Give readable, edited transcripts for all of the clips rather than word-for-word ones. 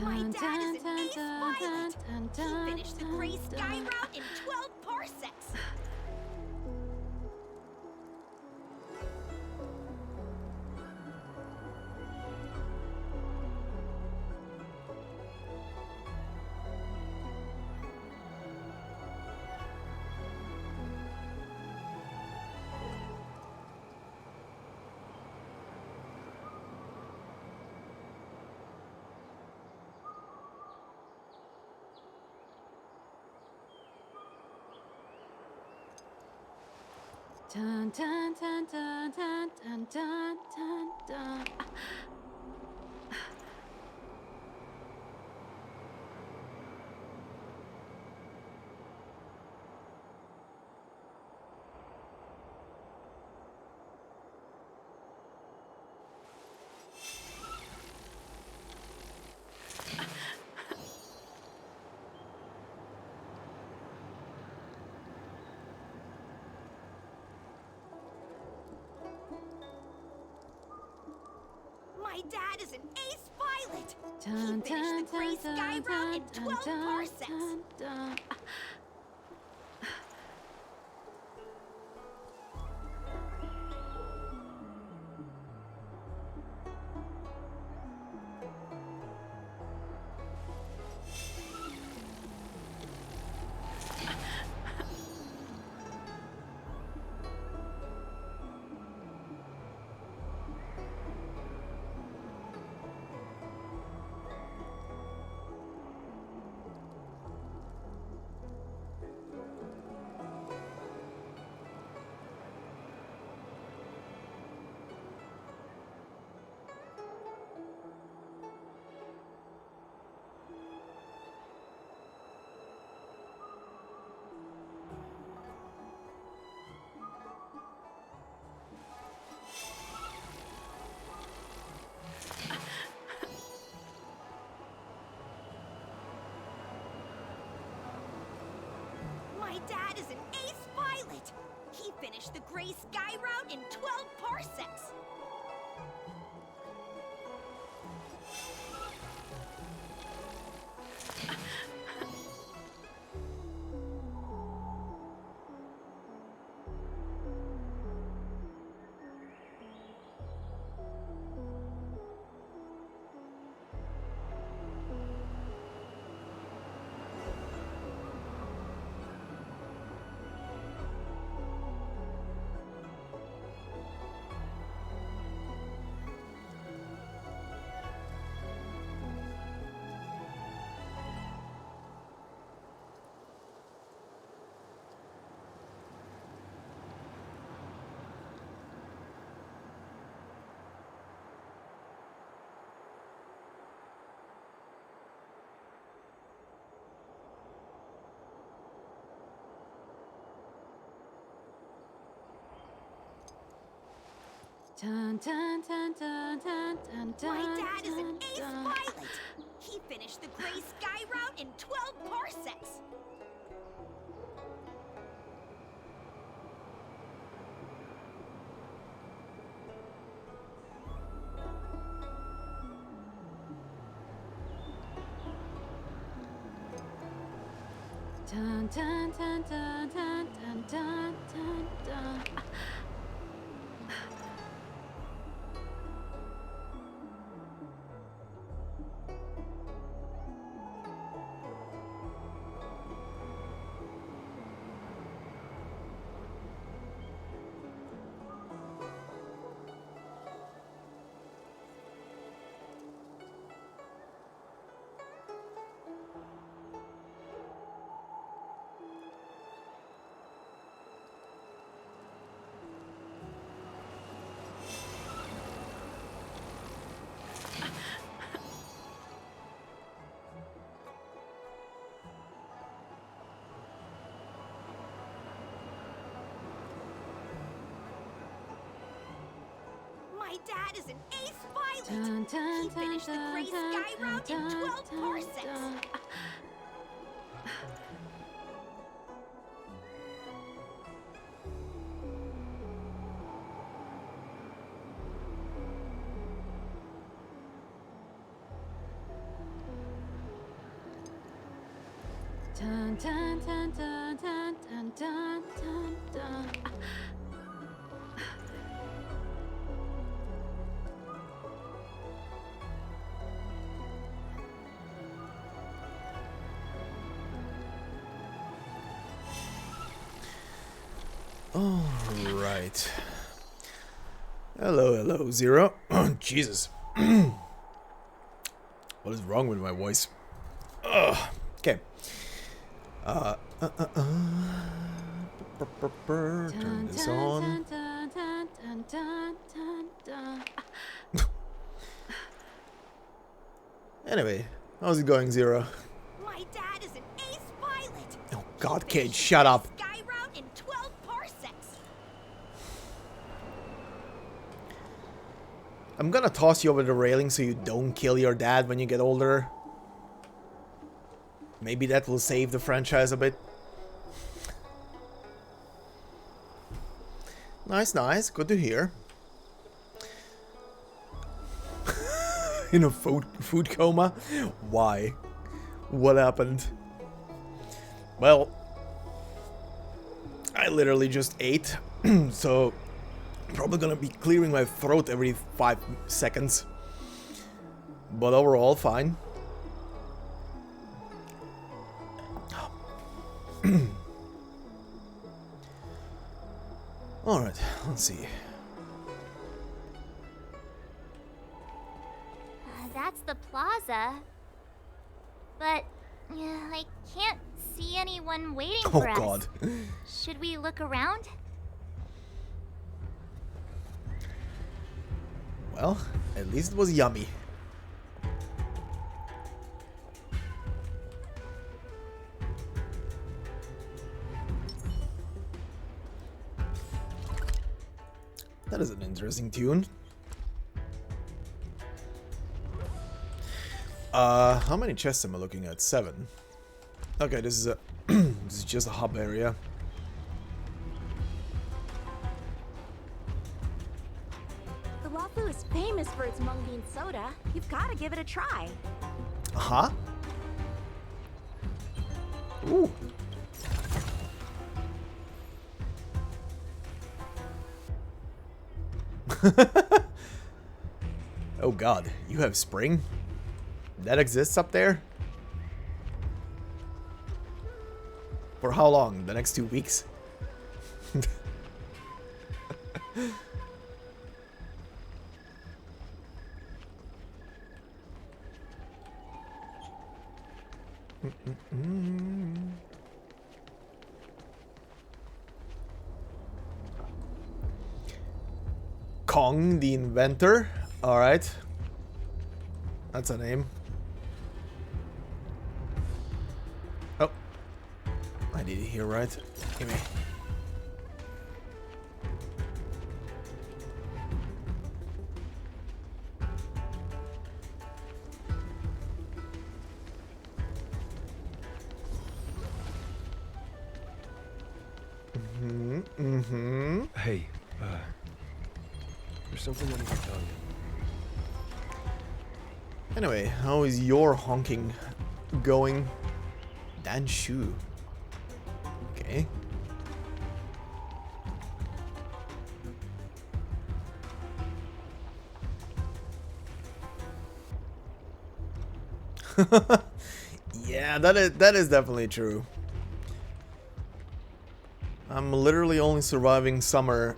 My dad is an ace pilot! He finished the gray sky route in 12 parsecs! Dun dun dun dun dun dun dun dun dun. My dad is an ace pilot! Dun He finished the gray sky route in 12 parsecs! dun dun. My dad is an ace pilot! He finished the gray sky route in 12 parsecs! Dun dun dun dun dun dun dun. My dad is an ace dun. pilot! He finished the gray sky route in 12 parsecs! Dun dun dun dun dun dun dun dun dun. My dad is an ace pilot! Dun dun He finished the dun gray dun sky dun route in dun 12 dun parsecs! dun. Dun, dun, dun, dun, dun, dun, dun, dun, dun. All right. Hello, hello, Zero. Jesus. What is wrong with my voice? Ugh. Okay. Turn this on. Dun, dun, dun, dun, dun, dun. Anyway, how's it going, Zero? My dad is an ace pilot. Oh God, He Kate, finished shut the up. Sky route in 12 parsecs. I'm gonna toss you over the railing so you don't kill your dad when you get older. Maybe that will save the franchise a bit. Nice, nice. Good to hear. In a food coma? Why? What happened? Well, I literally just ate, so probably gonna be clearing my throat every 5 seconds. But overall, fine. Alright, let's see. That's the plaza. But I can't see anyone waiting Oh for us. God. Should we look around? Well, at least it was yummy. That is an interesting tune. How many chests am I looking at? 7. Okay, this is a this is just a hub area. The Wafu is famous for its mung bean soda. You've got to give it a try. Huh? Ooh. Oh God, you have spring? That exists up there? For how long? The next 2 weeks? Kong the Inventor. Alright. That's a name. Oh. I did it here, right? Give me. Hey, there's something I need to tell you. Anyway, how is your honking going? Dan Shu. Okay. Yeah, that is definitely true. I'm literally only surviving summer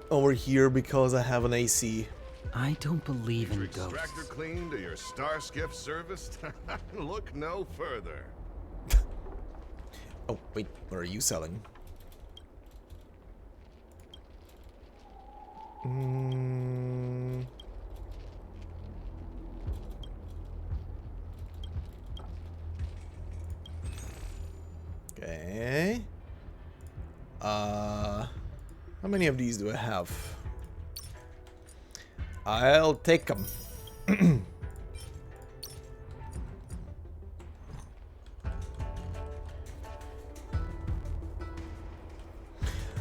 over here because I have an AC. I don't believe in Your ghosts. extractor cleaned or your star skiff serviced? Look no further. Oh, wait, what are you selling? Okay. How many of these do I have? I'll take them.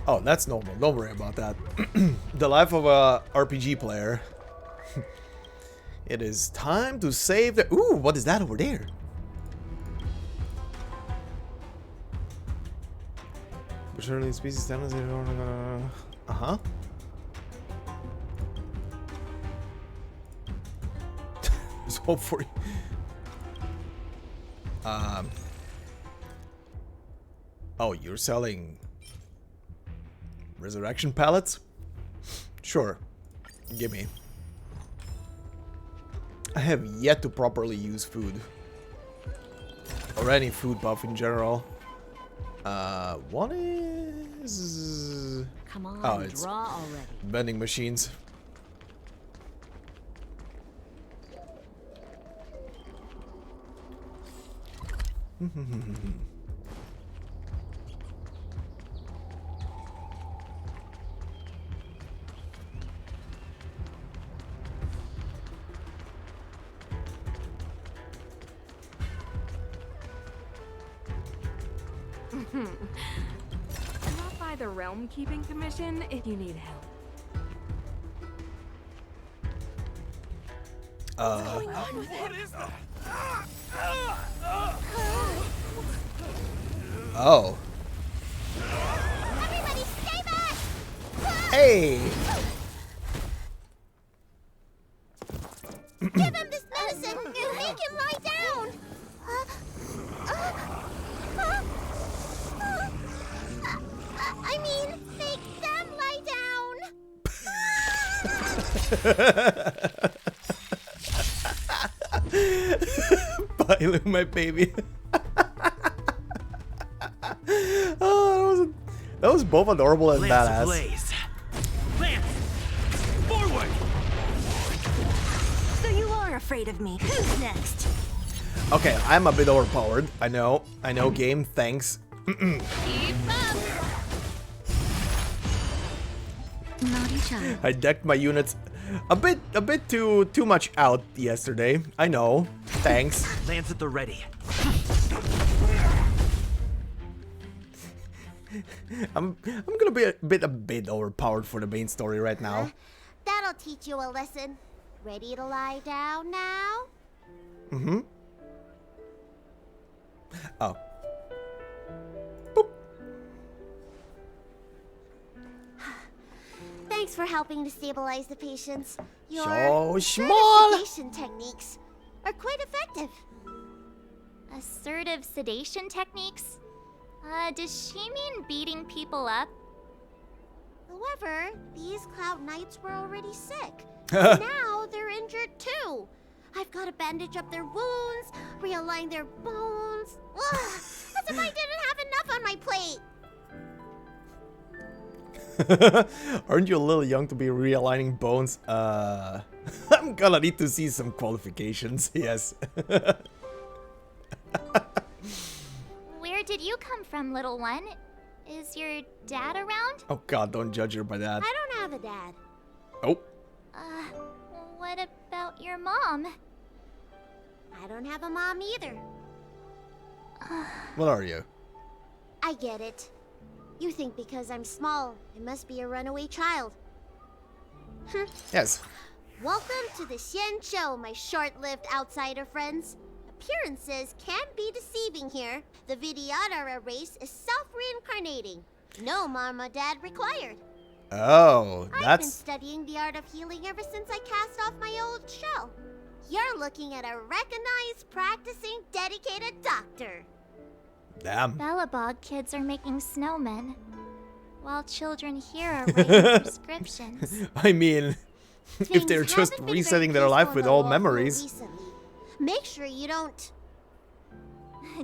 Oh, that's normal. Don't worry about that. The life of a RPG player. It is time to save the... Ooh, what is that over there? certain species standards. Uh-huh. There's hope for you. Oh, you're selling resurrection pallets? Sure. Gimme. I have yet to properly use food. Or any food buff in general. What is... Come on, Oh, it's draw already. vending machines. Stop by the Realm Keeping Commission if you need help. Oh. Everybody stay back! Hey! Give him this medicine and make him lie down! I mean, make them lie down! Bye, Lou, my baby. Oh, that was both adorable and badass. Blaze. Lance! Forward! So you are afraid of me. Who's next? Okay, I'm a bit overpowered. I know, game. Thanks. Naughty child. I decked my units a bit too much out yesterday. I know. Thanks. Lance at the ready. I'm gonna be a bit overpowered for the main story right now. That'll teach you a lesson. Ready to lie down now? Mm-hmm. Oh. Boop. Thanks for helping to stabilize the patients. Your So small. sedation techniques are quite effective. Assertive sedation techniques? Does she mean beating people up? However, these Cloud Knights were already sick. Now they're injured too. I've got to bandage up their wounds, realign their bones. Ugh, as if I didn't have enough on my plate. Aren't you a little young to be realigning bones? I'm gonna need to see some qualifications, yes. Where did you come from, little one? Is your dad around? Oh god, don't judge her by that. I don't have a dad. Oh. What about your mom? I don't have a mom either. What are you? I get it. You think because I'm small, I must be a runaway child. Yes. Welcome to the Xianzhou, my short-lived outsider friends. Appearances can be deceiving here. The Vidyadhara race is self-reincarnating. No mom or dad required. Oh, I've been that's... studying the art of healing ever since I cast off my old shell. You're looking at a recognized, practicing, dedicated doctor. Damn. Bellabog kids are making snowmen, while children here are writing prescriptions. I mean, if they're Things just haven't been resetting very their life peaceful with in the old law memories. school recently. Make sure you don't...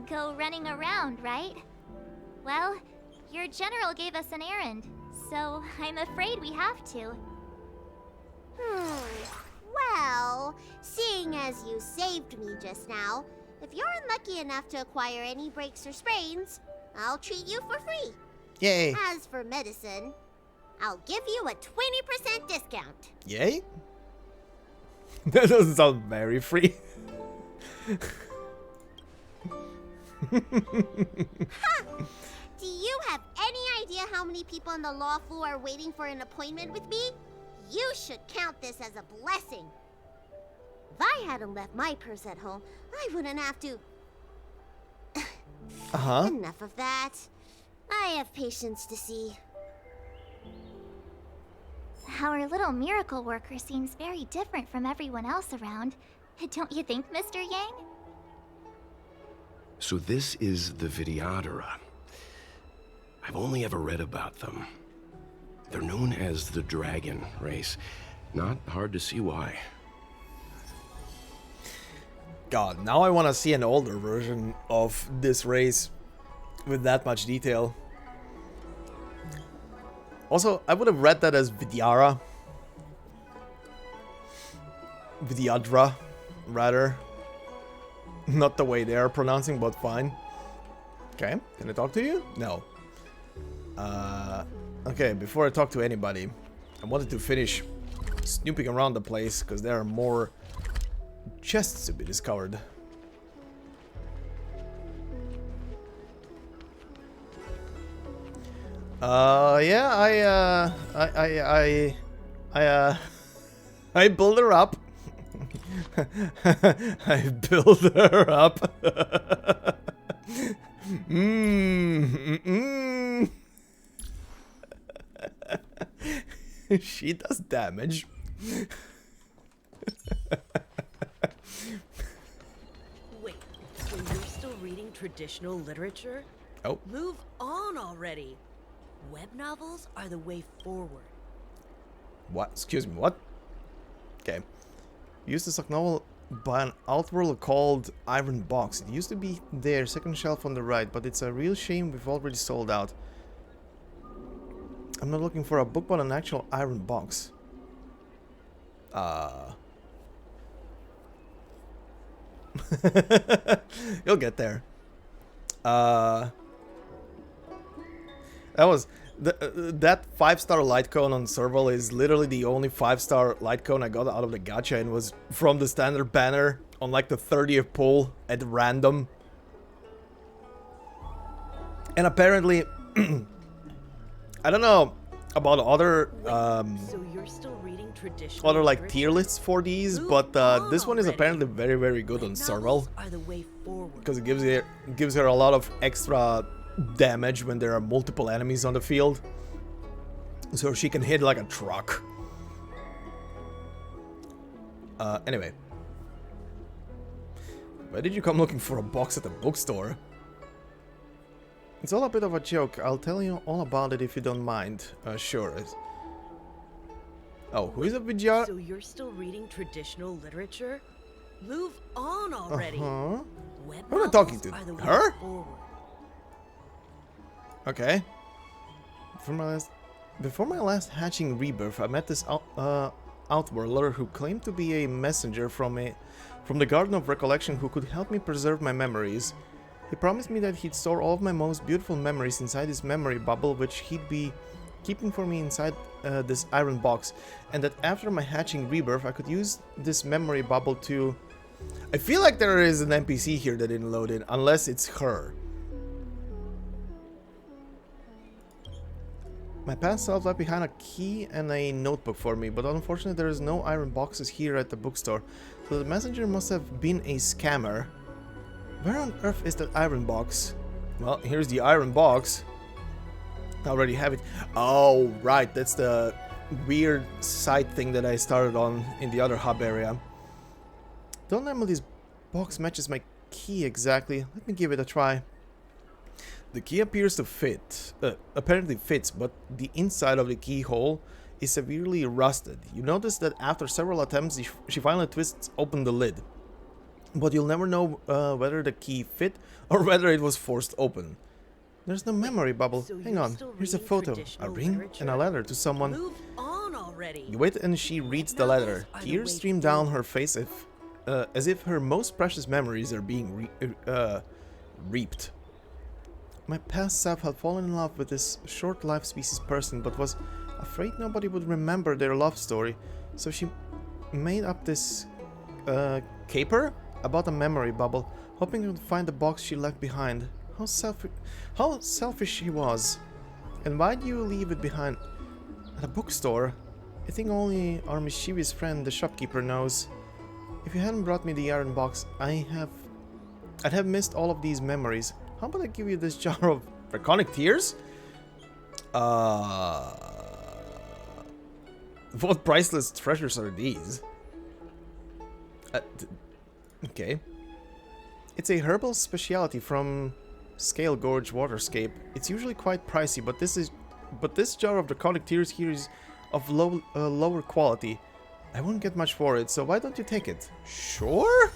Go running around, right? Well, your general gave us an errand, so I'm afraid we have to. Well, seeing as you saved me just now, if you're unlucky enough to acquire any breaks or sprains, I'll treat you for free. Yay. As for medicine, I'll give you a 20% discount. Yay? That doesn't sound very free. Do you have any idea how many people in the law school are waiting for an appointment with me? You should count this as a blessing. If I hadn't left my purse at home, I wouldn't have to... Uh-huh. Enough of that. I have patience to see. Our little miracle worker seems very different from everyone else around. Don't you think, Mr. Yang? So this is the Vidyadhara. I've only ever read about them. They're known as the Dragon Race. Not hard to see why. God, now I want to see an older version of this race with that much detail. Also, I would have read that as Vidyara. Vidyadra, rather. Not the way they are pronouncing, but fine. Okay, can I talk to you? No. Okay, before I talk to anybody, I wanted to finish snooping around the place, because there are more chests to be discovered. Yeah, I build her up. I build her up. She does damage. Wait, so you're still reading traditional literature? Oh. Move on already. Web novels are the way forward. What? Excuse me, what? Okay. Used to stock novel by an outworld called Iron Box. It used to be there, second shelf on the right, but it's a real shame we've already sold out. I'm not looking for a book, but an actual Iron Box. You'll get there. That 5-star light cone on Serval is literally the only 5-star light cone I got out of the gacha, and was from the standard banner on like the 30th pull at random. And apparently, I don't know about other So you're still reading traditional other like literature? tier lists for these, but this one is apparently very, very good on Serval, Are the way forward. because it gives her a lot of extra damage when there are multiple enemies on the field, so she can hit like a truck. Anyway, why did you come looking for a box at the bookstore? It's all a bit of a joke. I'll tell you all about it if you don't mind. Sure. Oh, who is a Vidyadhara? So you're still reading traditional literature? Move on already. Web Who am I talking novels to? are the way Her? forward. Okay. Before my last hatching rebirth, I met this outworlder who claimed to be a messenger from the Garden of Recollection who could help me preserve my memories. He promised me that he'd store all of my most beautiful memories inside his memory bubble, which he'd be keeping for me inside this iron box, and that after my hatching rebirth I could use this memory bubble to... I feel like there is an NPC here that didn't load in, unless it's her. My past self left behind a key and a notebook for me, but unfortunately there is no iron boxes here at the bookstore, so the messenger must have been a scammer. Where on earth is that iron box? Well, here's the iron box. I already have it. Oh, right, that's the weird side thing that I started on in the other hub area. Don't remember this box matches my key exactly. Let me give it a try. The key appears to fit, apparently fits, but the inside of the keyhole is severely rusted. You notice that after several attempts, she finally twists open the lid. But you'll never know whether the key fit or whether it was forced open. There's no memory bubble. So Hang on, here's a photo, a ring, and a letter to someone. Move on already. You wait and she reads the letter. Tears stream down her face as if her most precious memories are being reaped. My past self had fallen in love with this short-lived species person, but was afraid nobody would remember their love story, so she made up this caper about a memory bubble, hoping to find the box she left behind. How selfish she was. And why do you leave it behind at a bookstore? I think only our mischievous friend, the shopkeeper, knows. If you hadn't brought me the iron box, I'd have missed all of these memories. How about I give you this jar of Draconic tears? What priceless treasures are these? Okay. It's a herbal specialty from Scale Gorge Waterscape. It's usually quite pricey, but this jar of draconic tears here is of lower quality. I won't get much for it, so why don't you take it? Sure?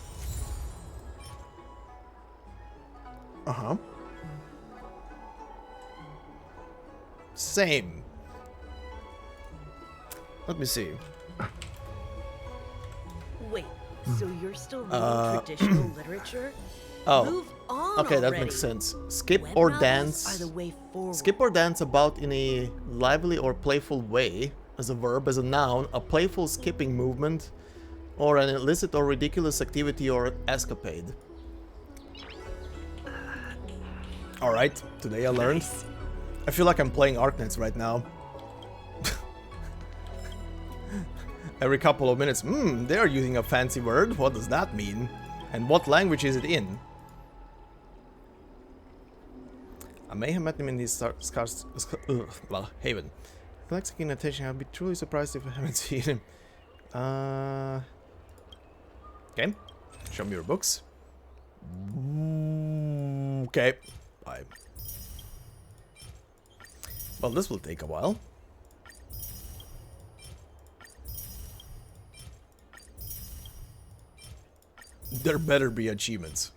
Uh-huh. Same. Let me see. Wait, so you're still reading traditional literature? Oh. Move on Okay, that already. makes sense. Skip Web or novels dance. are the way forward. Skip or dance about in a lively or playful way. As a verb, as a noun, a playful skipping movement, or an illicit or ridiculous activity or escapade. Alright, today I learned. I feel like I'm playing Arknights right now. Every couple of minutes, they're using a fancy word. What does that mean? And what language is it in? I may have met him in this Haven. Collects keen attention. I'd be truly surprised if I haven't seen him. Okay. Show me your books. Okay. Bye. Well, this will take a while. There better be achievements.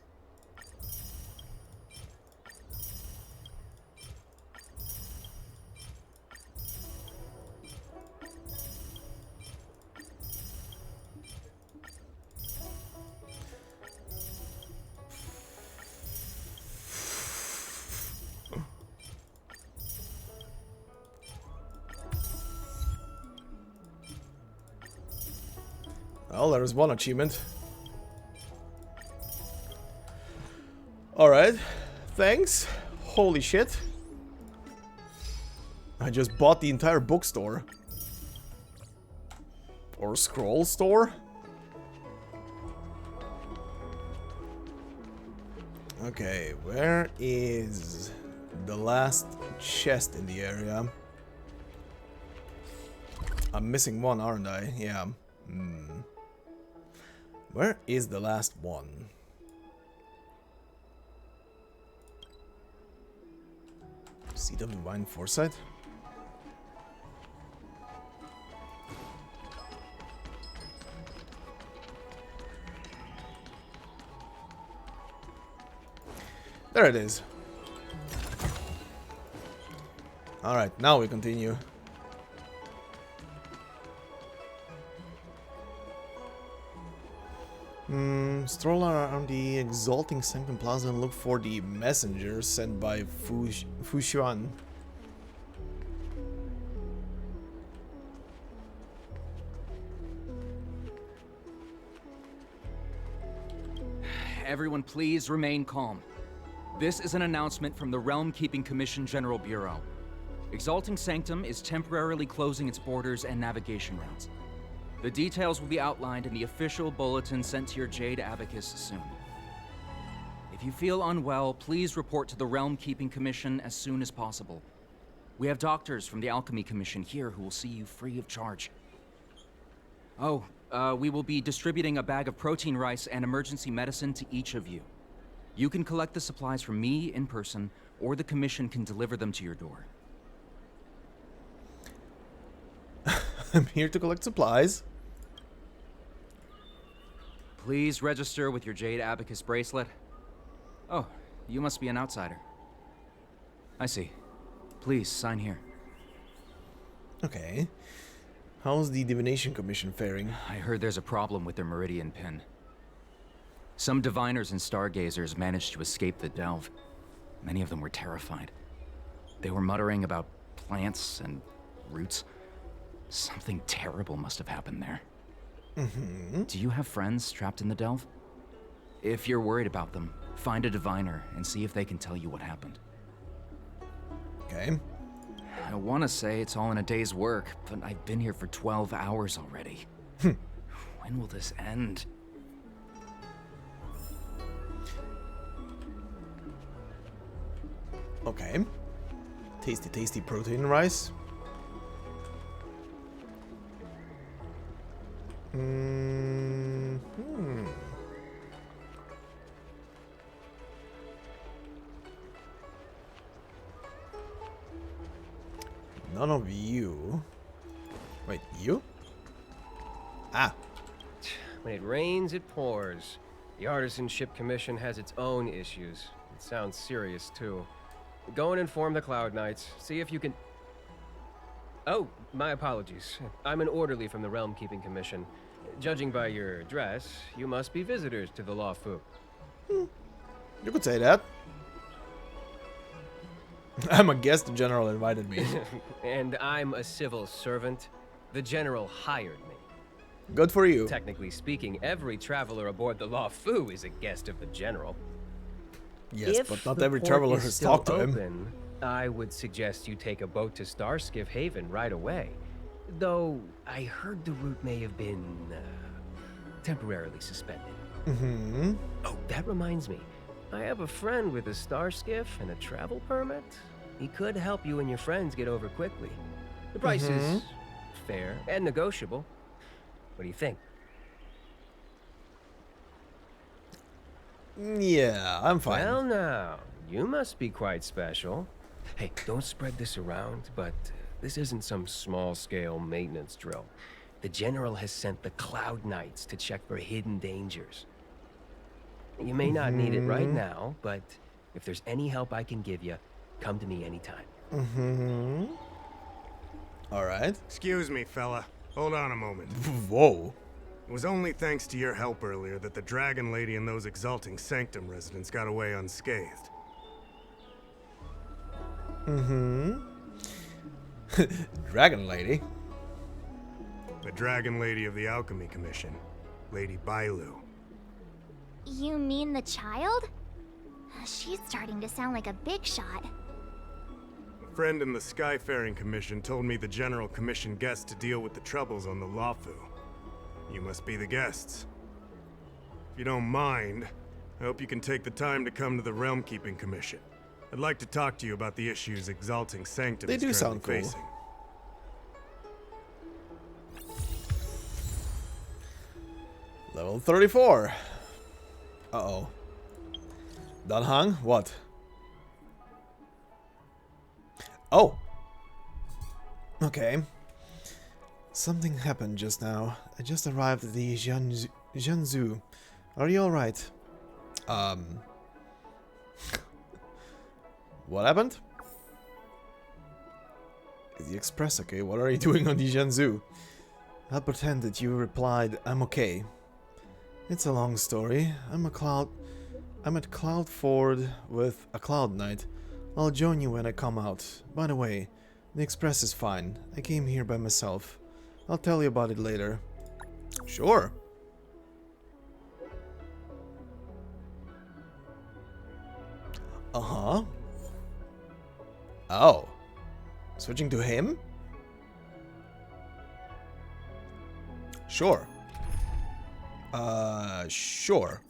Well, there's one achievement. Alright, thanks. Holy shit. I just bought the entire bookstore. Or scroll store? Okay, where is the last chest in the area? I'm missing one, aren't I? Yeah. Where is the last one? Seed of Divine Foresight? There it is. Alright, now we continue. Stroll around the Exalting Sanctum Plaza and look for the messenger sent by Fu Xuan. Everyone please remain calm. This is an announcement from the Realm Keeping Commission General Bureau. Exalting Sanctum is temporarily closing its borders and navigation routes. The details will be outlined in the official bulletin sent to your Jade Abacus soon. If you feel unwell, please report to the Realm Keeping Commission as soon as possible. We have doctors from the Alchemy Commission here who will see you free of charge. Oh, we will be distributing a bag of protein rice and emergency medicine to each of you. You can collect the supplies from me in person, or the Commission can deliver them to your door. I'm here to collect supplies. Please register with your Jade Abacus bracelet. Oh, you must be an outsider. I see. Please, sign here. Okay. How's the Divination Commission faring? I heard there's a problem with their Meridian pin. Some diviners and stargazers managed to escape the delve. Many of them were terrified. They were muttering about plants and roots. Something terrible must have happened there. Do you have friends trapped in the delve? If you're worried about them, find a diviner and see if they can tell you what happened. Okay. I want to say it's all in a day's work, but I've been here for 12 hours already. When will this end? Okay. Tasty, tasty protein rice. None of you. Wait, you? Ah. When it rains, it pours. The Artisanship Commission has its own issues. It sounds serious, too. Go and inform the Cloud Knights. See if you can... Oh, my apologies. I'm an orderly from the Realm Keeping Commission. Judging by your dress, you must be visitors to the Law Fu. You could say that. I'm a guest, the general invited me. And I'm a civil servant. The general hired me. Good for you. Technically speaking, every traveler aboard the Law Fu is a guest of the general. Yes, If but not the every port traveler is has still talked to him. open, I would suggest you take a boat to Starskiff Haven right away. Though, I heard the route may have been temporarily suspended. Mm-hmm. Oh, that reminds me. I have a friend with a Starskiff and a travel permit. He could help you and your friends get over quickly. The price is fair and negotiable. What do you think? Yeah, I'm fine. Well, now, you must be quite special. Hey, don't spread this around, but this isn't some small-scale maintenance drill. The General has sent the Cloud Knights to check for hidden dangers. You may not need it right now, but if there's any help I can give you, come to me anytime. Alright. Excuse me, fella. Hold on a moment. Whoa. It was only thanks to your help earlier that the Dragon Lady and those Exalting Sanctum residents got away unscathed. Dragon Lady? The Dragon Lady of the Alchemy Commission, Lady Bailu. You mean the child? She's starting to sound like a big shot. A friend in the Skyfaring Commission told me the General commissioned guests to deal with the troubles on the Lafu. You must be the guests. If you don't mind, I hope you can take the time to come to the Realm Keeping Commission. I'd like to talk to you about the issues Exalting Sanctum They is do currently sound cool. facing. Level 34. Uh-oh. Done hung? What? Oh! Okay. Something happened just now. I just arrived at the Xianzhou. Are you alright? What happened? The Express, okay? What are you doing on the Xianzhou? I'll pretend that you replied, I'm okay. It's a long story. I'm at Cloud Ford with a Cloud Knight. I'll join you when I come out. By the way, the Express is fine. I came here by myself. I'll tell you about it later. Sure. Uh-huh. Oh. Switching to him? Sure. Sure.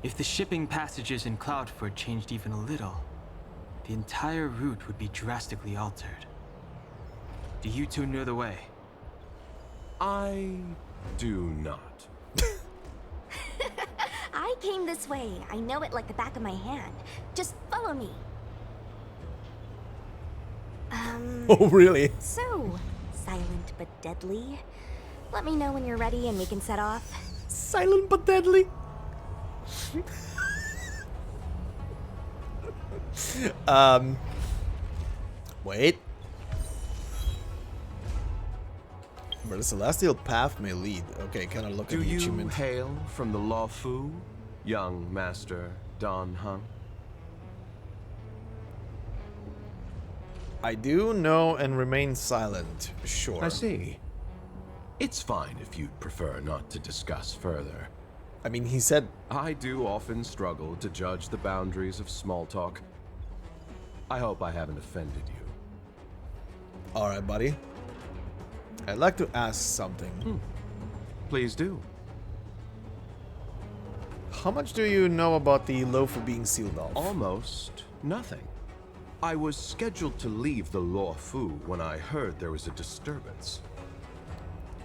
If the shipping passages in Cloudford changed even a little, the entire route would be drastically altered. Do you two know the way? I do not. I came this way. I know it like the back of my hand. Just follow me. Oh, really? So, silent but deadly. Let me know when you're ready and we can set off. Silent but deadly? Wait. Where the celestial path may lead. Okay, kind of look at the achievement. Do you hail from the Law Fu, young Master Don Hung? I do know and remain silent. Sure. I see. It's fine if you'd prefer not to discuss further. I mean, he said... I do often struggle to judge the boundaries of small talk. I hope I haven't offended you. Alright, buddy. I'd like to ask something. Please do. how much do you know about the Lofu being sealed off? Almost nothing. I was scheduled to leave the Luofu when I heard there was a disturbance.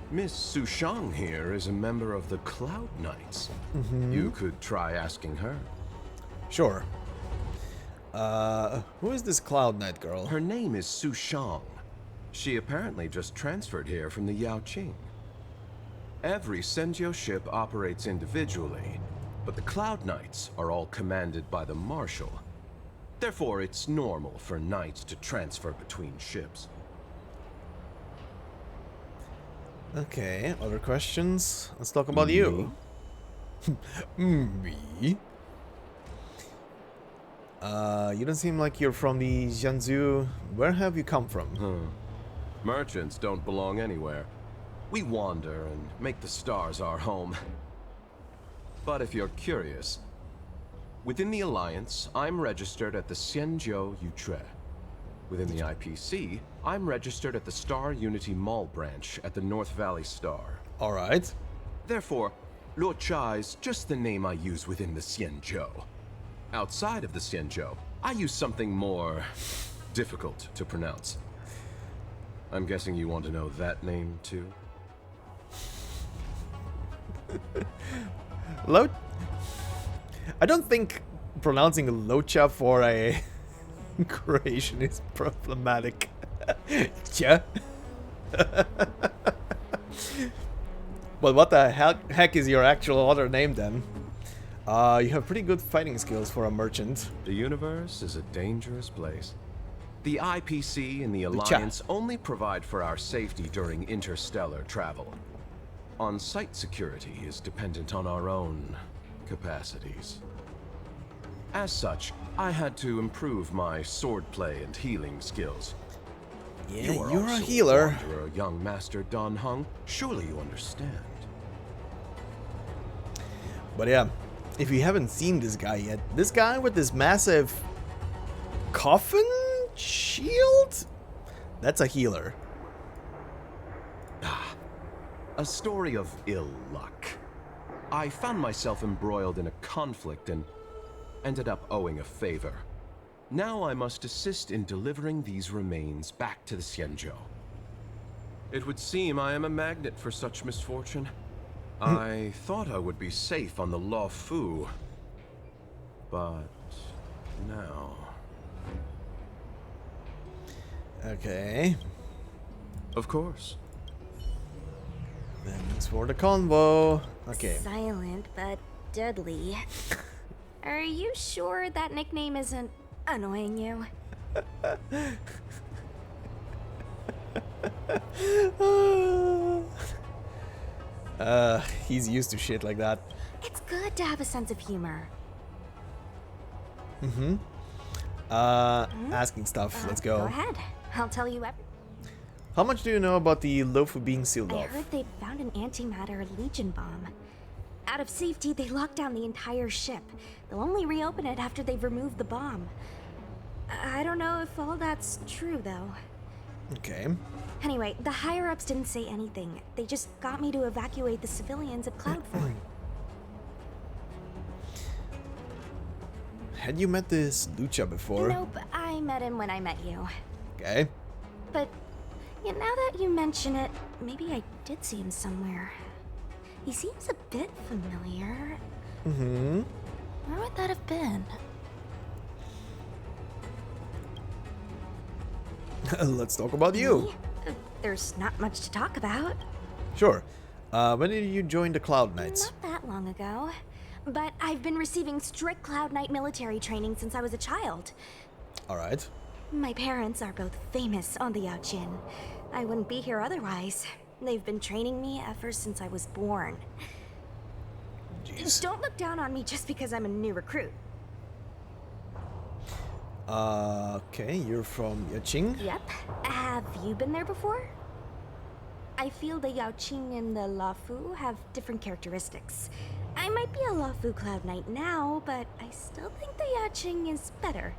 Miss Sushang here is a member of the Cloud Knights. You could try asking her. Sure. Who is this Cloud Knight girl? Her name is Sushang. She apparently just transferred here from the Yaoqing. Every Xianzhou ship operates individually, but the Cloud Knights are all commanded by the Marshal. Therefore, it's normal for knights to transfer between ships. Okay, other questions? Let's talk about you. Me? You don't seem like you're from the Xianzhou. Where have you come from? Merchants don't belong anywhere. We wander and make the stars our home. But if you're curious, within the Alliance, I'm registered at the Xianzhou Yutre. Within the IPC, I'm registered at the Star Unity Mall branch at the North Valley Star. Alright. Therefore, Luocha is just the name I use within the Xianzhou. Outside of the Xianzhou, I use something more difficult to pronounce. I'm guessing you want to know that name too? I don't think pronouncing Locha for a Croatian is problematic. Yeah. But what the heck is your actual other name then? You have pretty good fighting skills for a merchant. The universe is a dangerous place. The IPC and the Alliance only provide for our safety during interstellar travel. On-site security is dependent on our own capacities. As such, I had to improve my swordplay and healing skills. Yeah, you're a also healer. A wanderer, young Master Dan Heng. Surely you understand. But yeah, if you haven't seen this guy yet, this guy with this massive coffin shield? That's a healer. A story of ill luck. I found myself embroiled in a conflict and ended up owing a favor. Now I must assist in delivering these remains back to the Xianzhou. It would seem I am a magnet for such misfortune. I thought I would be safe on the Luofu, but now... Okay. Of course. Thanks for the convo. Okay. Silent but deadly. Are you sure that nickname isn't annoying you? He's used to shit like that. It's good to have a sense of humor. Asking stuff. Let's go. Go ahead. I'll tell you everything. How much do you know about the Luofu being sealed I off? heard they found an antimatter Legion bomb. Out of safety, they locked down the entire ship. They'll only reopen it after they've removed the bomb. I don't know if all that's true, though. Okay. Anyway, the higher-ups didn't say anything. They just got me to evacuate the civilians at Cloudfort. Had you met this Lucha before? Nope, I met him when I met you. Okay. But yeah, now that you mention it, maybe I did see him somewhere. He seems a bit familiar. Where would that have been? Let's talk about you. There's not much to talk about. Sure. When did you join the Cloud Knights? Not that long ago. But I've been receiving strict Cloud Knight military training since I was a child. Alright. My parents are both famous on the Yaoqing. I wouldn't be here otherwise. They've been training me ever since I was born. Jeez. Don't look down on me just because I'm a new recruit. Okay, you're from Yaoqing? Yep. Have you been there before? I feel the Yaoqing and the Luofu have different characteristics. I might be a Luofu Cloud Knight now, but I still think the Yaoqing is better.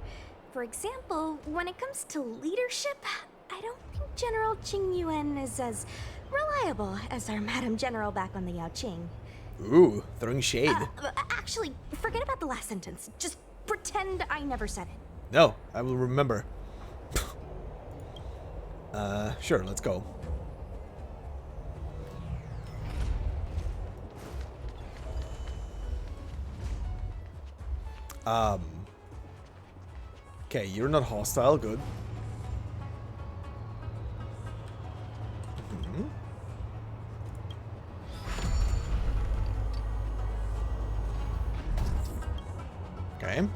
For example, when it comes to leadership, I don't think General Qing Yuan is as reliable as our Madam General back on the Yaoqing. Ooh, throwing shade. Actually, forget about the last sentence. Just pretend I never said it. No, I will remember. Sure, let's go. Okay, you're not hostile, good. Okay.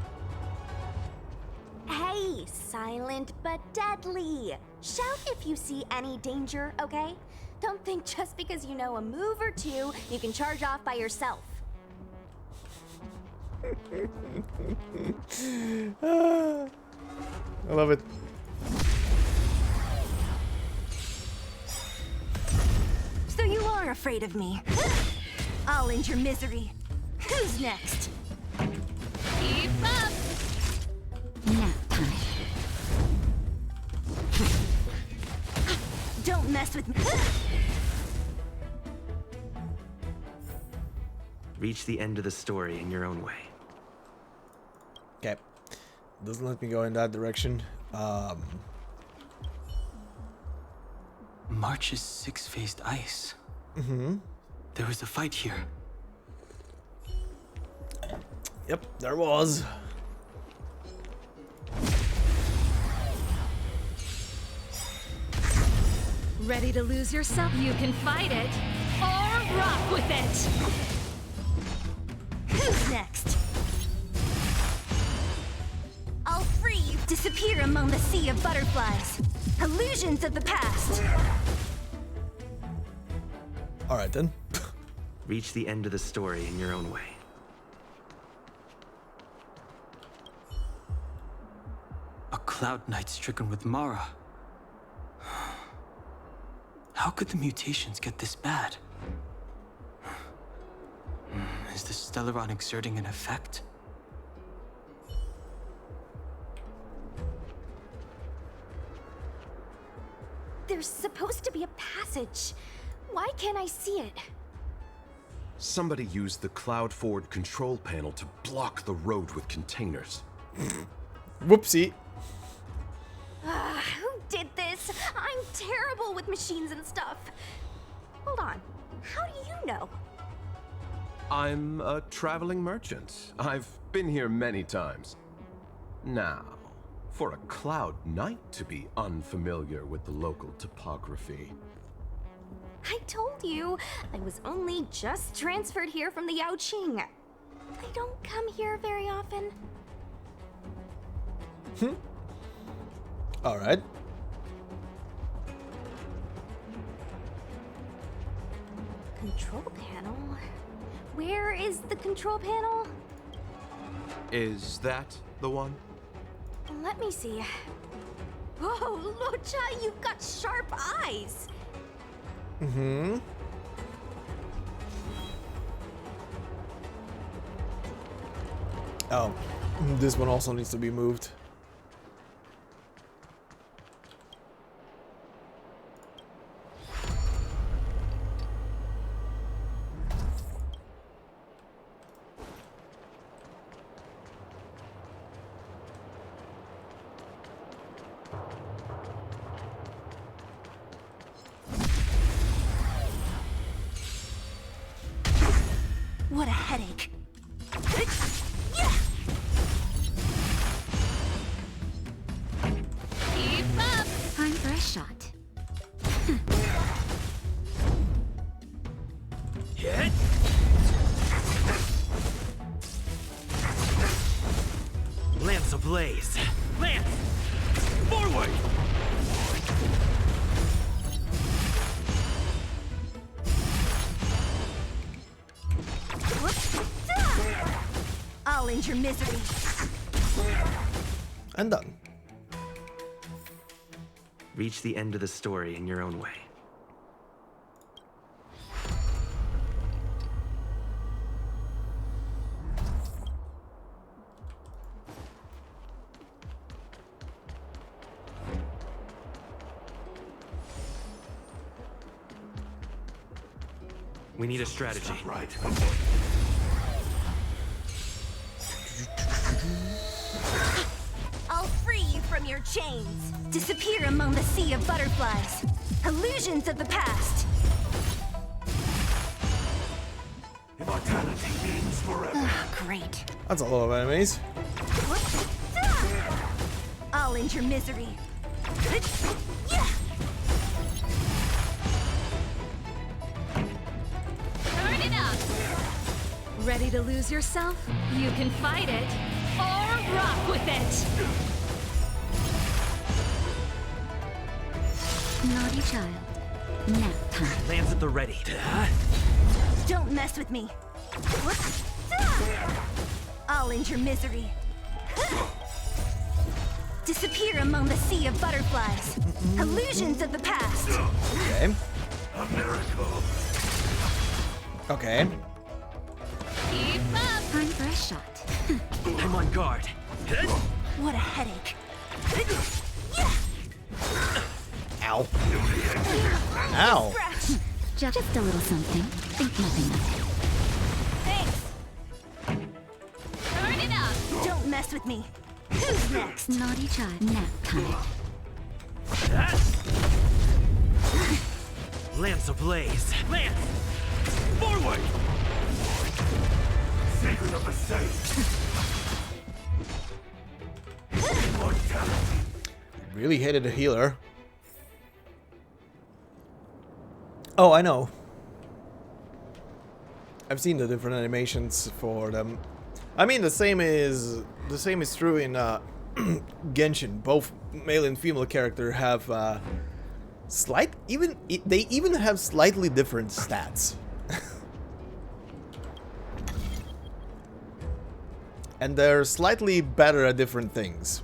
Hey, silent but deadly. Shout if you see any danger, okay? Don't think just because you know a move or two, you can charge off by yourself. I love it. So you are afraid of me. I'll end your misery. Who's next? Keep up! Nap time. Don't mess with me. Reach the end of the story in your own way. Okay. Doesn't let me go in that direction. March's six-faced ice. Mm-hmm. There was a fight here. Yep, there was. Ready to lose yourself? You can fight it, or rock with it! Who's next? I'll free you. Disappear among the sea of butterflies. Illusions of the past. Alright then. Reach the end of the story in your own way. A Cloud Knight stricken with Mara. How could the mutations get this bad? Is the Stellaron exerting an effect? There's supposed to be a passage. Why can't I see it? Somebody used the Cloud Forward control panel to block the road with containers. Whoopsie. Who did this? I'm terrible with machines and stuff. Hold on. How do you know? I'm a traveling merchant. I've been here many times. Now, for a Cloud Knight to be unfamiliar with the local topography. I told you, I was only just transferred here from the Yaoqing. I don't come here very often. Alright. Control panel? Where is the control panel? Is that the one? Let me see. Whoa, Lucha, you've got sharp eyes. Mm-hmm. Oh, this one also needs to be moved. What a headache. Keep up! Time for a shot. Hit! Lance ablaze! Lance! Forward! I'll end your misery. And done. Reach the end of the story in your own way. We need a strategy. Right. your chains. Disappear among the sea of butterflies. Illusions of the past. Immortality means forever. Great. That's a lot of enemies. I'll end your misery. Turn it up! Ready to lose yourself? You can fight it, or rock with it! Naughty child. Nap time. Lands at the ready. Don't mess with me. I'll end your misery. Disappear among the sea of butterflies. Illusions of the past. Okay. A miracle. Okay. Keep up! Time for a shot. I'm on guard. What a headache. Ow. Ow. Scratch. Just a little something. Think nothing of it. Thanks. Turn it up! Don't mess with me. Who's next? Naughty child. Nap time. Lance ablaze. Lance! Forward! Secret of the safe. Immortality. Really hated the healer. Oh, I know. I've seen the different animations for them. I mean, the same is true in Genshin. Both male and female character have they even have slightly different stats. And they're slightly better at different things.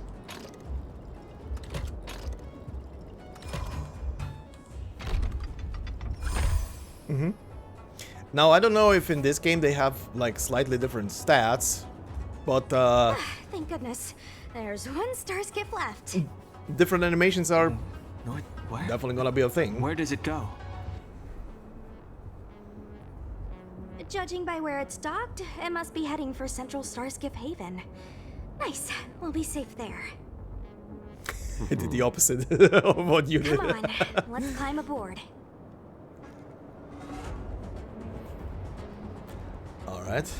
Now, I don't know if in this game they have like slightly different stats, but Thank goodness. There's one star skip left. different animations are Where? definitely gonna be a thing. Where does it go? Judging by where it's docked, it must be heading for Central Starskip Haven. Nice. We'll be safe there. I did the opposite of what you did. Come on, let's climb aboard. Alright.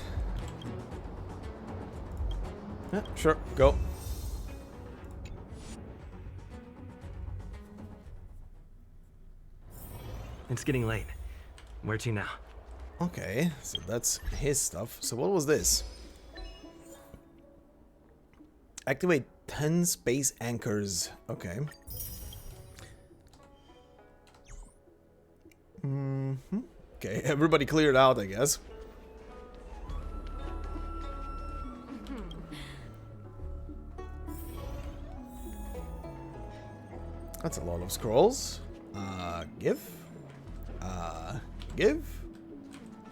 Yeah, sure, go. It's getting late. Where to now? Okay, so that's his stuff. So what was this? Activate 10 space anchors. Okay. Okay, everybody cleared out, I guess. That's a lot of scrolls. Give. Give.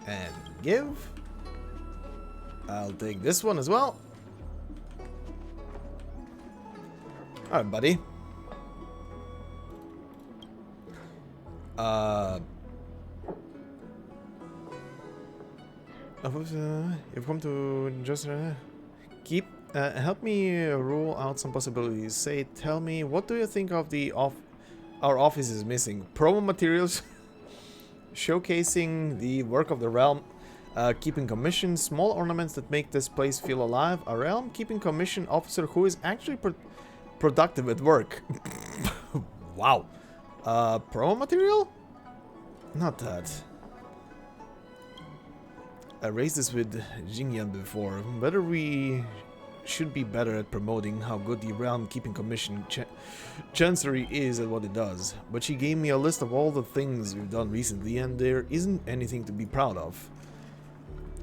And give. I'll take this one as well. Alright, buddy. You've come to just help me rule out some possibilities. Tell me, what do you think of our office is missing? Promo materials showcasing the work of the realm, keeping commission, small ornaments that make this place feel alive, a realm keeping commission officer who is actually productive at work. Wow. Promo material? Not that. I raised this with Jingyan before. Whether we should be better at promoting how good the realm keeping commission chancery is at what it does. But she gave me a list of all the things we've done recently, and there isn't anything to be proud of.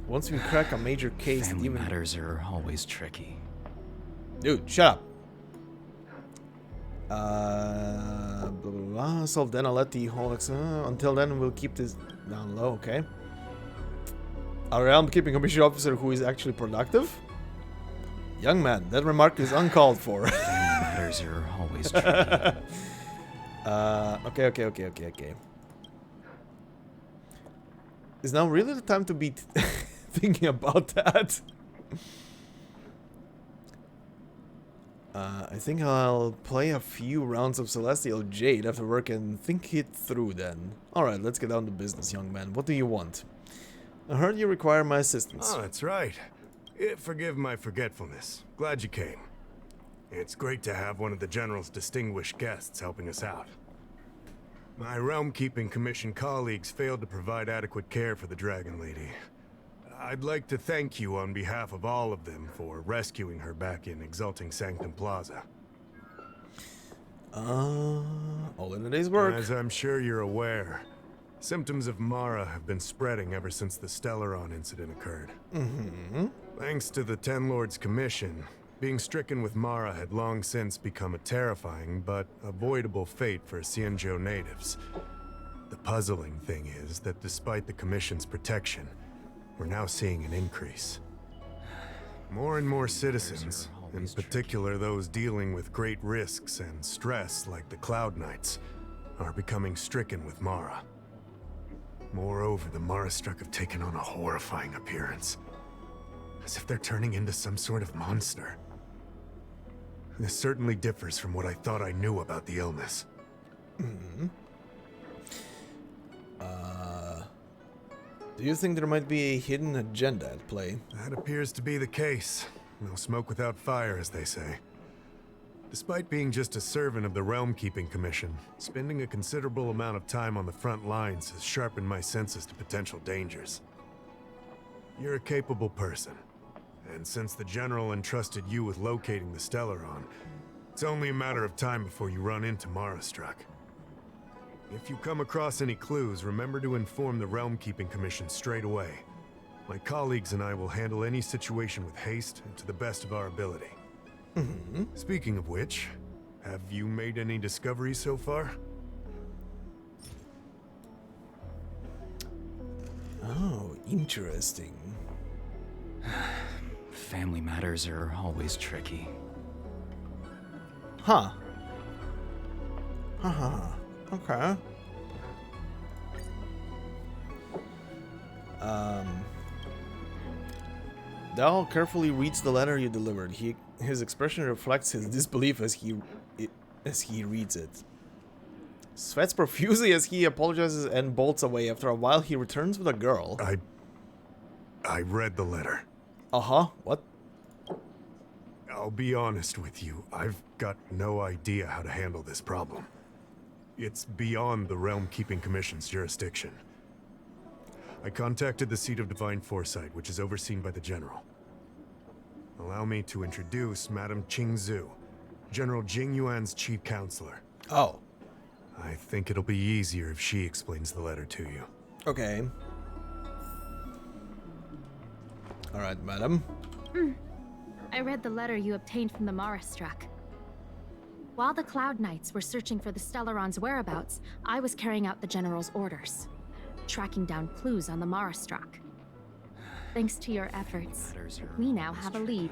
Once we crack a major case, Family even matters are always tricky. Dude, shut up. Blah, blah, blah. So then I'll let the whole until then we'll keep this down low, okay? A realm keeping commission officer who is actually productive? Young man, that remark is uncalled for. Family matters are always tricky. Okay. Is now really the time to be thinking about that? I think I'll play a few rounds of Celestial Jade after work and think it through then. Alright, let's get down to business, young man. What do you want? I heard you require my assistance. Oh, that's right. Forgive my forgetfulness. Glad you came. It's great to have one of the General's distinguished guests helping us out. My Realm-Keeping Commission colleagues failed to provide adequate care for the Dragon Lady. I'd like to thank you on behalf of all of them for rescuing her back in Exalting Sanctum Plaza. All in a day's work. As I'm sure you're aware, symptoms of Mara have been spreading ever since the Stellaron incident occurred. Thanks to the Ten Lords Commission, being stricken with Mara had long since become a terrifying but avoidable fate for Xianzhou natives. The puzzling thing is that despite the Commission's protection, we're now seeing an increase. More and more citizens, in particular those dealing with great risks and stress like the Cloud Knights, are becoming stricken with Mara. Moreover, the Mara-struck have taken on a horrifying appearance, as if they're turning into some sort of monster. This certainly differs from what I thought I knew about the illness. Do you think there might be a hidden agenda at play? That appears to be the case. No smoke without fire, as they say. Despite being just a servant of the Realm-Keeping Commission, spending a considerable amount of time on the front lines has sharpened my senses to potential dangers. You're a capable person, and since the General entrusted you with locating the Stellaron, it's only a matter of time before you run into Mara-struck. If you come across any clues, remember to inform the Realm-Keeping Commission straight away. My colleagues and I will handle any situation with haste and to the best of our ability. Speaking of which, have you made any discoveries so far? Oh, interesting. Family matters are always tricky. Huh. Okay. Dal carefully reads the letter you delivered. His expression reflects his disbelief as he reads it. Sweats profusely as he apologizes and bolts away. After a while, he returns with a girl. I read the letter. What? I'll be honest with you. I've got no idea how to handle this problem. It's beyond the Realm-Keeping Commission's jurisdiction. I contacted the Seat of Divine Foresight, which is overseen by the General. Allow me to introduce Madame Xianzhou, General Jing Yuan's chief counselor. Oh. I think it'll be easier if she explains the letter to you. Okay. Alright, madam. I read the letter you obtained from the Mara-struck. While the Cloud Knights were searching for the Stellaron's whereabouts, I was carrying out the General's orders, tracking down clues on the Mara-struck. Thanks to your efforts, we now have a lead.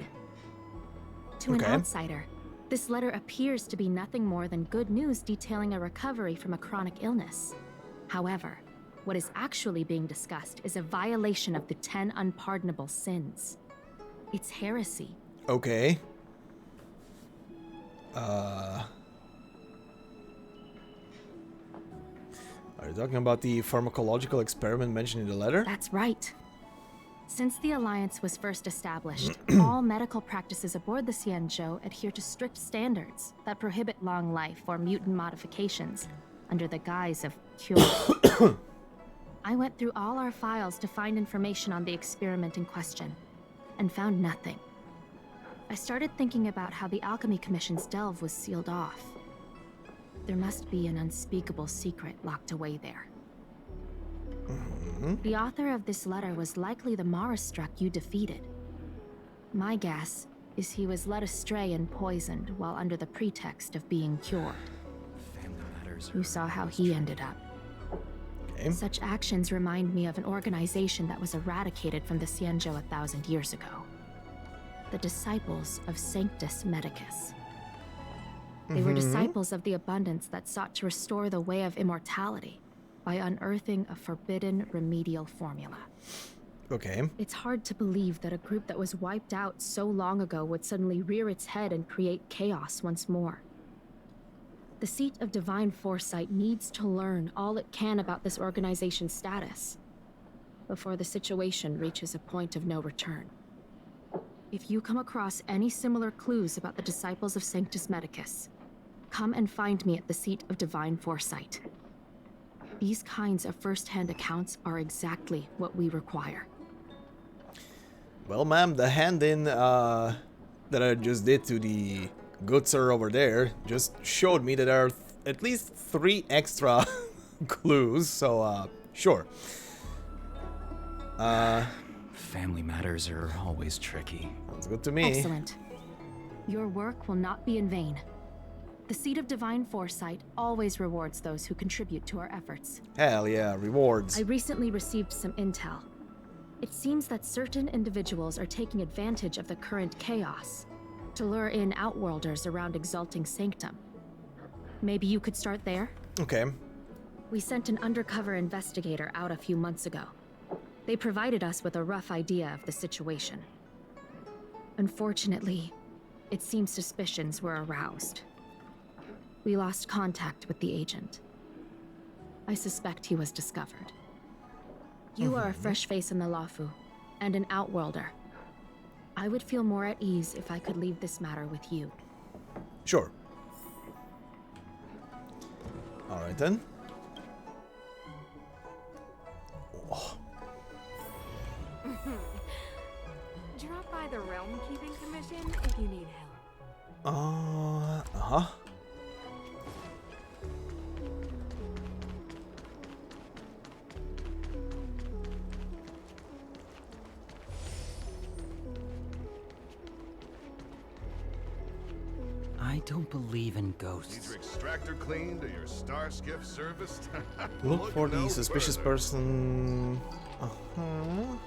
To an outsider, this letter appears to be nothing more than good news detailing a recovery from a chronic illness. However, what is actually being discussed is a violation of the 10 unpardonable sins. It's heresy. Okay. Are you talking about the pharmacological experiment mentioned in the letter? That's right. Since the Alliance was first established, all medical practices aboard the Xianzhou adhere to strict standards that prohibit long life or mutant modifications under the guise of cure. I went through all our files to find information on the experiment in question, and found nothing. I started thinking about how the Alchemy Commission's delve was sealed off. There must be an unspeakable secret locked away there. The author of this letter was likely the Mara-struck you defeated. My guess is he was led astray and poisoned while under the pretext of being cured. You saw how he ended up. Such actions remind me of an organization that was eradicated from the Xianzhou 1,000 years ago. The Disciples of Sanctus Medicus. They were disciples of the abundance that sought to restore the way of immortality by unearthing a forbidden remedial formula. Okay. It's hard to believe that a group that was wiped out so long ago would suddenly rear its head and create chaos once more. The seat of divine foresight needs to learn all it can about this organization's status before the situation reaches a point of no return. If you come across any similar clues about the disciples of Sanctus Medicus, come and find me at the seat of divine foresight. These kinds of first-hand accounts are exactly what we require. Well, ma'am, the hand-in that I just did to the good sir over there just showed me that there are at least 3 extra clues, so, sure. Family matters are always tricky. Sounds good to me. Excellent. Your work will not be in vain. The seat of divine foresight always rewards those who contribute to our efforts. Hell yeah, rewards. I recently received some intel. It seems that certain individuals are taking advantage of the current chaos to lure in outworlders around Exalting Sanctum. Maybe you could start there? Okay. We sent an undercover investigator out a few months ago. They provided us with a rough idea of the situation. Unfortunately, it seems suspicions were aroused. We lost contact with the agent. I suspect he was discovered. You are a fresh face in the Lafu, and an outworlder. I would feel more at ease if I could leave this matter with you. Sure. Alright then. Oh. Drop by the Realm Keeping Commission if you need help. Uh-huh. I don't believe in Need ghosts. your extractor cleaned or your star skiff serviced? Look for the no suspicious further. person. Uh-huh.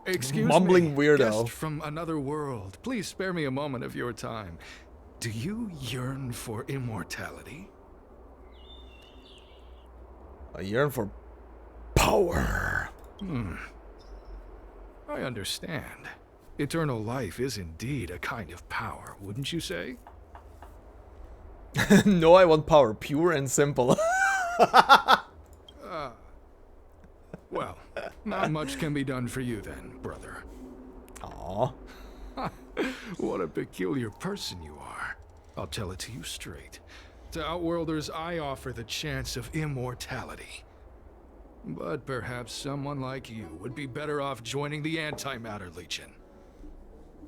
Excuse Mumbling me, weirdo. guest from another world. Please spare me a moment of your time. Do you yearn for immortality? I yearn for power. I understand. Eternal life is indeed a kind of power, wouldn't you say? No, I want power, pure and simple. Well, not much can be done for you then, brother. Aww. What a peculiar person you are. I'll tell it to you straight. To Outworlders, I offer the chance of immortality. But perhaps someone like you would be better off joining the Antimatter Legion.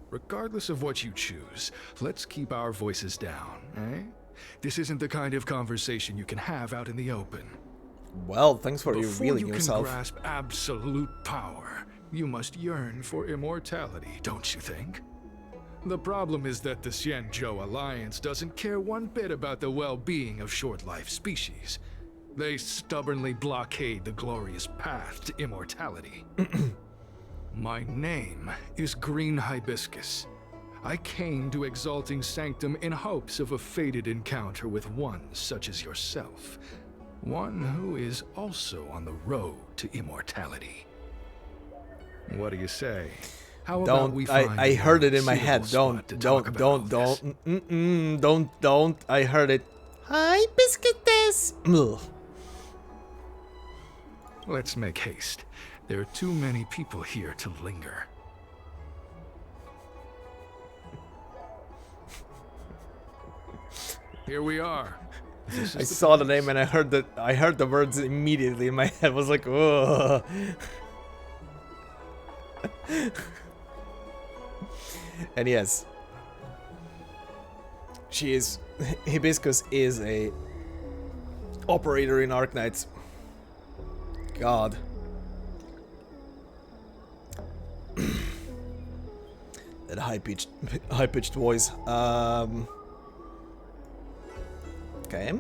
Regardless of what you choose, let's keep our voices down, eh? This isn't the kind of conversation you can have out in the open. Well, thanks for Before revealing you yourself. can grasp absolute power, you must yearn for immortality, don't you think? The problem is that the Xianzhou Alliance doesn't care one bit about the well-being of short-life species. They stubbornly blockade the glorious path to immortality. My name is Green Hibiscus. I came to Exalting Sanctum in hopes of a fated encounter with one such as yourself. One who is also on the road to immortality. What do you say? How about we find I heard it a in my head. suitable spot to talk about all this? Don't. I heard it. Hi, biscuites. Ugh. Let's make haste. There are too many people here to linger. Here we are. I saw the name and I heard the words immediately in my head. I was like, oh. And yes, Hibiscus is a operator in Arknights. God. That high-pitched voice. Okay.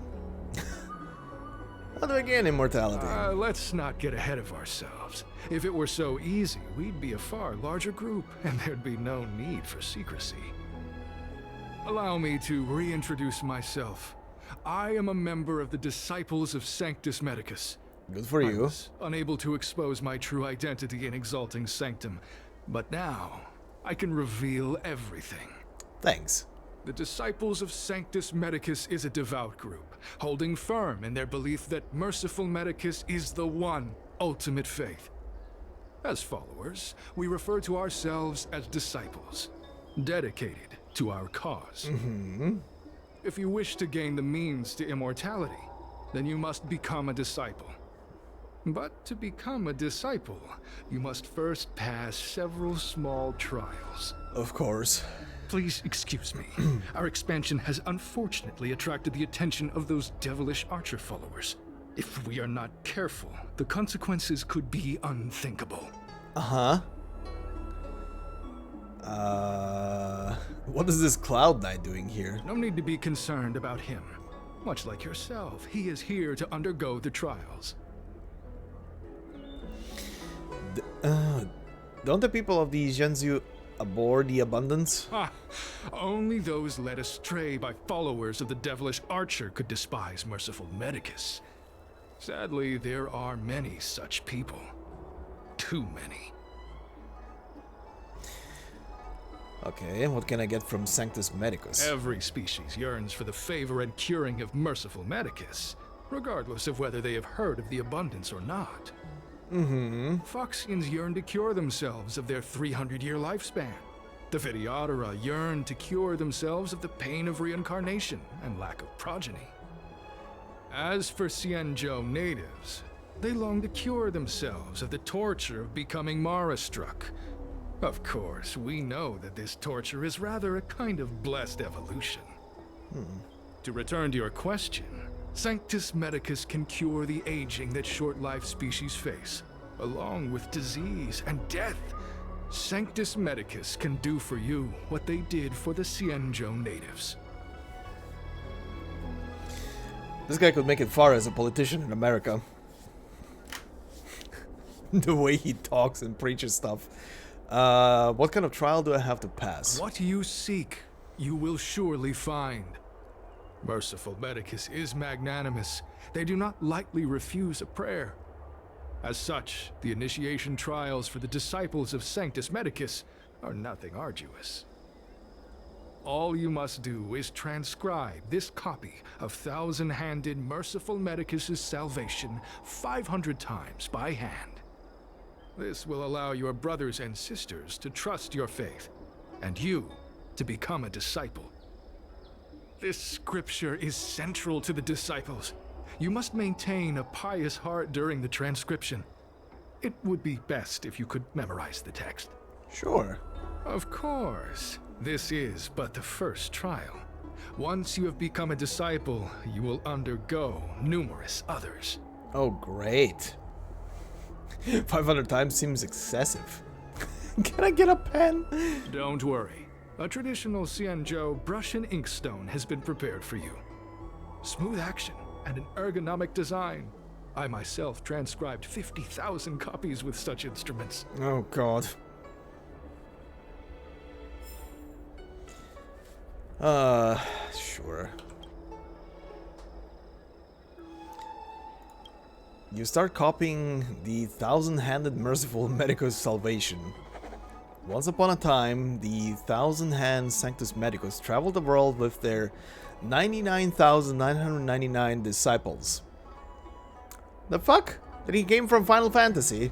How do I gain immortality? Let's not get ahead of ourselves. If it were so easy, we'd be a far larger group, and there'd be no need for secrecy. Allow me to reintroduce myself. I am a member of the Disciples of Sanctus Medicus. Good for I you. was unable to expose my true identity in Exalting Sanctum, but now I can reveal everything. Thanks. The Disciples of Sanctus Medicus is a devout group, holding firm in their belief that Merciful Medicus is the one ultimate faith. As followers, we refer to ourselves as disciples, dedicated to our cause. If you wish to gain the means to immortality, then you must become a disciple. But to become a disciple, you must first pass several small trials. Of course. Please excuse me. Our expansion has unfortunately attracted the attention of those devilish archer followers. If we are not careful, the consequences could be unthinkable. What is this Cloud Knight doing here? No need to be concerned about him. Much like yourself, he is here to undergo the trials. Don't the people of the Xianzhou abhor the abundance? Only those led astray by followers of the devilish archer could despise Merciful Medicus. Sadly, there are many such people. Too many. Okay, what can I get from Sanctus Medicus? Every species yearns for the favor and curing of Merciful Medicus, regardless of whether they have heard of the abundance or not. Foxians yearn to cure themselves of their 300-year lifespan. The Videodora yearn to cure themselves of the pain of reincarnation and lack of progeny. As for Xianzhou natives, they long to cure themselves of the torture of becoming Mara-struck. Of course, we know that this torture is rather a kind of blessed evolution. To return to your question, Sanctus Medicus can cure the aging that short-lived species face, along with disease and death. Sanctus Medicus can do for you what they did for the Xianzhou natives. This guy could make it far as a politician in America. The way he talks and preaches stuff. What kind of trial do I have to pass? What you seek, you will surely find. Merciful Medicus is magnanimous. They do not lightly refuse a prayer. As such, the initiation trials for the disciples of Sanctus Medicus are nothing arduous. All you must do is transcribe this copy of Thousand-Handed Merciful Medicus's Salvation 500 times by hand. This will allow your brothers and sisters to trust your faith, and you to become a disciple. This scripture is central to the disciples. You must maintain a pious heart during the transcription. It would be best if you could memorize the text. Sure. Of course. This is but the first trial. Once you have become a disciple, you will undergo numerous others. Oh, great. 500 times seems excessive. Can I get a pen? Don't worry. A traditional Xianzhou brush and inkstone has been prepared for you. Smooth action and an ergonomic design. I myself transcribed 50,000 copies with such instruments. Oh, God. Sure. You start copying the Thousand-Handed Merciful Medicus Salvation. Once upon a time, the Thousand-Hand Sanctus Medicus traveled the world with their 99,999 disciples. The fuck? That he came from Final Fantasy?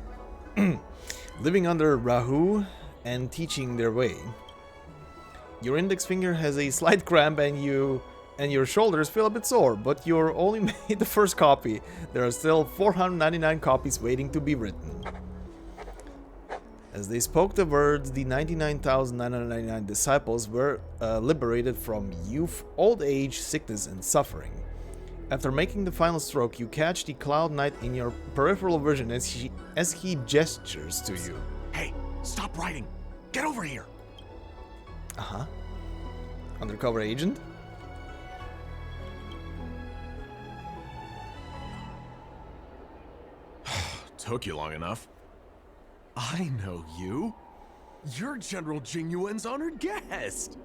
Living under Rahu and teaching their way. Your index finger has a slight cramp and your shoulders feel a bit sore, but you only made the first copy. There are still 499 copies waiting to be written. As they spoke the words, the 99,999 disciples were liberated from youth, old age, sickness, and suffering. After making the final stroke, you catch the Cloud Knight in your peripheral vision as he gestures to you. Hey, stop writing! Get over here! Uh-huh. Undercover agent? Took you long enough. I know you. You're General Jingyuan's honored guest.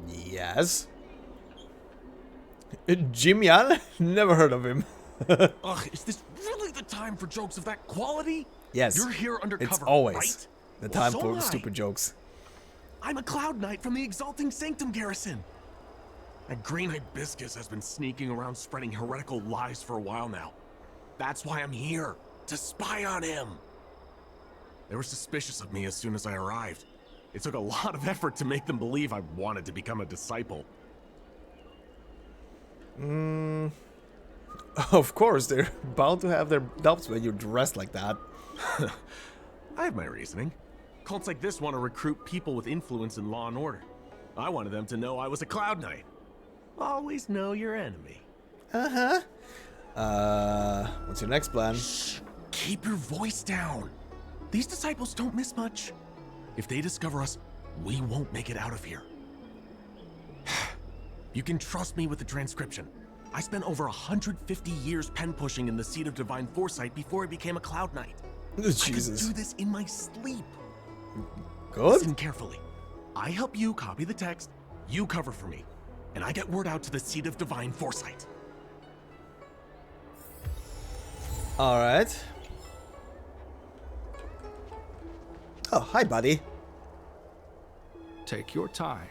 Yes. Jim Yan? Never heard of him. Ugh, is this really the time for jokes of that quality? Yes. You're here undercover, it's always right? the time Well, so for am I. stupid jokes. I'm a Cloud Knight from the Exalting Sanctum garrison. That green hibiscus has been sneaking around spreading heretical lies for a while now. That's why I'm here, to spy on him. They were suspicious of me as soon as I arrived. It took a lot of effort to make them believe I wanted to become a disciple. Of course, they're bound to have their doubts when you're dressed like that. I have my reasoning. Cults like this want to recruit people with influence in law and order. I wanted them to know I was a Cloud Knight. Always know your enemy. Uh-huh. What's your next plan? Shh! Keep your voice down. These disciples don't miss much. If they discover us, we won't make it out of here. You can trust me with the transcription. I spent over 150 years pen pushing in the Seat of Divine Foresight before I became a Cloud Knight. Jesus. I could do this in my sleep. Good. Listen carefully. I help you copy the text, you cover for me, and I get word out to the Seat of Divine Foresight. Alright. Oh, hi, buddy. Take your time,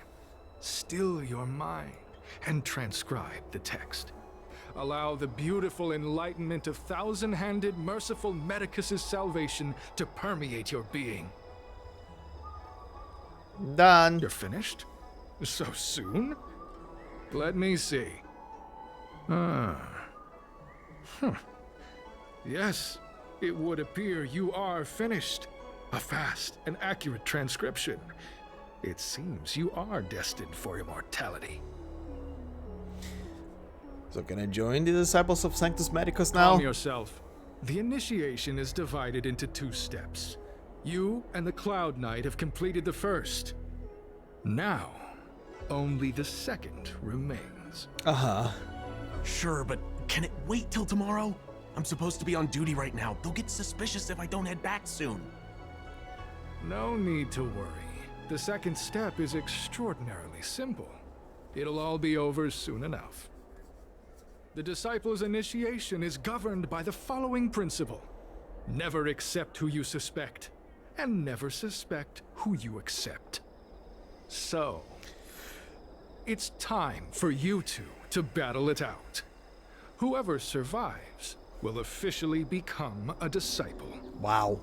still your mind, and transcribe the text. Allow the beautiful enlightenment of thousand-handed, merciful Medicus's salvation to permeate your being. Done. You're finished? So soon? Let me see. Yes, it would appear you are finished. A fast and accurate transcription. It seems you are destined for immortality. So can I join the Disciples of Sanctus Medicus now? Calm yourself. The initiation is divided into 2 steps. You and the Cloud Knight have completed the first. Now, only the second remains. Uh-huh. Sure, but can it wait till tomorrow? I'm supposed to be on duty right now. They'll get suspicious if I don't head back soon. No need to worry. The second step is extraordinarily simple. It'll all be over soon enough. The disciples' initiation is governed by the following principle. Never accept who you suspect, and never suspect who you accept. So, it's time for you two to battle it out. Whoever survives will officially become a disciple. Wow.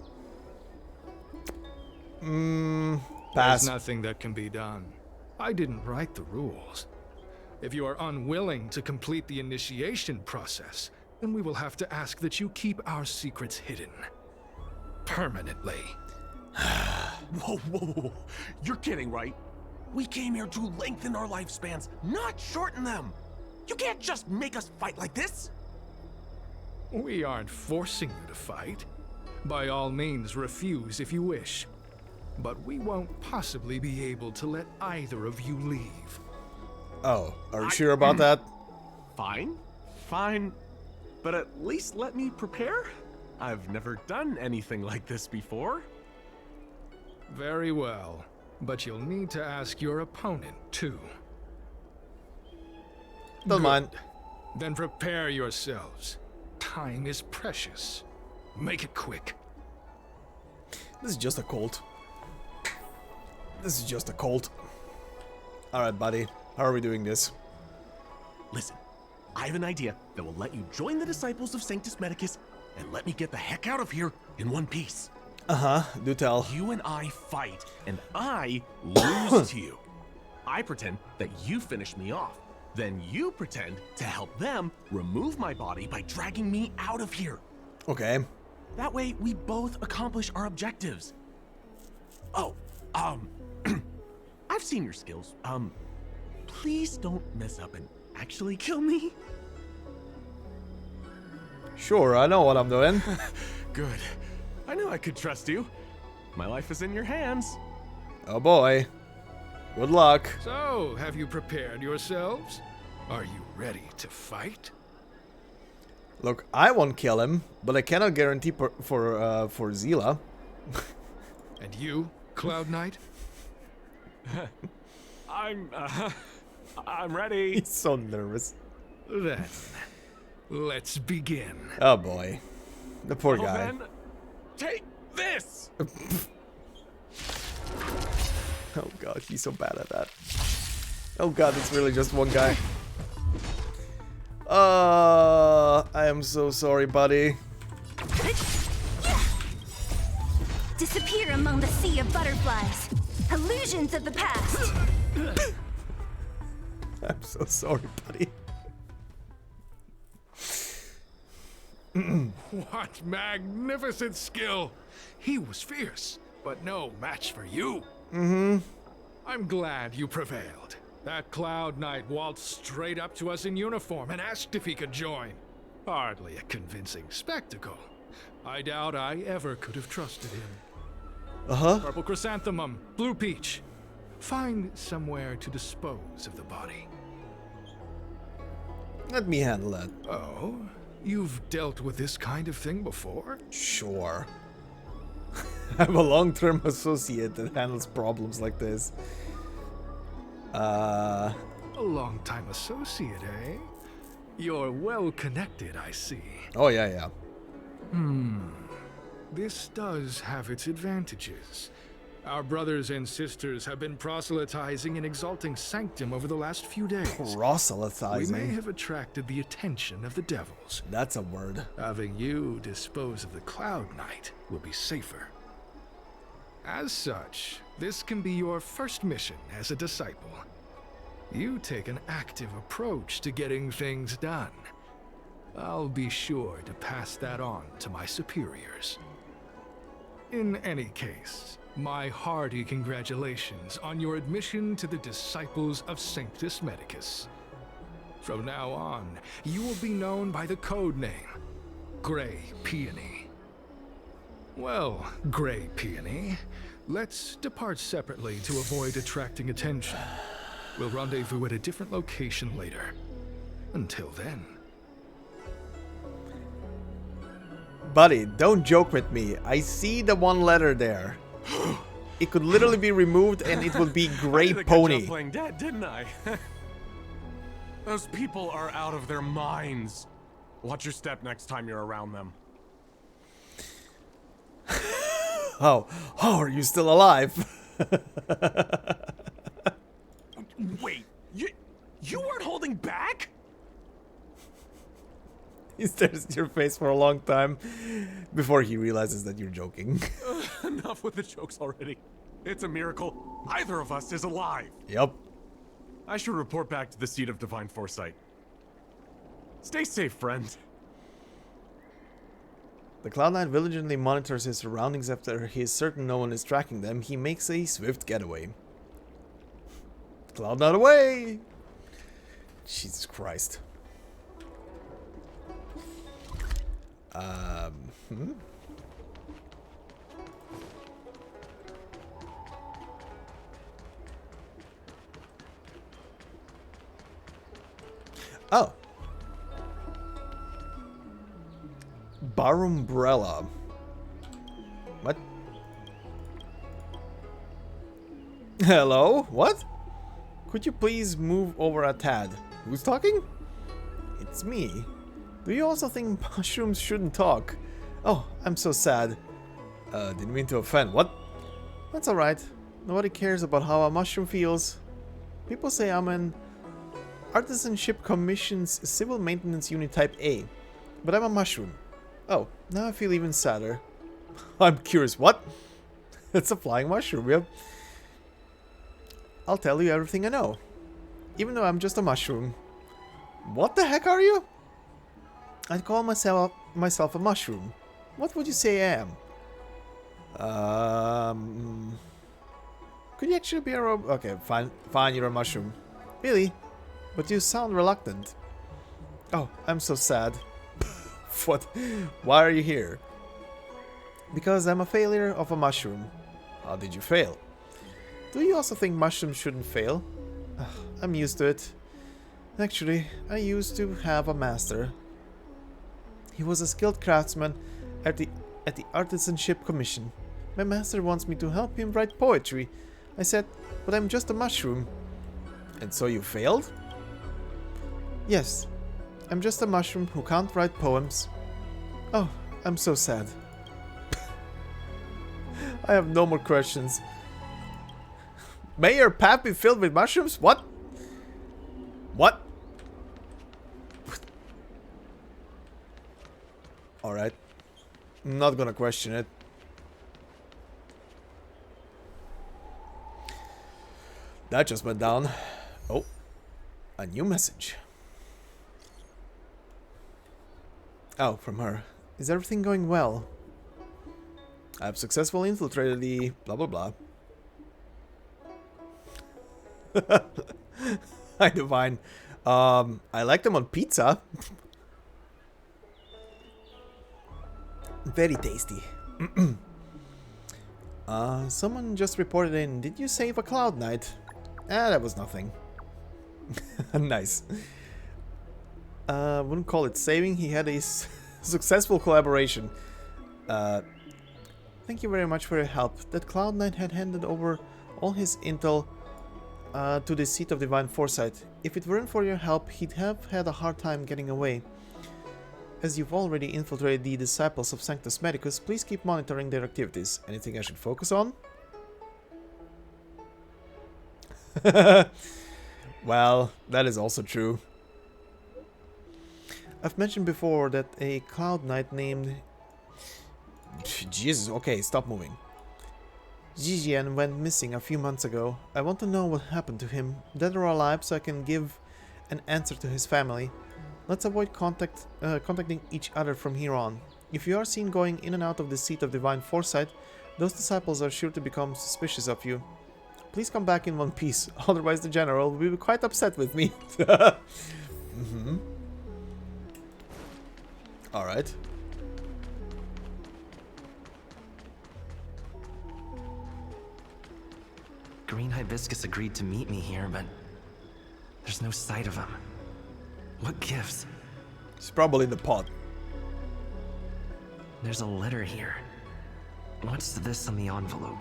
There's Pass. nothing that can be done. I didn't write the rules. If you are unwilling to complete the initiation process, then we will have to ask that you keep our secrets hidden. Permanently. Whoa, whoa, whoa. You're kidding, right? We came here to lengthen our lifespans, not shorten them. You can't just make us fight like this. We aren't forcing you to fight. By all means, refuse if you wish. But we won't possibly be able to let either of you leave. Oh, are you sure about that? Fine, fine. But at least let me prepare. I've never done anything like this before. Very well. But you'll need to ask your opponent, too. Don't mind. Then prepare yourselves. Time is precious. Make it quick. This is just a cult. This is just a cult. Alright, buddy. How are we doing this? Listen, I have an idea that will let you join the Disciples of Sanctus Medicus and let me get the heck out of here in one piece. Uh-huh, do tell. You and I fight, and I lose to you. I pretend that you finish me off. Then you pretend to help them remove my body by dragging me out of here. Okay. That way, we both accomplish our objectives. Oh, I've seen your skills. Please don't mess up and actually kill me. Sure, I know what I'm doing. Good. I knew I could trust you. My life is in your hands. Oh boy. Good luck. So, have you prepared yourselves? Are you ready to fight? Look, I won't kill him, but I cannot guarantee for Zila. And you, Cloud Knight? I'm ready. He's so nervous. Then, let's begin. Oh boy. The poor Well, guy. then, take this! Oh god, he's so bad at that. Oh god, it's really just one guy. I am so sorry, buddy. Disappear among the sea of butterflies. Illusions of the past. I'm so sorry, buddy. What magnificent skill! He was fierce, but no match for you. Mm-hmm. I'm glad you prevailed. That Cloud Knight waltzed straight up to us in uniform and asked if he could join. Hardly a convincing spectacle. I doubt I ever could have trusted him. Uh-huh. Purple chrysanthemum, blue peach. Find somewhere to dispose of the body. Let me handle that. Oh? You've dealt with this kind of thing before? Sure. I'm a long-term associate that handles problems like this. A long-time associate, eh? You're well-connected, I see. Oh, yeah. This does have its advantages. Our brothers and sisters have been proselytizing in Exalting Sanctum over the last few days. Proselytizing? We may have attracted the attention of the devils. That's a word. Having you dispose of the Cloud Knight will be safer. As such, this can be your first mission as a disciple. You take an active approach to getting things done. I'll be sure to pass that on to my superiors. In any case, my hearty congratulations on your admission to the Disciples of Sanctus Medicus. From now on, you will be known by the code name, Grey Peony. Well, Grey Peony, let's depart separately to avoid attracting attention. We'll rendezvous at a different location later. Until then. Buddy, don't joke with me. I see the one letter there. It could literally be removed and it would be Grey Pony. I did playing dead, didn't I? Those people are out of their minds. Watch your step next time you're around them. Oh, are you still alive? Wait, you weren't holding back? He stares at your face for a long time before he realizes that you're joking. Enough with the jokes already. It's a miracle either of us is alive. Yep. I should report back to the seat of divine foresight. Stay safe, friend. The Cloud Knight vigilantly monitors his surroundings after he is certain no one is tracking them. He makes a swift getaway. Cloud Knight away! Jesus Christ. Oh. Bar umbrella. What? Hello? What? Could you please move over a tad? Who's talking? It's me. Do you also think mushrooms shouldn't talk? Oh, I'm so sad. Didn't mean to offend. What? That's alright. Nobody cares about how a mushroom feels. People say I'm an Artisanship Commission's Civil Maintenance Unit Type A. But I'm a mushroom. Oh, now I feel even sadder. I'm curious, what? It's a flying mushroom, yep. I'll tell you everything I know. Even though I'm just a mushroom. What the heck are you? I'd call myself a mushroom. What would you say I am? Could you actually be a robot? Okay, fine, you're a mushroom. Really? But you sound reluctant. Oh, I'm so sad. What? Why are you here? Because I'm a failure of a mushroom. How did you fail? Do you also think mushrooms shouldn't fail? I'm used to it. Actually, I used to have a master. He was a skilled craftsman at the Artisanship Commission. My master wants me to help him write poetry. I said, but I'm just a mushroom. And so you failed? Yes. I'm just a mushroom who can't write poems. Oh, I'm so sad. I have no more questions. May your path be filled with mushrooms? What? What? Alright. I'm not gonna question it. That just went down. Oh. A new message. Oh, from her. Is everything going well? I've successfully infiltrated the blah blah blah. Hi, Divine. I like them on pizza. Very tasty. Someone just reported in. Did you save a Cloud Knight? That was nothing. Nice. Wouldn't call it saving. He had a successful collaboration. Thank you very much for your help. That Cloud Knight had handed over all his intel to the seat of Divine Foresight. If it weren't for your help, he'd have had a hard time getting away. As you've already infiltrated the disciples of Sanctus Medicus, please keep monitoring their activities. Anything I should focus on? Well, that is also true. I've mentioned before that a Cloud Knight named... Jesus, okay, stop moving. Jijian went missing a few months ago. I want to know what happened to him, dead or alive, so I can give an answer to his family. Let's avoid contacting each other from here on. If you are seen going in and out of the seat of Divine Foresight, those disciples are sure to become suspicious of you. Please come back in one piece, otherwise the general will be quite upset with me. Alright. Green Hibiscus agreed to meet me here, but there's no sight of him. What gives? He's probably in the pot. There's a letter here. What's this on the envelope?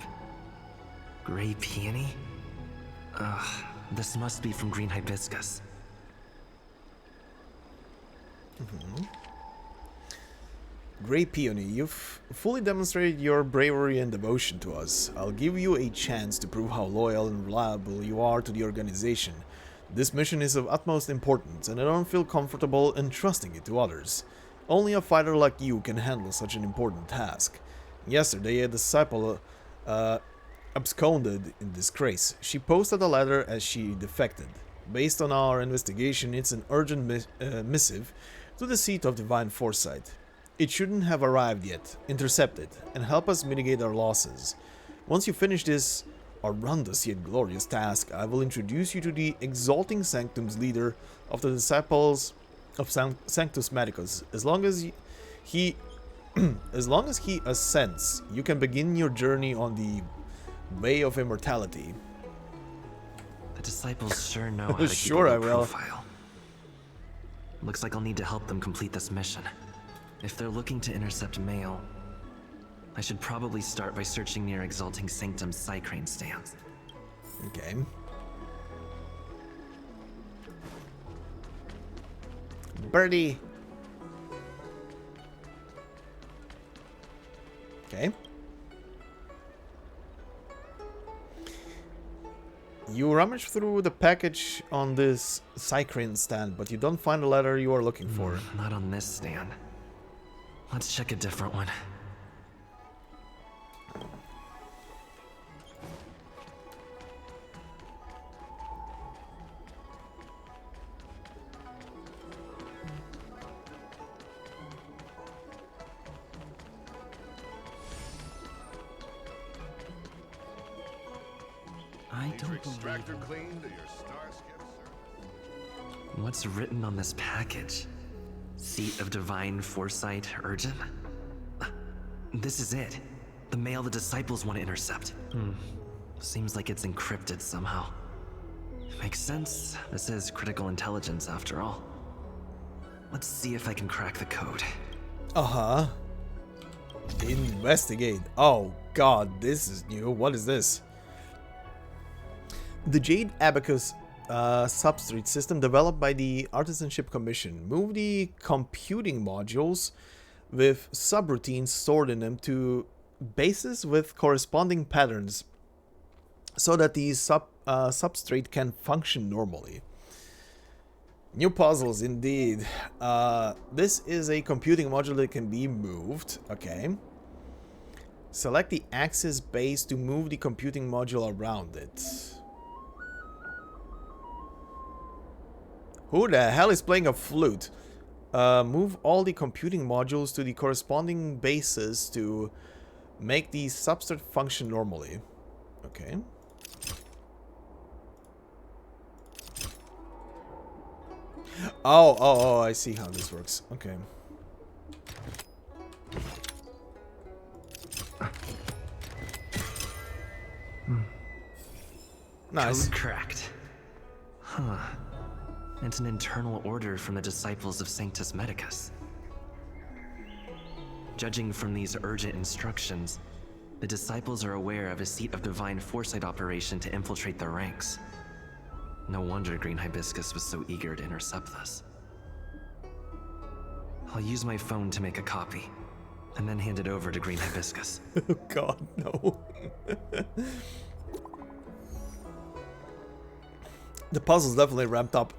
Gray peony? Ugh, this must be from Green Hibiscus. Grey Peony, you've fully demonstrated your bravery and devotion to us. I'll give you a chance to prove how loyal and reliable you are to the organization. This mission is of utmost importance, and I don't feel comfortable entrusting it to others. Only a fighter like you can handle such an important task. Yesterday, a disciple absconded in disgrace. She posted a letter as she defected. Based on our investigation, it's an urgent missive to the seat of Divine Foresight. It shouldn't have arrived yet. Intercept it and help us mitigate our losses. Once you finish this horrendous yet glorious task, I will introduce you to the Exalting Sanctum's leader of the disciples of Sanctus Medicus. As long as he assents, you can begin your journey on the way of immortality. The disciples sure know how to keep Sure, a I will. profile. Looks like I'll need to help them complete this mission. If they're looking to intercept mail, I should probably start by searching near Exalting Sanctum's Psycrane stands. Okay. Birdie. Okay. You rummage through the package on this Psycrane stand, but you don't find the letter you are looking for. Not on this stand. Let's check a different one. I don't Extractor clean to your Starskip service. What's written on this package? Seat of Divine Foresight, urgent? This is it. The mail the disciples want to intercept. Seems like it's encrypted somehow. Makes sense. This is critical intelligence after all. Let's see if I can crack the code. Uh-huh. Investigate. Oh god, this is new. What is this? The Jade Abacus substrate system developed by the Artisanship Commission. Move the computing modules with subroutines stored in them to bases with corresponding patterns so that the substrate can function normally. New puzzles, indeed. This is a computing module that can be moved. Okay. Select the axis base to move the computing module around it. Who the hell is playing a flute? Move all the computing modules to the corresponding bases to make the substrate function normally. Okay. Oh, I see how this works. Okay. Nice. Code cracked. Huh. It's an internal order from the disciples of Sanctus Medicus. Judging from these urgent instructions, the disciples are aware of a seat of divine foresight operation to infiltrate their ranks. No wonder Green Hibiscus was so eager to intercept this. I'll use my phone to make a copy, and then hand it over to Green Hibiscus. Oh god, no. The puzzle's definitely ramped up.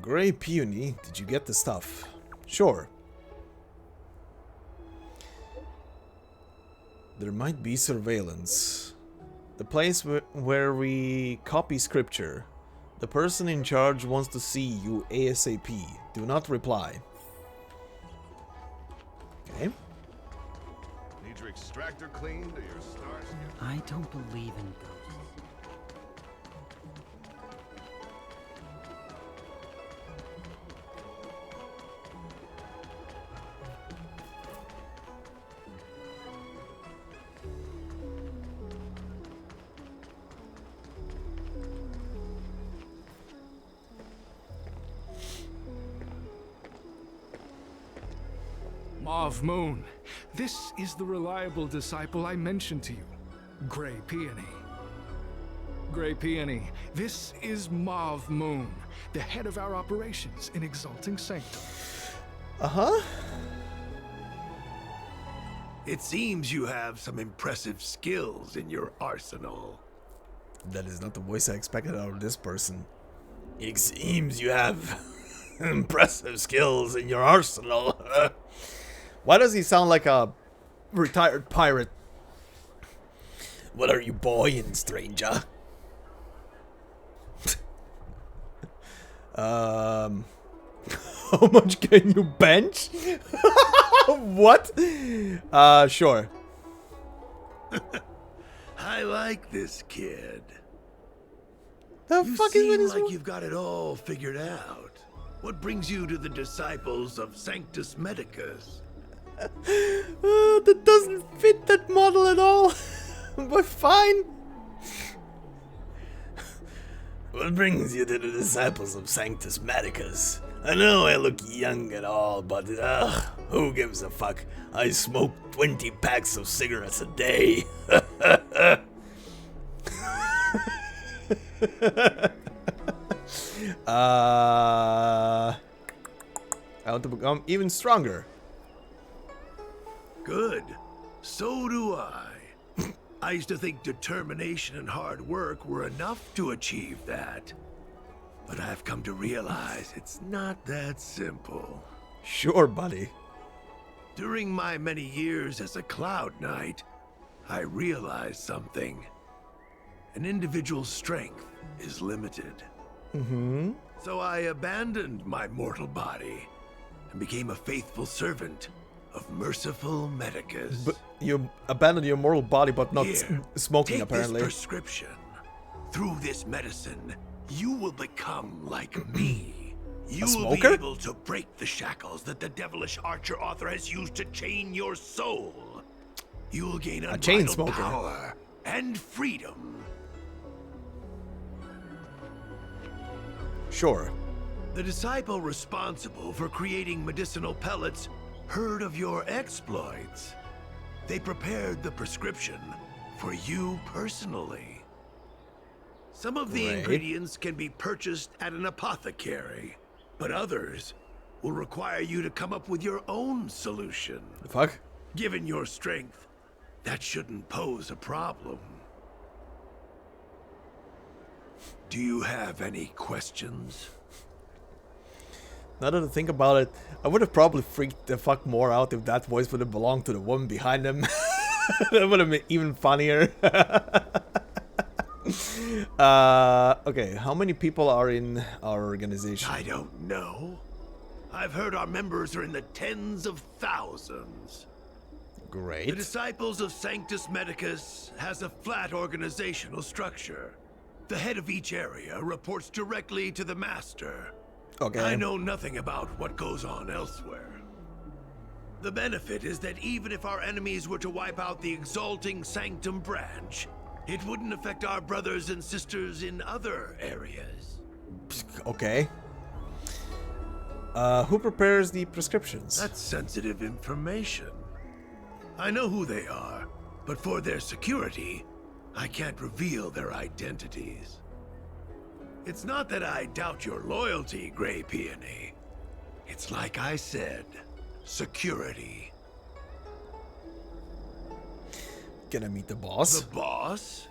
Grey Peony, did you get the stuff? Sure. There might be surveillance. The place where we copy scripture. The person in charge wants to see you ASAP. Do not reply. Okay. Need your extractor cleaned or your star skip? I don't believe in ghosts. Mauve Moon, this is the reliable disciple I mentioned to you, Grey Peony. Grey Peony, this is Mauve Moon, the head of our operations in Exalting Sanctum. Uh-huh. It seems you have some impressive skills in your arsenal. That is not the voice I expected out of this person. It seems you have impressive skills in your arsenal. Why does he sound like a retired pirate? What are you buying, stranger? How much can you bench? What? Sure. I like this kid. The you fuck seem is like you've got it all figured out. What brings you to the disciples of Sanctus Medicus? That doesn't fit that model at all. But fine. What brings you to the disciples of Sanctus Medicus? I know I look young and all, but who gives a fuck? I smoke 20 packs of cigarettes a day. I want to become even stronger. Good. So do I. I used to think determination and hard work were enough to achieve that. But I've come to realize it's not that simple. Sure, buddy. During my many years as a Cloud Knight, I realized something. An individual's strength is limited. Mm-hmm. So I abandoned my mortal body and became a faithful servant of merciful Medicus. But you abandoned your mortal body, but not Here, smoking, take apparently. This prescription. Through this medicine, you will become like me. You will be able to break the shackles that the devilish archer author has used to chain your soul. You will gain unbridled power and freedom. Sure. The disciple responsible for creating medicinal pellets heard of your exploits. They prepared the prescription for you personally. Some of the ingredients can be purchased at an apothecary, but others will require you to come up with your own solution. The fuck? Given your strength, that shouldn't pose a problem. Do you have any questions? Now that I think about it, I would have probably freaked the fuck more out if that voice would have belonged to the woman behind him. That would have been even funnier. Okay, how many people are in our organization? I don't know. I've heard our members are in the tens of thousands. Great. The Disciples of Sanctus Medicus has a flat organizational structure. The head of each area reports directly to the Master. Okay. I know nothing about what goes on elsewhere. The benefit is that even if our enemies were to wipe out the Exalting Sanctum branch, it wouldn't affect our brothers and sisters in other areas. Okay. Who prepares the prescriptions? That's sensitive information. I know who they are, but for their security, I can't reveal their identities. It's not that I doubt your loyalty, Grey Peony. It's like I said, security. Can I meet the boss? The boss?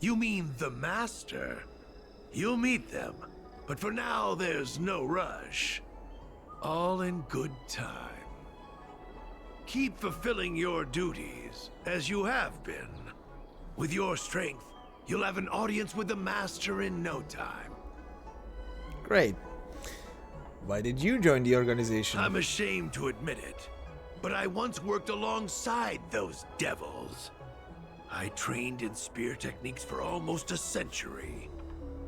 You mean the Master? You'll meet them, but for now there's no rush. All in good time. Keep fulfilling your duties, as you have been. With your strength, you'll have an audience with the Master in no time. Great. Why did you join the organization? I'm ashamed to admit it, but I once worked alongside those devils. I trained in spear techniques for almost a century.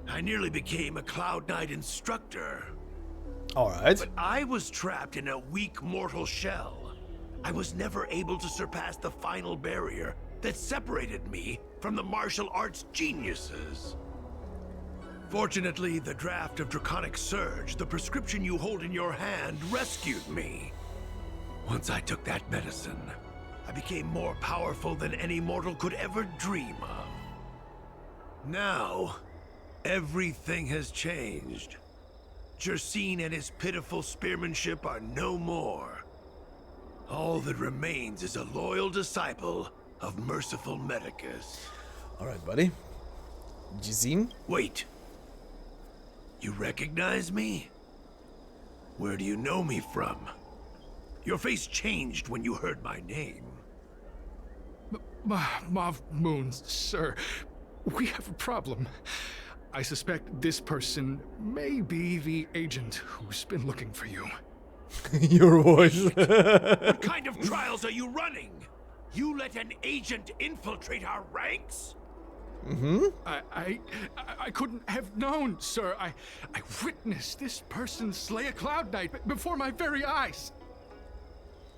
I nearly became a Cloud Knight instructor. Alright. But I was trapped in a weak mortal shell. I was never able to surpass the final barrier that separated me from the martial arts geniuses. Fortunately, the draft of Draconic Surge, the prescription you hold in your hand, rescued me. Once I took that medicine, I became more powerful than any mortal could ever dream of. Now, everything has changed. Jersine and his pitiful spearmanship are no more. All that remains is a loyal disciple of Merciful Medicus. Alright, buddy. Jersine? Wait. You recognize me? Where do you know me from? Your face changed when you heard my name. Mav Moons, sir. We have a problem. I suspect this person may be the agent who's been looking for you. Your voice. What kind of trials are you running? You let an agent infiltrate our ranks? Mm-hmm. I couldn't have known, sir. I witnessed this person slay a Cloud Knight before my very eyes.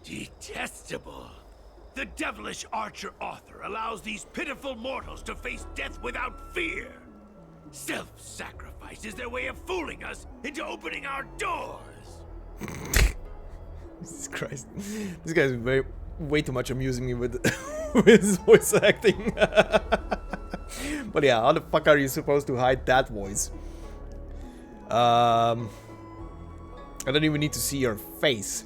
Detestable. The devilish archer author allows these pitiful mortals to face death without fear. Self-sacrifice is their way of fooling us into opening our doors. Jesus Christ. This guy's way too much amusing me with, with his voice acting. But yeah, how the fuck are you supposed to hide that voice? I don't even need to see your face.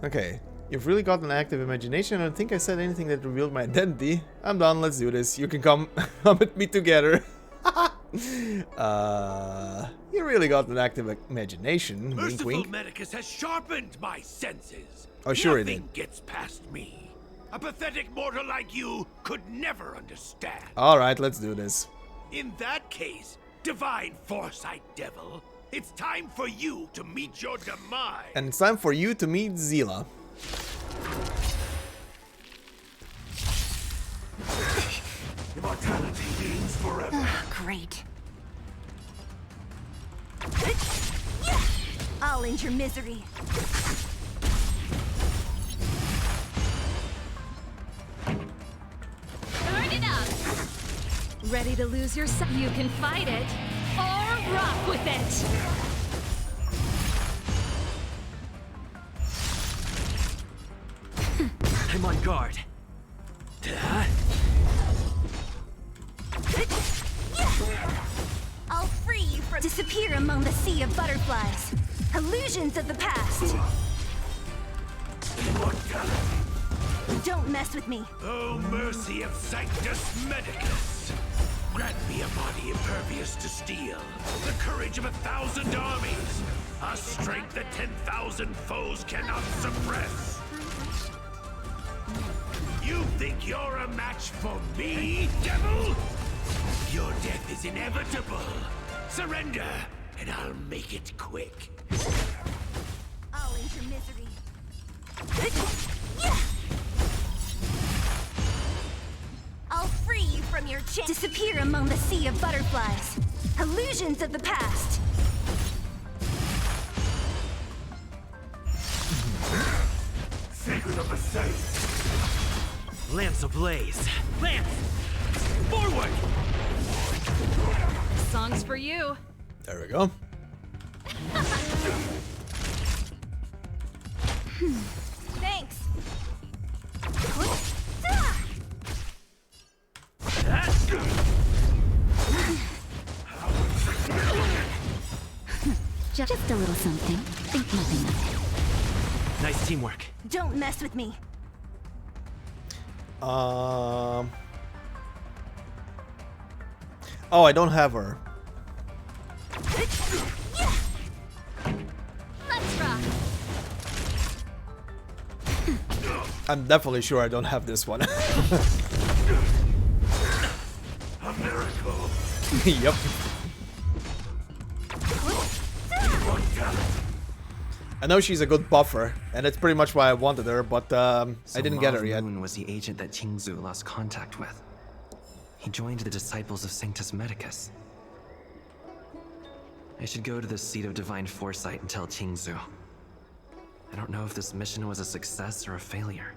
Okay. You've really got an active imagination. I don't think I said anything that revealed my identity. I'm done, let's do this. You can come with me together. You really got an active imagination. Wink, Merciful wink. Medicus has sharpened my senses. Oh, sure he Nothing did. gets past me. A pathetic mortal like you could never understand. Alright, let's do this. In that case, Divine Foresight Devil, it's time for you to meet your demise. And it's time for you to meet Zila. Immortality means forever. Great. I'll end your misery. Turn it up! Ready to lose yourself? You can fight it, or rock with it! I'm on guard. among the sea of butterflies. Illusions of the past. Don't mess with me. Oh, mercy of Sanctus Medicus! Grant me a body impervious to steel, the courage of 1,000 armies, a strength that 10,000 foes cannot suppress. You think you're a match for me, devil? Your death is inevitable. Surrender, and I'll make it quick. I'll end your misery. I'll free you from your chain. Disappear among the sea of butterflies. Illusions of the past. Secret of the saints. Lance ablaze. Lance! Forward! Song's for you. There we go. Thanks. Just a little something. Think nothing of it. Nice teamwork. Don't mess with me. Oh, I don't have her. Let's rock. I'm definitely sure I don't have this one. A miracle. Yep. I know she's a good buffer, and that's pretty much why I wanted her, but I didn't get her yet. Moon was the agent that Xianzhou lost contact with. He joined the disciples of Sanctus Medicus. I should go to the seat of divine foresight and tell Xianzhou. I don't know if this mission was a success or a failure.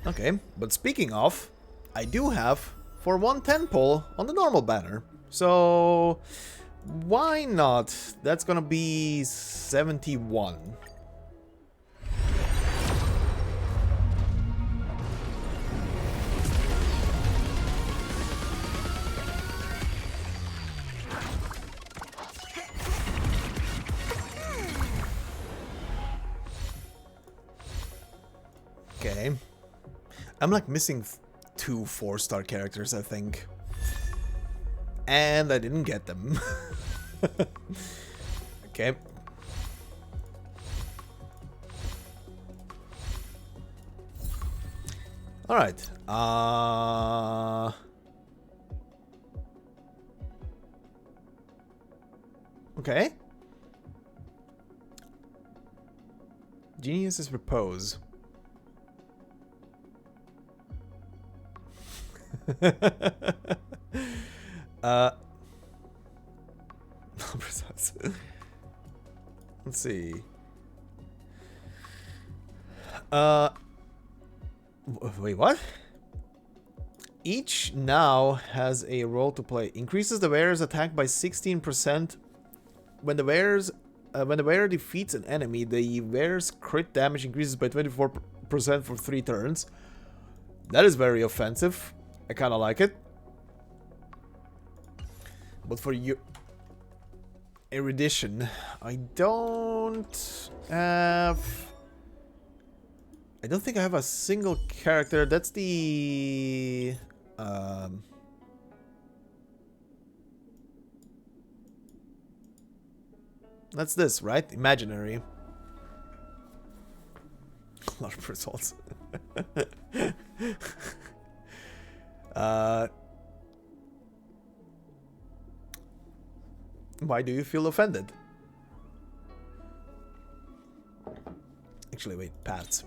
Okay, but speaking of, I do have for 110 pull on the normal banner. So why not? That's gonna be 71. Okay. I'm like missing 2 4-star characters, I think. And I didn't get them. Okay. Alright. Okay. Genius's repose. Let's see. Wait, what? Each now has a role to play. Increases the wearer's attack by 16%. When the wearer defeats an enemy, the wearer's crit damage increases by 24% for 3 turns. That is very offensive. I kind of like it. But for you, erudition, I don't think I have a single character. That's the that's this, right? Imaginary. A lot of results. Why do you feel offended? Actually, wait, paths.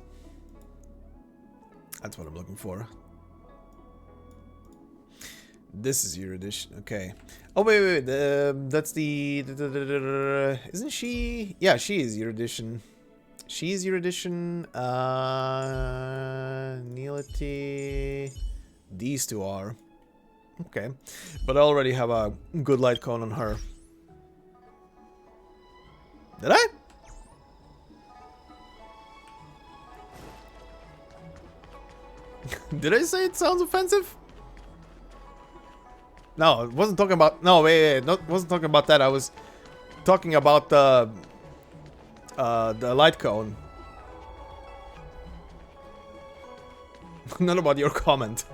That's what I'm looking for. This is erudition. Okay. Oh wait. That's the. Isn't she? Yeah, she is erudition. She's erudition. Nihility. These two are. Okay, but I already have a good light cone on her. Did I? Did I say it sounds offensive? No, I wasn't talking about... No, wait. Wasn't talking about that. I was talking about the light cone. Not about your comment.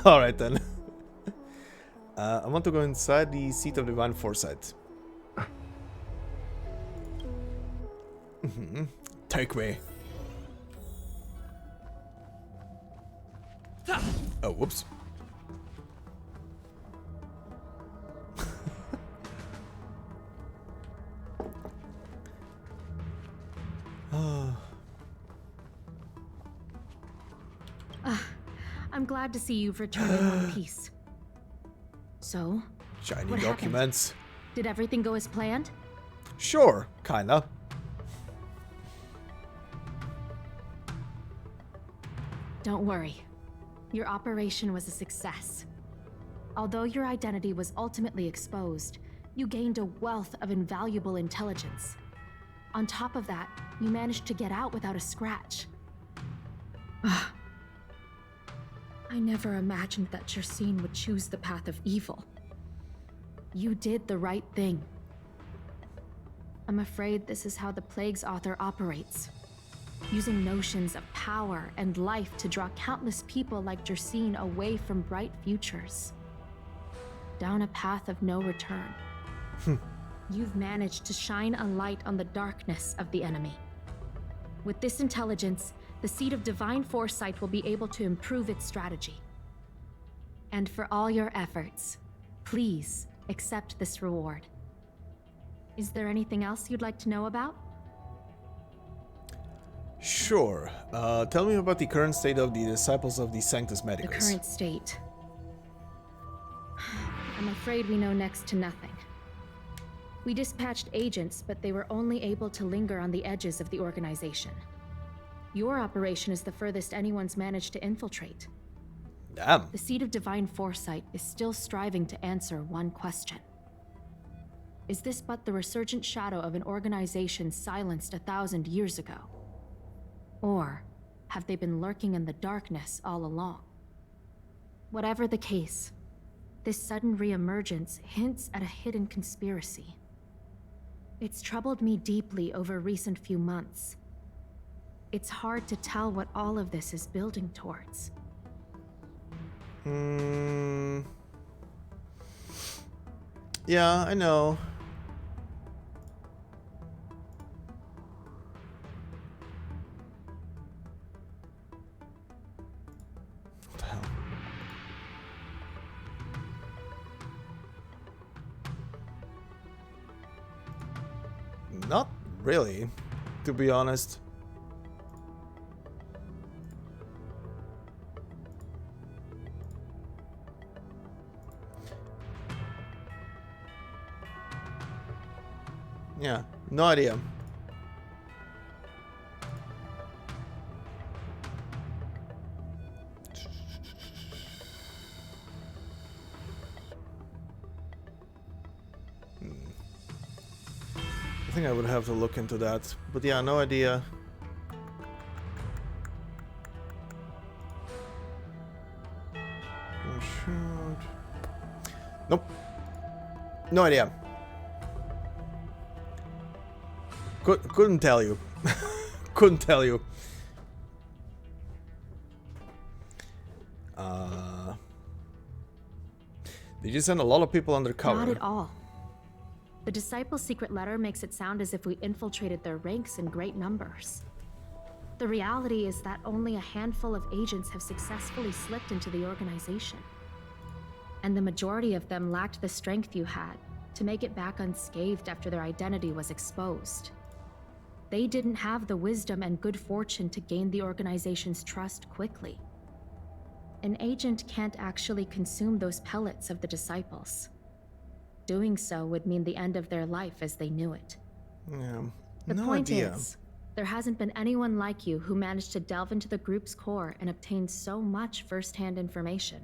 Alright then. I want to go inside the seat of divine foresight. Take me. Oh, whoops. I'm glad to see you've returned in one piece. So, Shiny what documents. happened? Did everything go as planned? Sure, kinda. Don't worry. Your operation was a success. Although your identity was ultimately exposed, you gained a wealth of invaluable intelligence. On top of that, you managed to get out without a scratch. I never imagined that Jersine would choose the path of evil. You did the right thing. I'm afraid this is how the Plague's author operates. Using notions of power and life to draw countless people like Jersine away from bright futures. Down a path of no return. You've managed to shine a light on the darkness of the enemy. With this intelligence, the Seed of Divine Foresight will be able to improve its strategy. And for all your efforts, please accept this reward. Is there anything else you'd like to know about? Sure. Tell me about the current state of the disciples of the Sanctus Medicus. The current state. I'm afraid we know next to nothing. We dispatched agents, but they were only able to linger on the edges of the organization. Your operation is the furthest anyone's managed to infiltrate. Damn. The Seed of Divine Foresight is still striving to answer one question. Is this but the resurgent shadow of an organization silenced 1,000 years ago? Or have they been lurking in the darkness all along? Whatever the case, this sudden reemergence hints at a hidden conspiracy. It's troubled me deeply over recent few months. It's hard to tell what all of this is building towards. Yeah, I know. What the hell? Not really, to be honest. Yeah, no idea. I think I would have to look into that, but yeah, no idea. Oh, shoot. Nope. No idea. Couldn't tell you. Couldn't tell you. Did you send a lot of people undercover? Not at all. The Disciples' secret letter makes it sound as if we infiltrated their ranks in great numbers. The reality is that only a handful of agents have successfully slipped into the organization. And the majority of them lacked the strength you had to make it back unscathed after their identity was exposed. They didn't have the wisdom and good fortune to gain the organization's trust quickly. An agent can't actually consume those pellets of the Disciples. Doing so would mean the end of their life as they knew it. Yeah, The no point idea. is, there hasn't been anyone like you who managed to delve into the group's core and obtain so much first-hand information.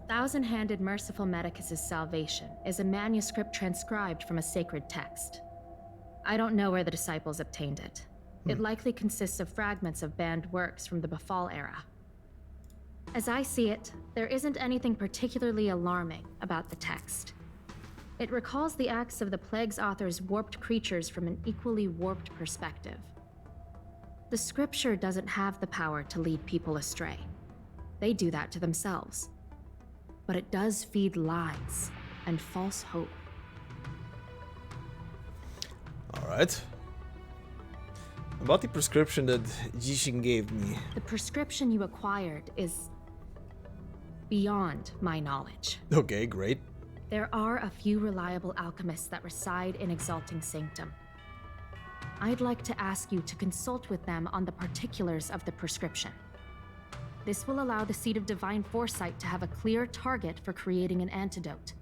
Thousand-Handed Merciful Medicus's Salvation is a manuscript transcribed from a sacred text. I don't know where the disciples obtained it. It likely consists of fragments of banned works from the Befall era. As I see it, there isn't anything particularly alarming about the text. It recalls the acts of the Plague's author's warped creatures from an equally warped perspective. The scripture doesn't have the power to lead people astray. They do that to themselves. But it does feed lies and false hope. Alright. About the prescription that Jishin gave me. The prescription you acquired is beyond my knowledge. Okay, great. There are a few reliable alchemists that reside in Exalting Sanctum. I'd like to ask you to consult with them on the particulars of the prescription. This will allow the Seed of Divine Foresight to have a clear target for creating an antidote.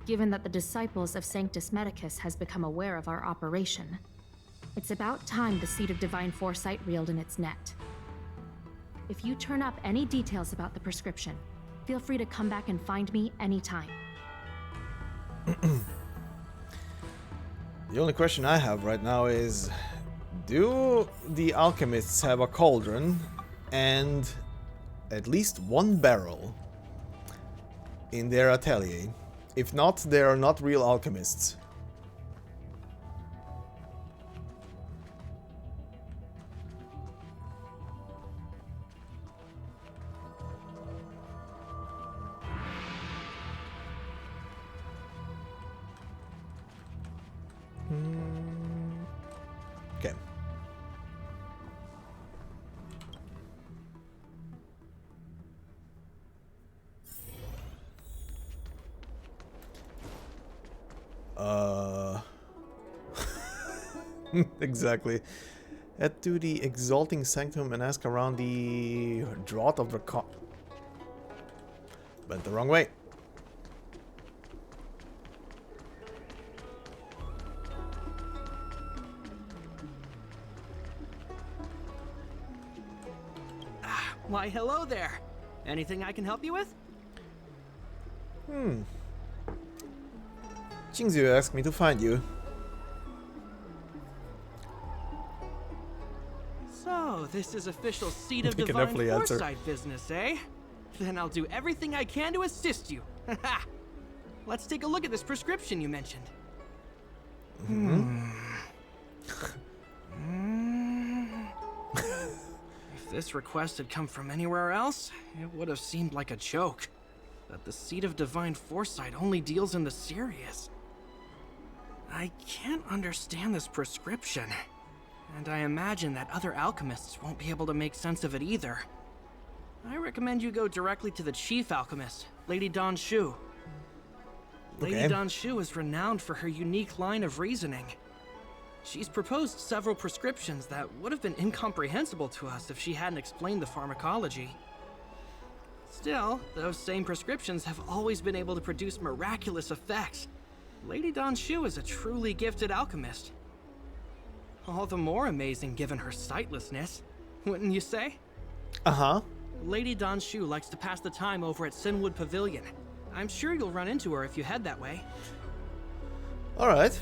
Given that the disciples of Sanctus Medicus has become aware of our operation, it's about time the Seed of Divine Foresight reeled in its net. If you turn up any details about the prescription, feel free to come back and find me anytime. The only question I have right now is, do the alchemists have a cauldron and at least one barrel in their atelier? If not, they are not real alchemists. Okay. Exactly. Head to the Exalting Sanctum and ask around the Draught of the Went the wrong way. Why, hello there. Anything I can help you with? Xianzhou asked me to find you. So, this is official Seed of They can Divine definitely answer. Foresight business, eh? Then I'll do everything I can to assist you. Let's take a look at this prescription you mentioned. If this request had come from anywhere else, it would have seemed like a joke. That the Seed of Divine Foresight only deals in the serious. I can't understand this prescription. And I imagine that other alchemists won't be able to make sense of it either. I recommend you go directly to the chief alchemist, Lady Dan Shu. Lady Dan Shu is renowned for her unique line of reasoning. She's proposed several prescriptions that would have been incomprehensible to us if she hadn't explained the pharmacology. Still, those same prescriptions have always been able to produce miraculous effects. Lady Dan Shu is a truly gifted alchemist. All the more amazing given her sightlessness, wouldn't you say? Uh-huh. Lady Dan Shu likes to pass the time over at Sinwood Pavilion. I'm sure you'll run into her if you head that way. Alright.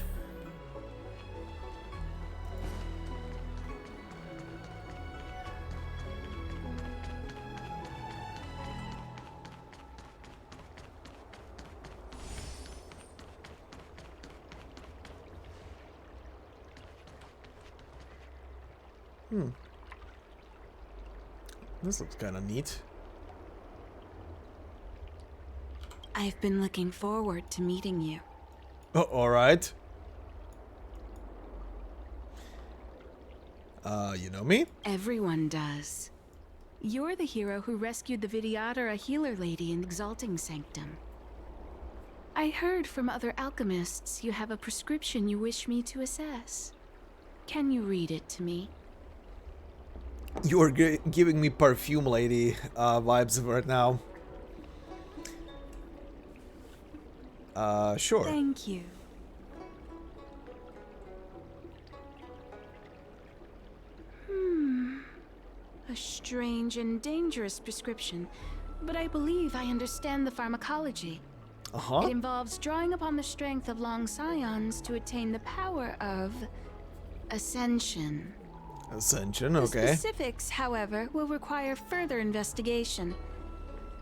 This looks kind of neat. I've been looking forward to meeting you. Oh, alright. You know me? Everyone does. You're the hero who rescued the Vidyadhara healer lady in Exalting Sanctum. I heard from other alchemists you have a prescription you wish me to assess. Can you read it to me? You are giving me perfume lady vibes right now. Sure. Thank you. A strange and dangerous prescription, but I believe I understand the pharmacology. Uh-huh. It involves drawing upon the strength of long scions to attain the power of ascension. Ascension, The okay. specifics, however, will require further investigation.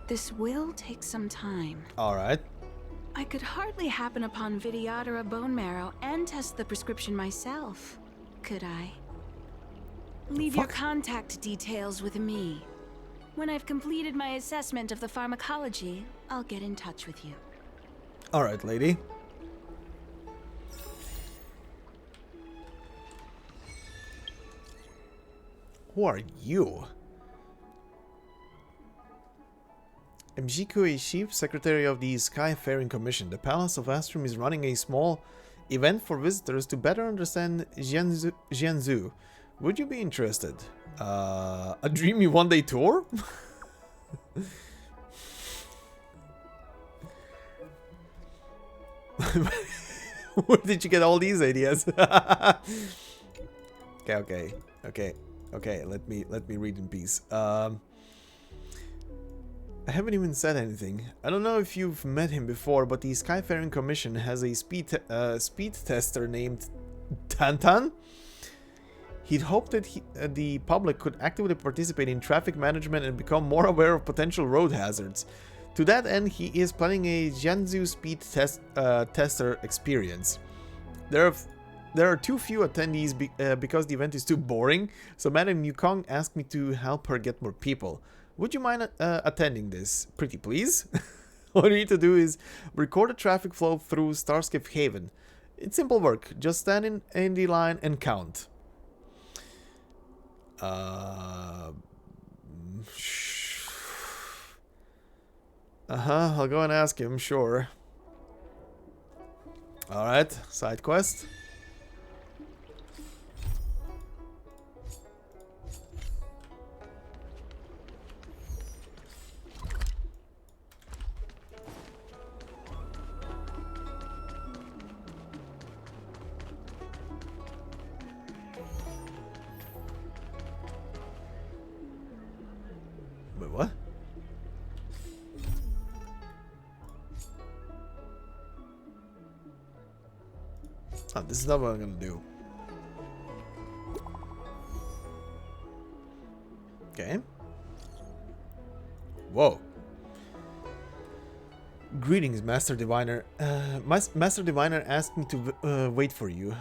This will take some time. Alright. I could hardly happen upon Vidyadhara bone marrow and test the prescription myself, could I? Leave your contact details with me. When I've completed my assessment of the pharmacology, I'll get in touch with you. Alright, lady. Who are you? I'm Jikui, Chief Secretary of the Skyfaring Commission. The Palace of Astrum is running a small event for visitors to better understand Xianzhou. Would you be interested? A dreamy one-day tour? Where did you get all these ideas? Okay. Let me read in peace. I haven't even said anything. I don't know if you've met him before, but the Skyfaring Commission has a speed tester named Tantan. He'd hoped that the public could actively participate in traffic management and become more aware of potential road hazards. To that end, he is planning a Xianzhou speed tester experience. There are too few attendees because the event is too boring, so Madame Yukong asked me to help her get more people. Would you mind attending this? Pretty please? All you need to do is record the traffic flow through Starskiff Haven. It's simple work. Just stand in the line and count. I'll go and ask him, sure. Alright, side quest. Wait, what? Oh, this is not what I'm gonna do. Okay. Whoa. Greetings, Master Diviner. Master Diviner asked me to wait for you.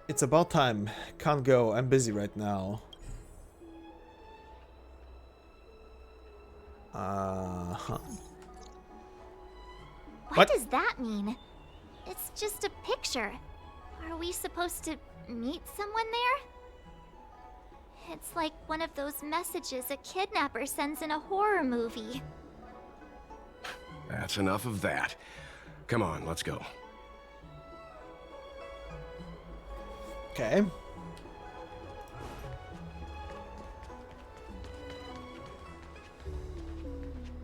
It's about time. Can't go. I'm busy right now. What does that mean? It's just a picture. Are we supposed to meet someone there? It's like one of those messages a kidnapper sends in a horror movie. That's enough of that. Come on, let's go. Okay.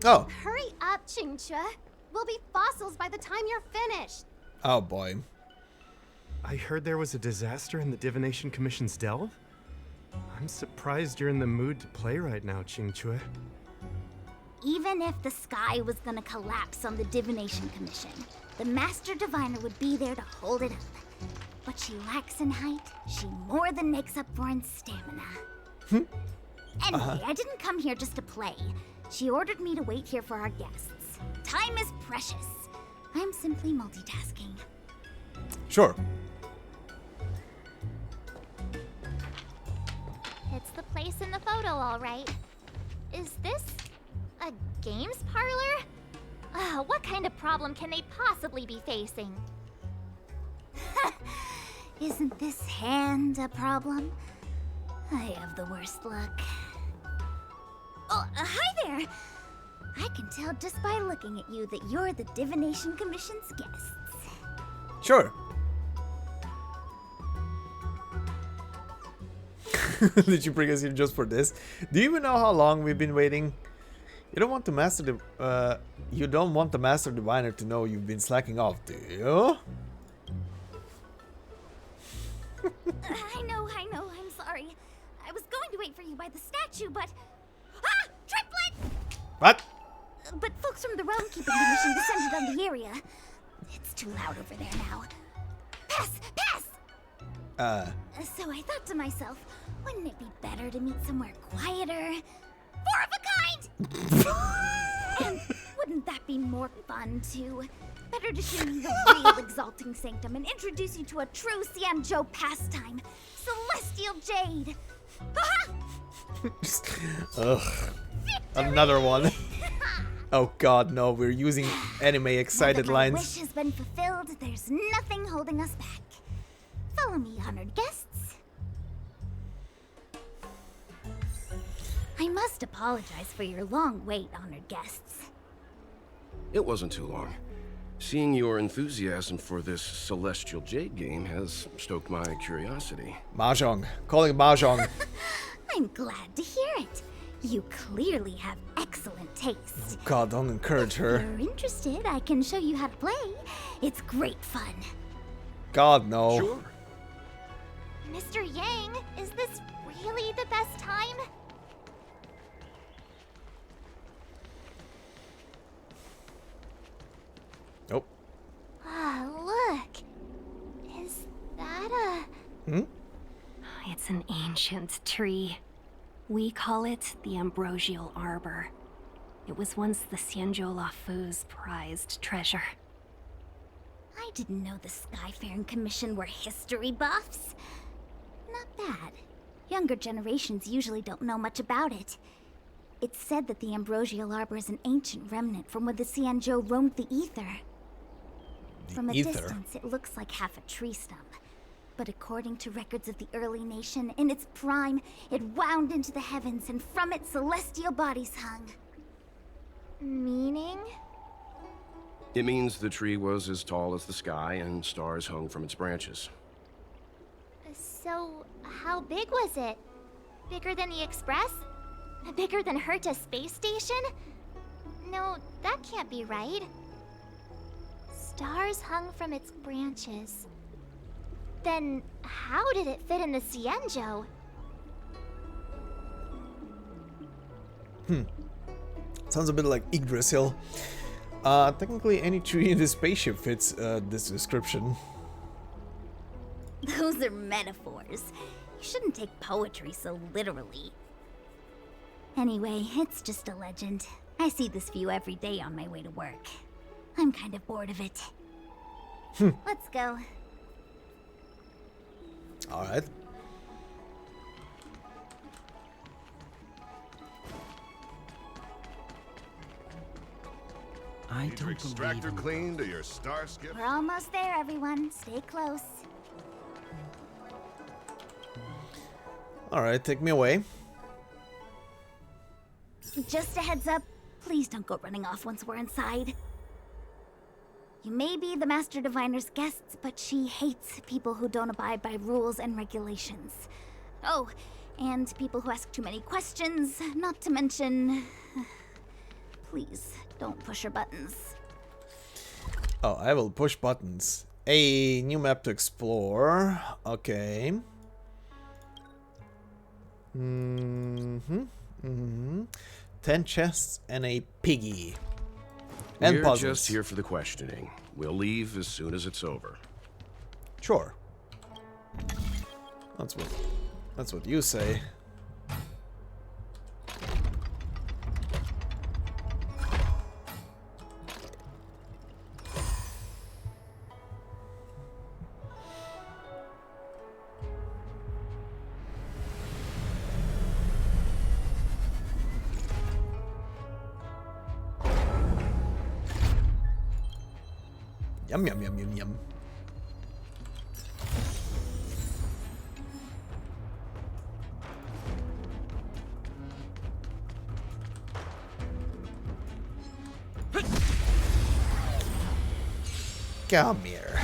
Oh. Hurry up, Qingque. We'll be fossils by the time you're finished. Oh boy. I heard there was a disaster in the Divination Commission's delve? I'm surprised you're in the mood to play right now, Qingque. Even if the sky was gonna collapse on the Divination Commission, the Master Diviner would be there to hold it up. What she lacks in height, she more than makes up for in stamina. Anyway, I didn't come here just to play. She ordered me to wait here for our guests. Time is precious. I'm simply multitasking. Sure. It's the place in the photo, all right. Is this a games parlor? What kind of problem can they possibly be facing? Isn't this hand a problem? I have the worst luck. Oh, hi there! I can tell just by looking at you that you're the Divination Commission's guests. Sure. Did you bring us here just for this? Do you even know how long we've been waiting? You don't want the Master Diviner to know you've been slacking off, do you? I know, I'm sorry. I was going to wait for you by the statue, but... Ah! Triplet! What? but folks from the Realm Keeping Commission descended on the area. It's too loud over there now. Pass! So I thought to myself, wouldn't it be better to meet somewhere quieter? Four of a kind! And wouldn't that be more fun, too? Better to show you the real Exalting Sanctum and introduce you to a true Xianzhou pastime. Celestial Jade! Ugh. Another one. Oh god, no, we're using anime excited Now that my lines. wish has been fulfilled, there's nothing holding us back. Follow me, honored guests. I must apologize for your long wait, honored guests. It wasn't too long. Seeing your enthusiasm for this Celestial Jade game has stoked my curiosity. Mahjong. Calling it Mahjong. I'm glad to hear it. You clearly have excellent taste. God, don't encourage her. If you're interested, I can show you how to play. It's great fun. God, no. Sure. Mr. Yang, is this really the best time? Nope. Ah, look. Is that a... Hmm? It's an ancient tree. We call it the Ambrosial Arbor. It was once the Xianzhou Lafu's prized treasure. I didn't know the Skyfaring Commission were history buffs. Not bad. Younger generations usually don't know much about it. It's said that the Ambrosial Arbor is an ancient remnant from when the Xianzhou roamed the ether. From a distance, it looks like half a tree stump. But according to records of the early nation, in its prime, it wound into the heavens and from it celestial bodies hung. Meaning? It means the tree was as tall as the sky and stars hung from its branches. So, how big was it? Bigger than the Express? Bigger than Herta Space Station? No, that can't be right. Stars hung from its branches. Then, how did it fit in the Xianzhou? Sounds a bit like Yggdrasil. Technically any tree in the spaceship fits this description. Those are metaphors. You shouldn't take poetry so literally. Anyway, it's just a legend. I see this view every day on my way to work. I'm kind of bored of it. Let's go. Alright. I don't extractor clean to your star skip. We're almost there, everyone. Stay close. Alright, take me away. Just a heads up, please don't go running off once we're inside. You may be the Master Diviner's guests, but she hates people who don't abide by rules and regulations. Oh, and people who ask too many questions, not to mention... Please, don't push her buttons. Oh, I will push buttons. A new map to explore. Okay. 10 chests and a piggy. And We're puzzles. just here for the questioning. We'll leave as soon as it's over. Sure. That's what you say. Yum, yum, yum, yum, yum. Come here.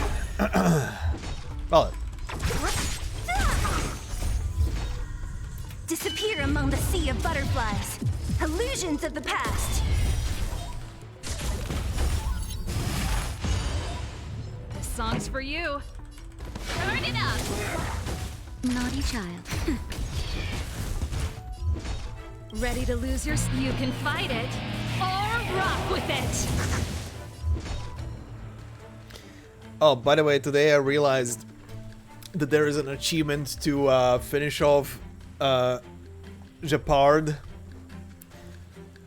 Well, Disappear among the sea of butterflies. Illusions of the past. This song's for you. Turn it up. Naughty child. Ready to lose your... You can fight it, or Rock with it! Oh, by the way, today I realized that there is an achievement to finish off Jeopard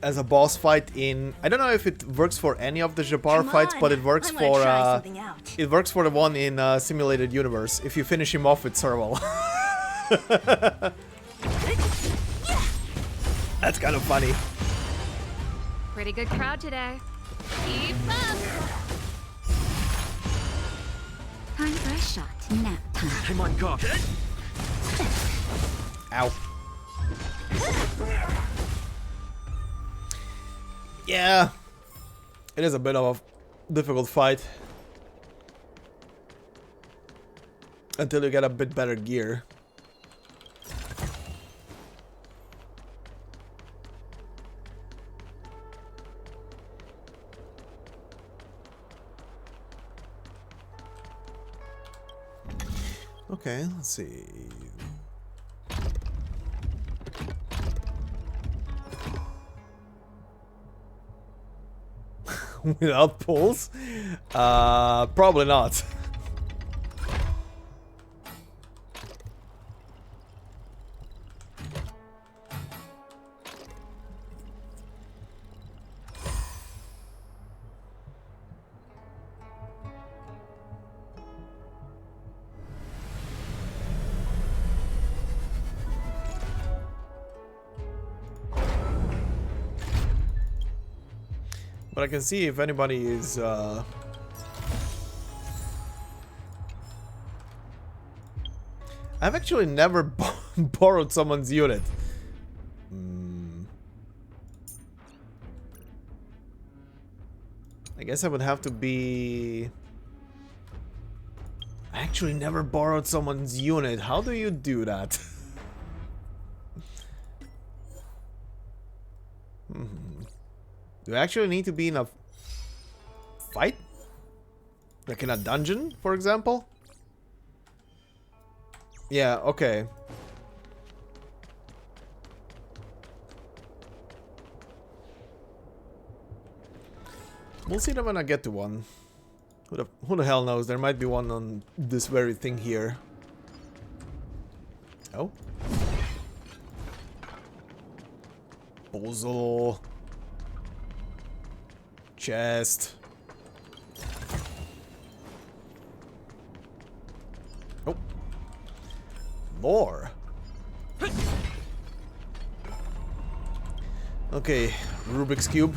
as a boss fight in... I don't know if it works for any of the Jeopard fights, but it works for it works for the one in Simulated Universe. If you finish him off with Serval. That's kind of funny. Pretty good crowd today. Keep up! Time for a shot. Nap time. I'm on guard. Ow. Yeah. It is a bit of a difficult fight. Until you get a bit better gear. Okay, let's see. Without pulls? Probably not. But I can see if anybody is I've actually never borrowed someone's unit. I guess I would have to be... I actually never borrowed someone's unit. How do you do that? Do I actually need to be in a fight? Like in a dungeon, for example? Yeah, okay. We'll see that when I get to one. Who the hell knows? There might be one on this very thing here. Oh. Puzzle. Chest. Oh. More. Okay, Rubik's Cube.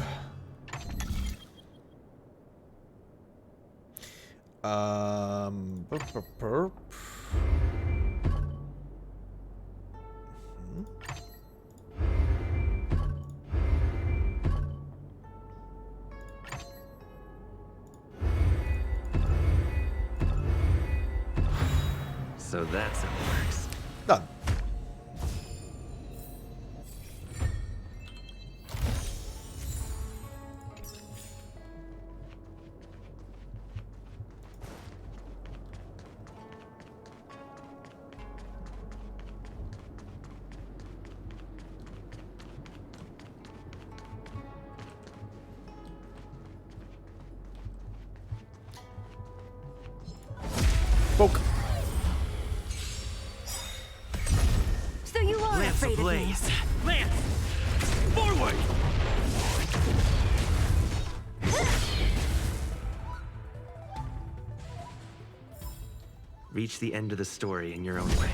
So that's how it works. Done. Poke. So you are Lance afraid of me. ablaze. Lance! Forward! Reach the end of the story in your own way.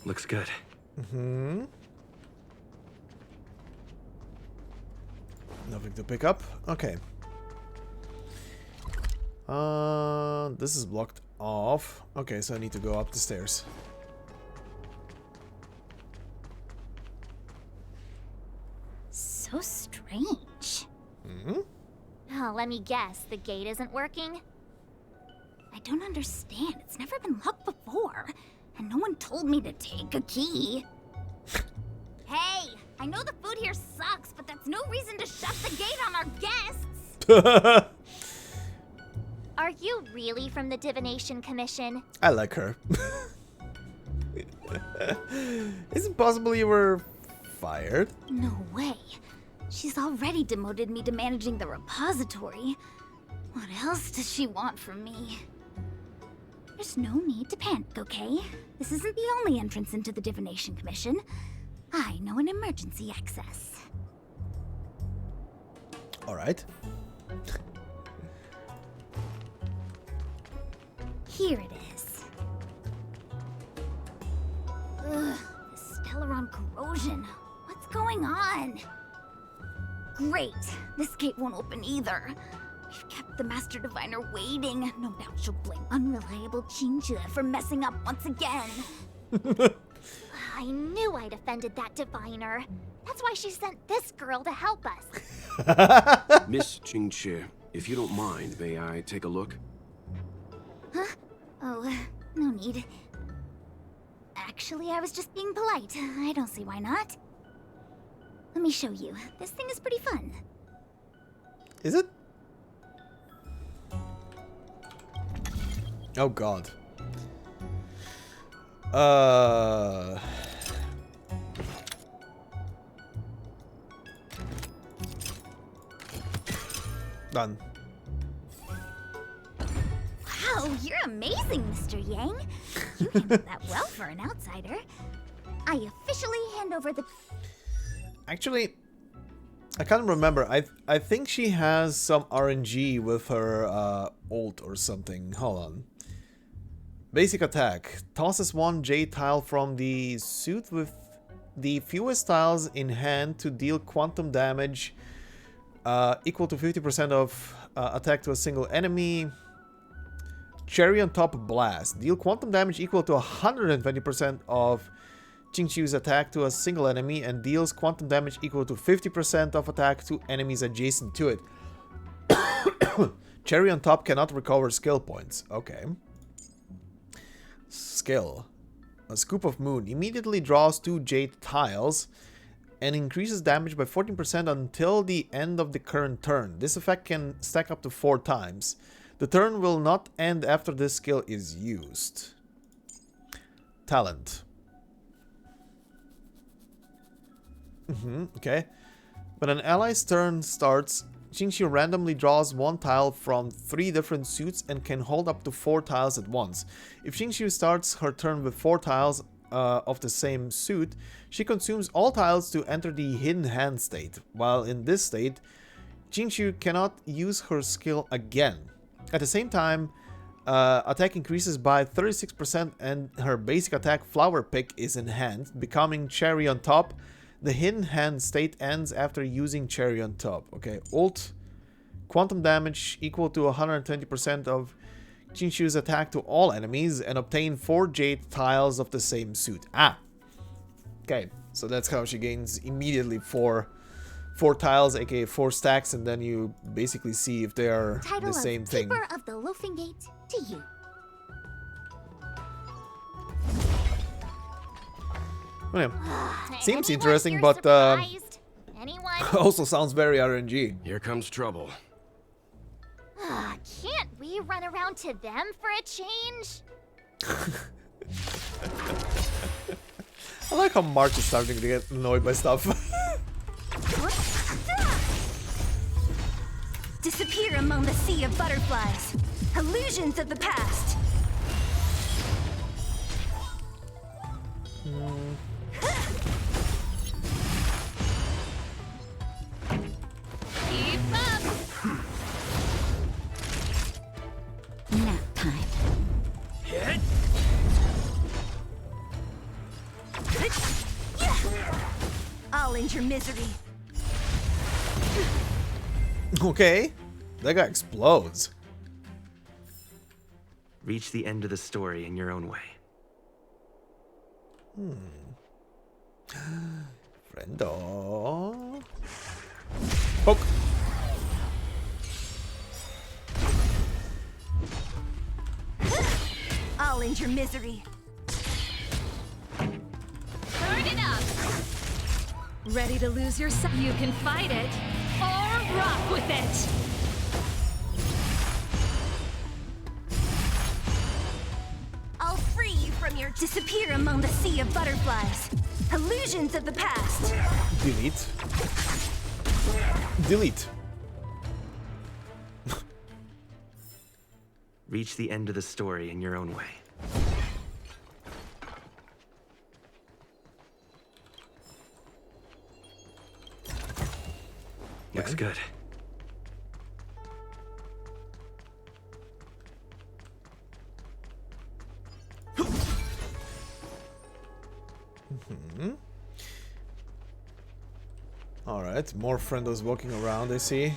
Looks good. Mm-hmm. Nothing to pick up. Okay. This is blocked off. Okay, so I need to go up the stairs. So strange. Mm-hmm. Oh, let me guess. The gate isn't working? I don't understand. It's never been locked before. And no one told me to take a key. Hey, I know the food here sucks, but that's no reason to shut the gate on our guests. Are you really from the Divination Commission? I like her. Is it possible you were fired. No way. She's already demoted me to managing the repository. What else does she want from me? There's no need to panic, okay? This isn't the only entrance into the Divination Commission. I know an emergency access. Alright. Here it is. Ugh, the Stellaron corrosion. What's going on? Great. This gate won't open either. We've kept the Master Diviner waiting. No doubt she'll blame unreliable Xianzhou for messing up once again. I knew I'd offended that Diviner. That's why she sent this girl to help us. Miss Xianzhou, if you don't mind, may I take a look? Huh? Oh, no need. Actually, I was just being polite. I don't see why not. Let me show you. This thing is pretty fun. Is it? Oh god. Done. Wow, you're amazing, Mr. Yang. You handled that well for an outsider. I officially hand over the... Actually, I can't remember. I think she has some RNG with her ult or something. Hold on. Basic attack. Tosses one Jade tile from the suit with the fewest tiles in hand to deal quantum damage equal to 50% of attack to a single enemy. Cherry on top blast. Deal quantum damage equal to 120% of Xianzhou's attack to a single enemy and deals quantum damage equal to 50% of attack to enemies adjacent to it. Cherry on top cannot recover skill points. Okay. Skill. A Scoop of Moon immediately draws 2 Jade tiles and increases damage by 14% until the end of the current turn. This effect can stack up to 4 times. The turn will not end after this skill is used. Talent. Okay. When an ally's turn starts, Xianzhou randomly draws 1 tile from 3 different suits and can hold up to 4 tiles at once. If Xianzhou starts her turn with 4 tiles of the same suit, she consumes all tiles to enter the hidden hand state. While in this state, Xianzhou cannot use her skill again. At the same time, attack increases by 36% and her basic attack Flower Pick is in hand, becoming Cherry on top. The hidden hand state ends after using Cherry on top. Okay, ult. Quantum damage equal to 120% of Xianzhou's attack to all enemies and obtain 4 Jade tiles of the same suit. Ah! Okay, so that's how she gains immediately 4 tiles, aka 4 stacks, and then you basically see if they are the same thing. Keeper of the Loafing Gate to you. Well, seems interesting, but also sounds very RNG. Here comes trouble. Can't we run around to them for a change? I like how March is starting to get annoyed by stuff. Disappear among the sea of butterflies. Illusions of the past. Keep up. Nap time. Hit. I'll end your misery. Okay, that guy explodes. Reach the end of the story in your own way. Friendo. Poke. I'll end your misery. Turn it up. Ready to lose your sight? You can fight it or rock with it. I'll free you from your disappear among the sea of butterflies. Illusions of the past. Delete. Delete. Reach the end of the story in your own way. Looks good. Alright, more friendos walking around, I see.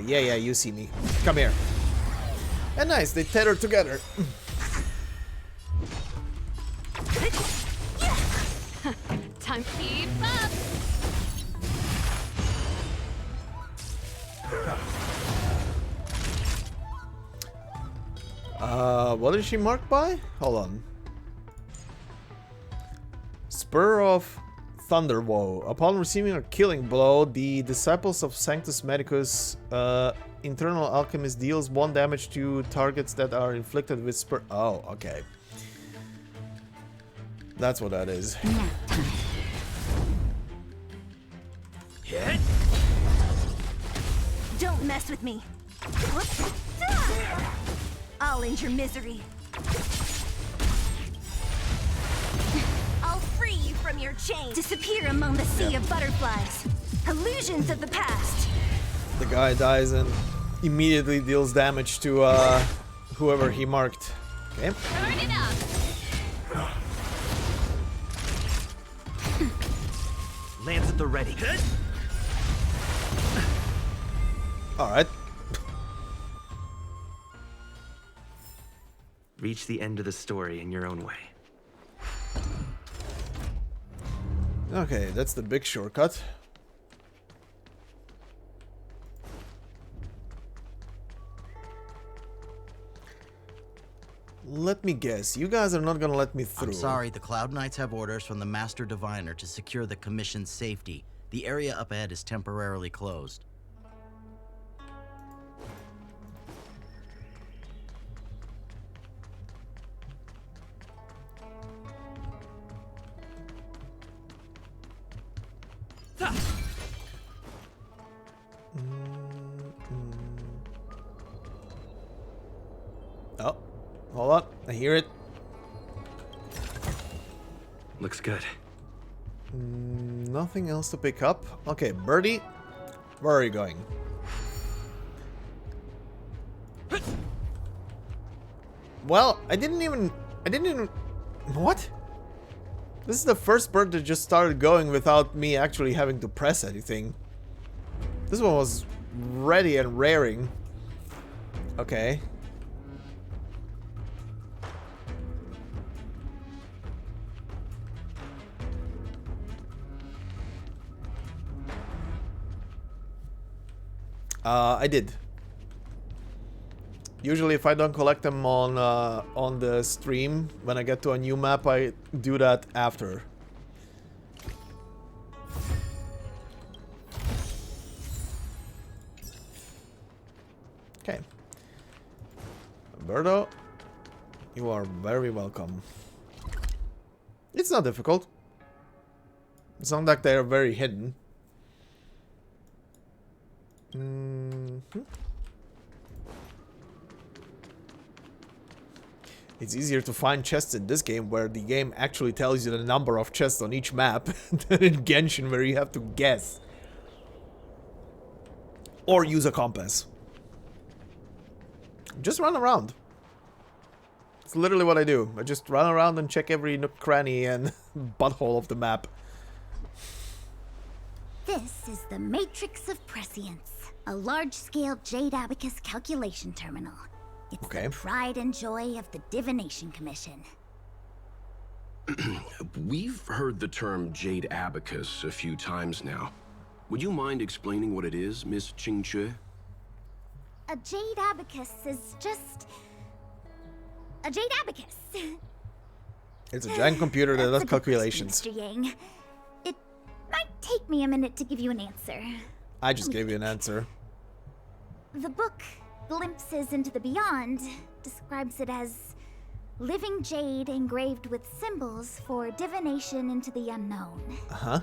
Yeah, you see me. Come here. And nice, they tether together. Time to keep up. What is she marked by? Hold on. Spur of Thunderwoe. Upon receiving a killing blow, the disciples of Sanctus Medicus internal alchemist deals 1 damage to targets that are inflicted with spur. Oh, okay. That's what that is. Don't mess with me. I'll end your misery. I'll free you from your chains. Disappear among the sea of butterflies. Illusions of the past. The guy dies and immediately deals damage to whoever he marked. Okay. Turn it up. Lands at the ready. Alright. Reach the end of the story in your own way. Okay, that's the big shortcut. Let me guess, you guys are not gonna let me through. I'm sorry, the Cloud Knights have orders from the Master Diviner to secure the Commission's safety. The area up ahead is temporarily closed. Oh, hold on, I hear it. Looks good. Nothing else to pick up. Okay, Birdie, where are you going? Well, I didn't even, what? This is the first bird that just started going without me actually having to press anything. This one was ready and raring. Okay. I did. Usually if I don't collect them on the stream, when I get to a new map, I do that after. Okay. Birdo, you are very welcome. It's not difficult. It's not like they're very hidden. It's easier to find chests in this game where the game actually tells you the number of chests on each map than in Genshin where you have to guess. Or use a compass. Just run around. It's literally what I do. I just run around and check every nook, cranny, and butthole of the map. This is the Matrix of Prescience, a large-scale Jade Abacus calculation terminal. It's the pride and joy of the Divination Commission. We've heard the term Jade Abacus a few times now. Would you mind explaining what it is, Miss Qingque? A Jade Abacus is just... a Jade Abacus. It's a giant computer that does calculations. Mr. Yang. It might take me a minute to give you an answer. I just gave you an answer. The book, Glimpses into the Beyond, describes it as living jade engraved with symbols for divination into the unknown. Uh-huh.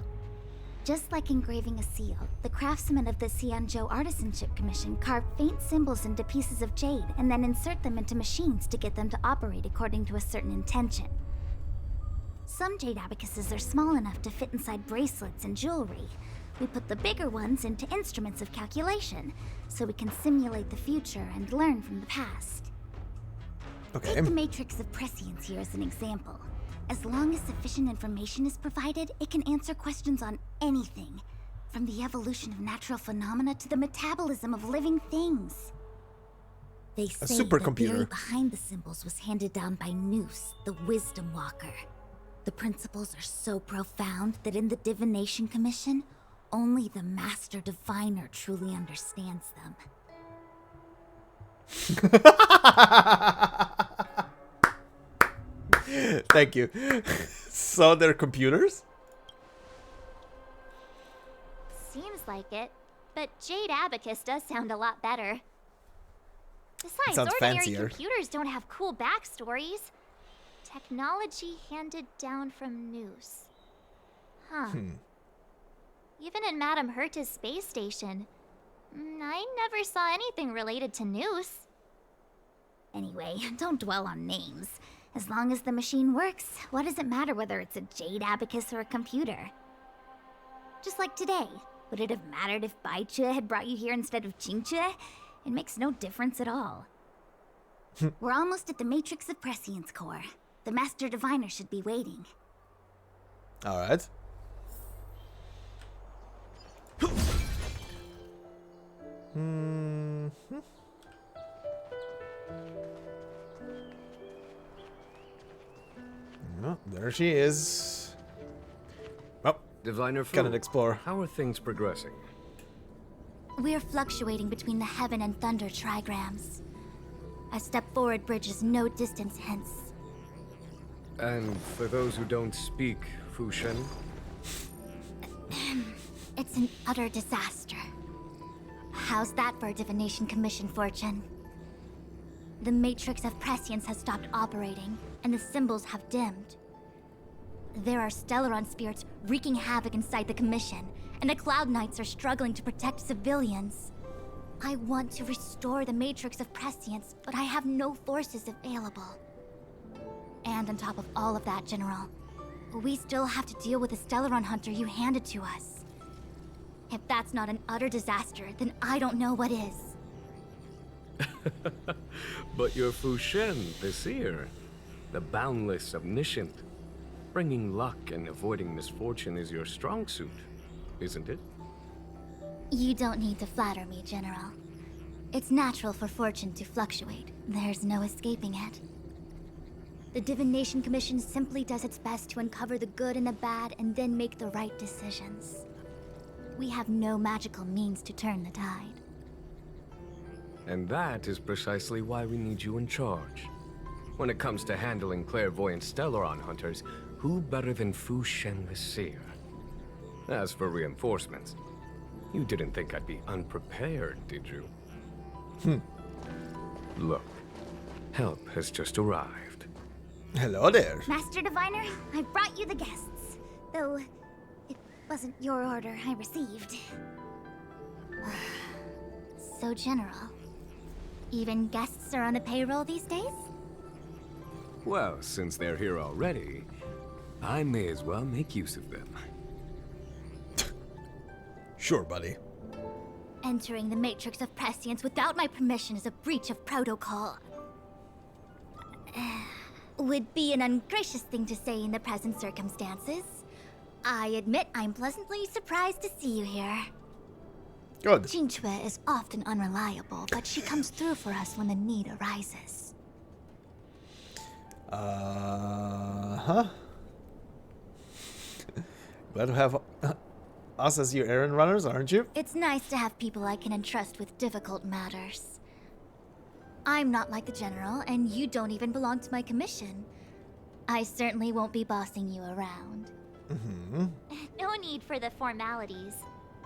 Just like engraving a seal, the craftsmen of the Xianzhou Artisanship Commission carve faint symbols into pieces of jade and then insert them into machines to get them to operate according to a certain intention. Some jade abacuses are small enough to fit inside bracelets and jewelry. We put the bigger ones into instruments of calculation, so we can simulate the future and learn from the past. Okay. Take the Matrix of Prescience here as an example. As long as sufficient information is provided, it can answer questions on anything, from the evolution of natural phenomena to the metabolism of living things. They say the theory behind the symbols was handed down by Noose, the Wisdom Walker. The principles are so profound that in the Divination Commission, only the Master Diviner truly understands them. Thank you. So they're computers? Seems like it, but Jade Abacus does sound a lot better. Besides, Sounds ordinary fancier. computers don't have cool backstories. Technology handed down from Noose. Huh. Even in Madame Herta's space station, I never saw anything related to Noose. Anyway, don't dwell on names. As long as the machine works, what does it matter whether it's a jade abacus or a computer? Just like today, would it have mattered if Baichue had brought you here instead of Qingchue? It makes no difference at all. We're almost at the Matrix of Prescience core. The Master Diviner should be waiting. Alright. Oh, there she is. Oh, Diviner Fu, cannot explore. How are things progressing? We're fluctuating between the heaven and thunder trigrams. A step forward bridges no distance hence. And for those who don't speak Fu Shen? It's an utter disaster. How's that for a Divination Commission fortune? The Matrix of Prescience has stopped operating, and the symbols have dimmed. There are Stellaron spirits wreaking havoc inside the Commission, and the Cloud Knights are struggling to protect civilians. I want to restore the Matrix of Prescience, but I have no forces available. And on top of all of that, General, we still have to deal with the Stellaron Hunter you handed to us. If that's not an utter disaster, then I don't know what is. But you're Fu Shen, the seer. The boundless omniscient. Bringing luck and avoiding misfortune is your strong suit, isn't it? You don't need to flatter me, General. It's natural for fortune to fluctuate. There's no escaping it. The Divination Commission simply does its best to uncover the good and the bad and then make the right decisions. We have no magical means to turn the tide. And that is precisely why we need you in charge. When it comes to handling clairvoyant Stellaron hunters, who better than Fu Shen the Seer? As for reinforcements, you didn't think I'd be unprepared, did you? Look, help has just arrived. Hello there. Master Diviner, I brought you the guests. Though, it wasn't your order I received. So, General, even guests are on the payroll these days? Well, since they're here already, I may as well make use of them. Sure, buddy. Entering the Matrix of Prescience without my permission is a breach of protocol. Would be an ungracious thing to say in the present circumstances. I admit I'm pleasantly surprised to see you here. Good. Qingchue is often unreliable, but she comes through for us when the need arises. Glad to have us as your errand runners, aren't you? It's nice to have people I can entrust with difficult matters. I'm not like the General, and you don't even belong to my commission. I certainly won't be bossing you around. No need for the formalities.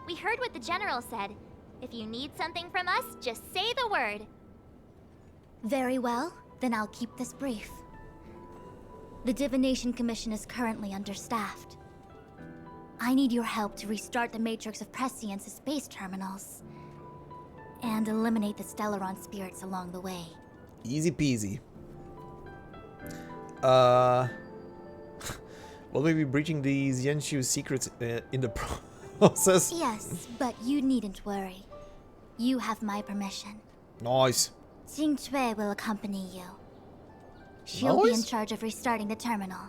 We heard what the General said. If you need something from us, just say the word. Very well, then I'll keep this brief. The Divination Commission is currently understaffed. I need your help to restart the Matrix of Prescience's space terminals. And eliminate the Stellaron spirits along the way. Easy peasy. Will we be breaching the Xianzhou secrets in the process? Yes, but you needn't worry. You have my permission. Nice. Jing Cui will accompany you. She'll be in Nice. charge of restarting the terminal.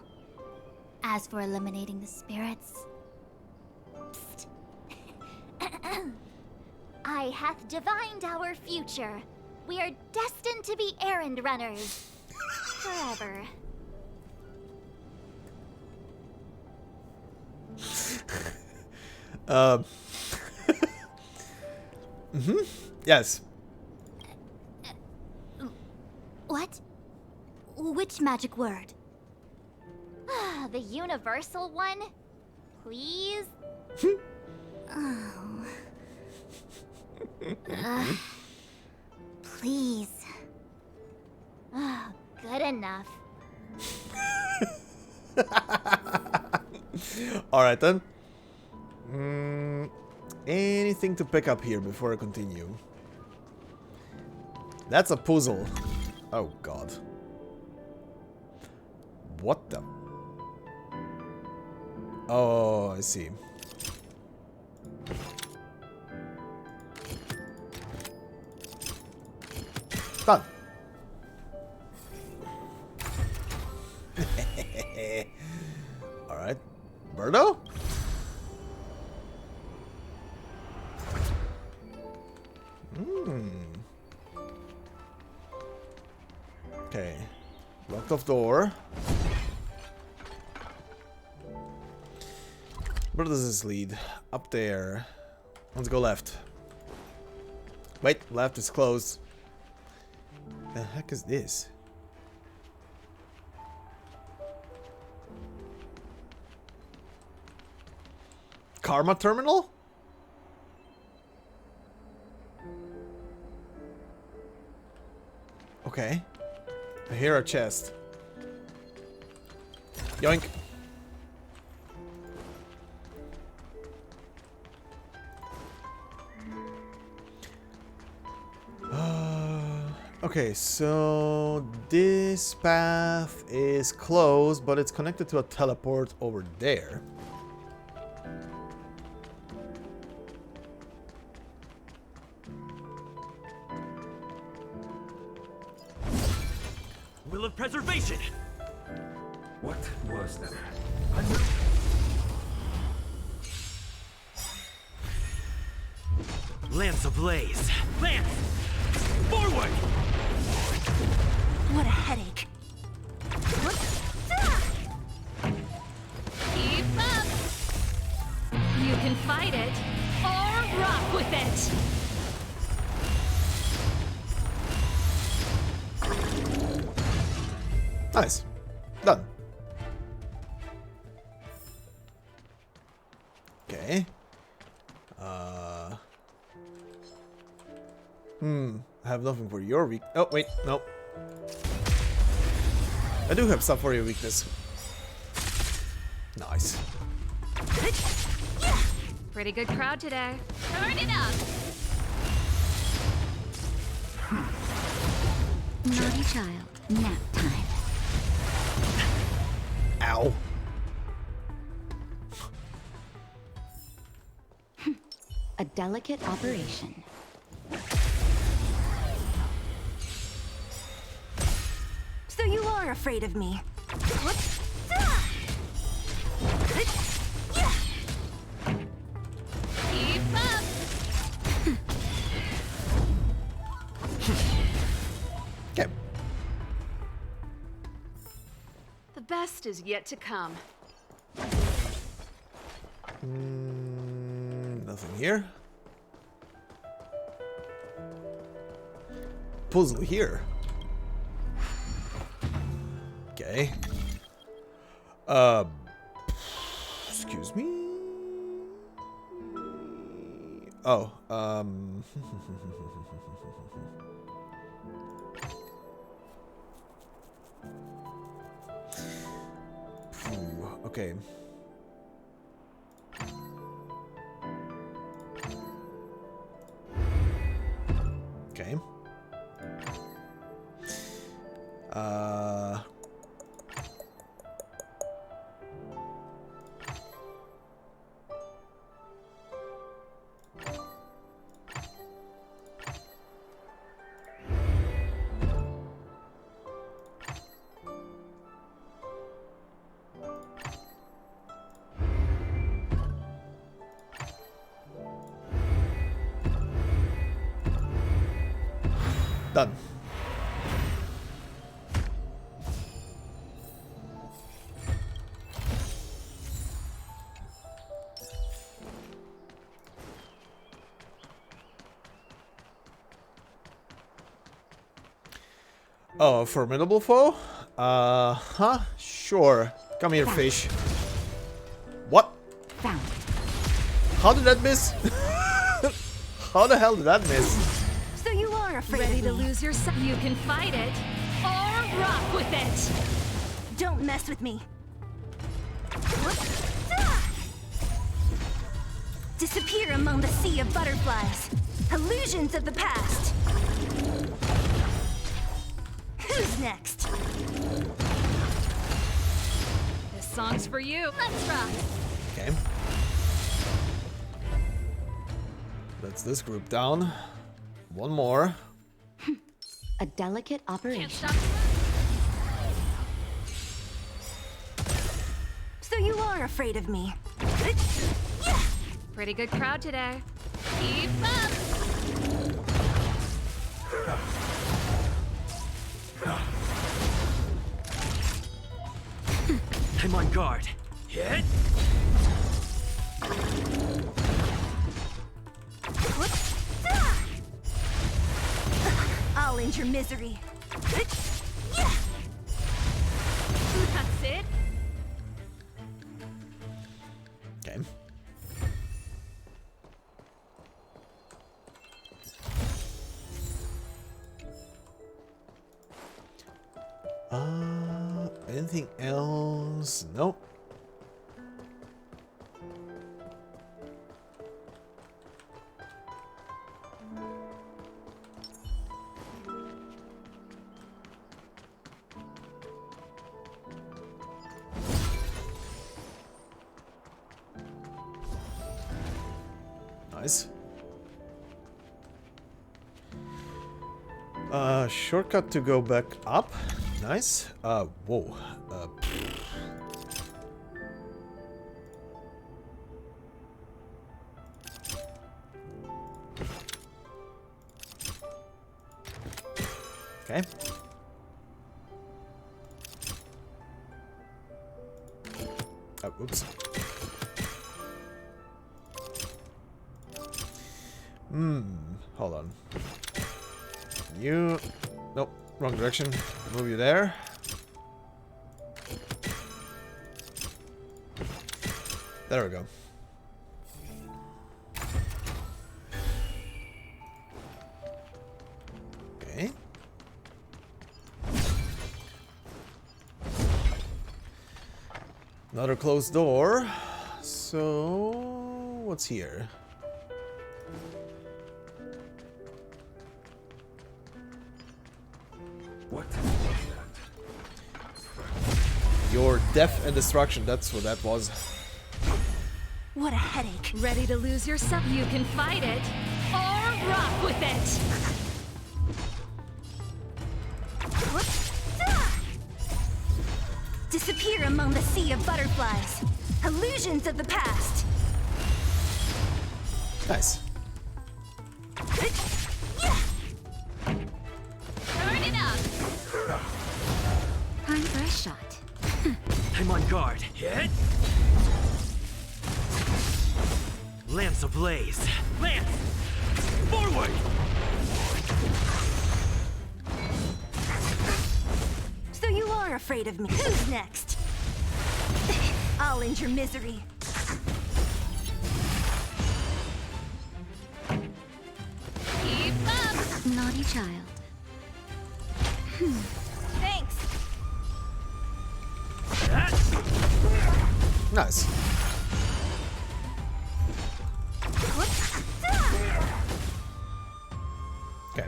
As for eliminating the spirits... Psst. I hath divined our future. We are destined to be errand runners. Forever. Yes. What? Which magic word? The universal one? Please? Oh. Please. Good enough. Alright then. Anything to pick up here before I continue? That's a puzzle. Oh god. What the? Oh, I see. Done. Alright. Birdo? Okay. Locked off door. Where does this lead? Up there. Let's go left. Wait, left is closed. The heck is this? Karma terminal? Okay. I hear a chest. Yoink. Okay, so this path is closed, but it's connected to a teleport over there. Will of preservation! What was that? Lance ablaze! Lance! Forward! What a headache. Keep up! You can fight it, or rock with it! Nice. Done. Okay. I have nothing for your weak. Oh, wait, no. I do have stuff for your weakness. Nice. Pretty good crowd today. Turn it up! Naughty child, nap time. Ow. A delicate operation. So you are afraid of me. Keep up! Okay. The best is yet to come. Nothing here. Puzzle here. Okay. Excuse me. Oh, Okay. Okay. Done. Oh, a formidable foe? Huh? Sure. Come here, fish. What? Found. How did that miss? How the hell did that miss? So you are afraid Ready of to me. lose yourself? You can fight it or rock with it. Don't mess with me. Disappear among the sea of butterflies. Illusions of the past. Who's next? This song's for you. Let's rock. Okay. That's this group down. One more. A delicate operation. So you are afraid of me. Pretty good crowd today. Keep up. I'm on guard. Hit! I'll end your misery. That's it. Okay. Anything else? Nope. Nice. Shortcut to go back up. Nice. Whoa. Okay. Oh, oops. Hold on. You... Nope, wrong direction. Move you there. There we go. Okay. Another closed door. So... what's here? What? Your death and destruction, that's what that was. What a headache. Ready to lose yourself? You can fight it or rock with it. Disappear among the sea of butterflies. Illusions of the past. Nice. Turn it up. Time for a shot. I'm on guard. Hit! Lance ablaze. Lance! Forward! So you are afraid of me. Who's next? I'll end your misery. Keep up. Naughty child. Thanks. Nice. Okay.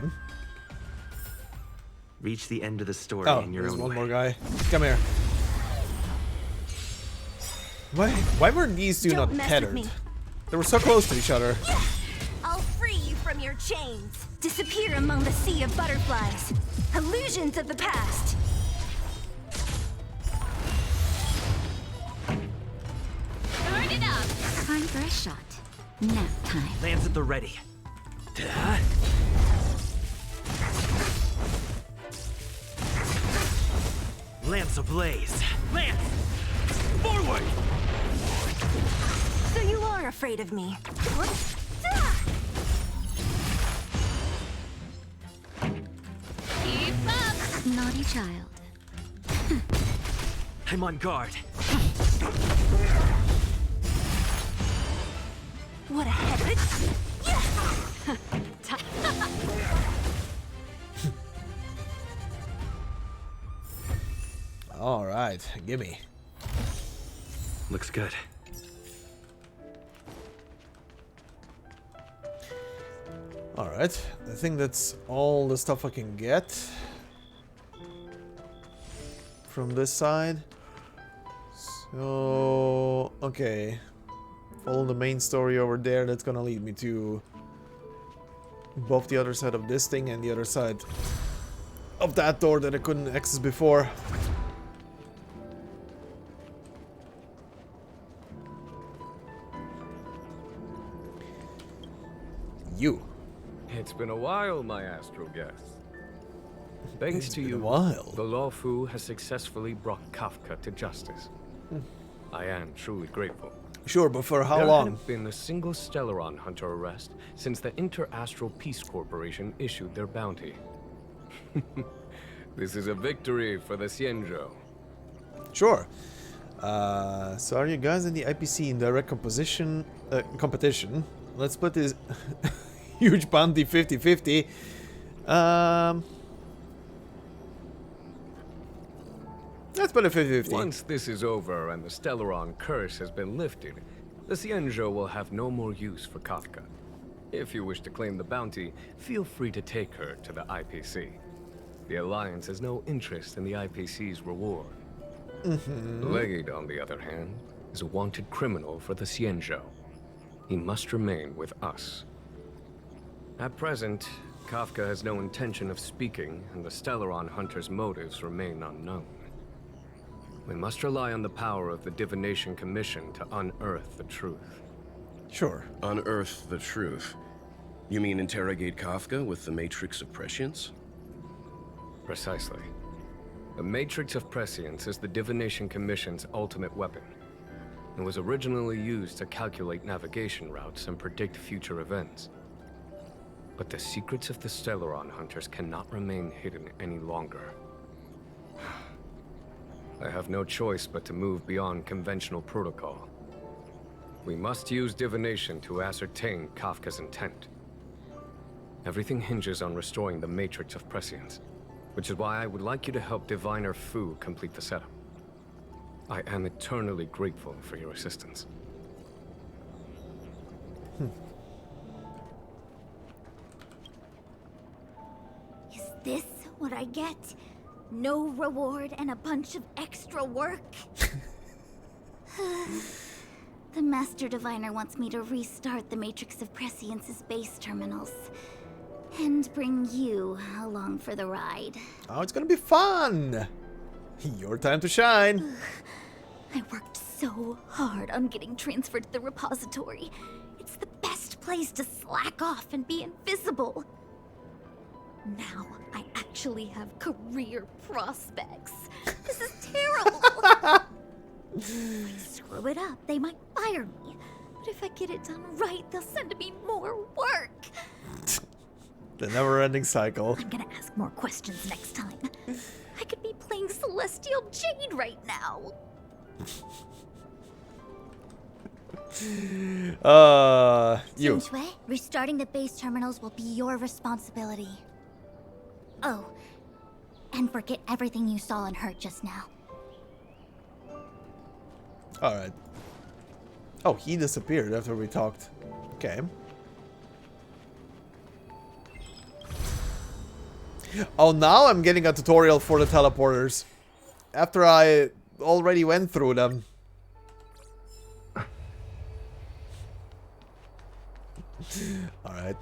Reach the end of the story Oh, in your there's own one way. more guy. Come here. Why were these two Don't not mess with tethered? me. They were so close to each other. I'll free you from your chains. Disappear among the sea of butterflies. Illusions of the past. Turn it up! Time for a shot. Nap time. Lands at the ready. Lance ablaze. Lance! Forward! So you are afraid of me. Keep up! Naughty child. I'm on guard. What a head. All right, gimme. Looks good. All right, I think that's all the stuff I can get from this side. So, okay. Follow the main story over there. That's gonna lead me to both the other side of this thing and the other side of that door that I couldn't access before. You. It's been a while, my astral guest. Thanks It's to been you, a while. the Lawfu has successfully brought Kafka to justice. I am truly grateful. Sure, but for how There long? hadn't been a single Stellaron hunter arrest since the Inter-Astral Peace Corporation issued their bounty. This is a victory for the Xianzhou. Sure. So are you guys in the IPC in direct competition? Let's split this huge bounty 50-50. Let's put it 50-50. Once this is over and the Stellaron curse has been lifted, the Xianzhou will have no more use for Kafka. If you wish to claim the bounty, feel free to take her to the IPC. The Alliance has no interest in the IPC's reward. Blade, on the other hand, is a wanted criminal for the Xianzhou. He must remain with us. At present, Kafka has no intention of speaking, and the Stellaron hunter's motives remain unknown. We must rely on the power of the Divination Commission to unearth the truth. Sure. Unearth the truth? You mean interrogate Kafka with the Matrix of Prescience? Precisely. The Matrix of Prescience is the Divination Commission's ultimate weapon. It was originally used to calculate navigation routes and predict future events. But the secrets of the Stellaron hunters cannot remain hidden any longer. I have no choice but to move beyond conventional protocol. We must use divination to ascertain Kafka's intent. Everything hinges on restoring the Matrix of Prescience, which is why I would like you to help Diviner Fu complete the setup. I am eternally grateful for your assistance. Is this what I get? No reward and a bunch of extra work? The Master Diviner wants me to restart the Matrix of Prescience's base terminals. And bring you along for the ride. Oh, it's gonna be fun! Your time to shine! I worked so hard on getting transferred to the repository. It's the best place to slack off and be invisible. Now I actually have career prospects. This is terrible. If I screw it up, they might fire me. But if I get it done right, they'll send me more work. The never-ending cycle. I'm gonna ask more questions next time. I could be playing Celestial Jade right now. You. Xianzhou, restarting the base terminals will be your responsibility. Oh, and forget everything you saw and heard just now. Alright. Oh, he disappeared after we talked. Okay. Oh, now I'm getting a tutorial for the teleporters. After I already went through them. Alright.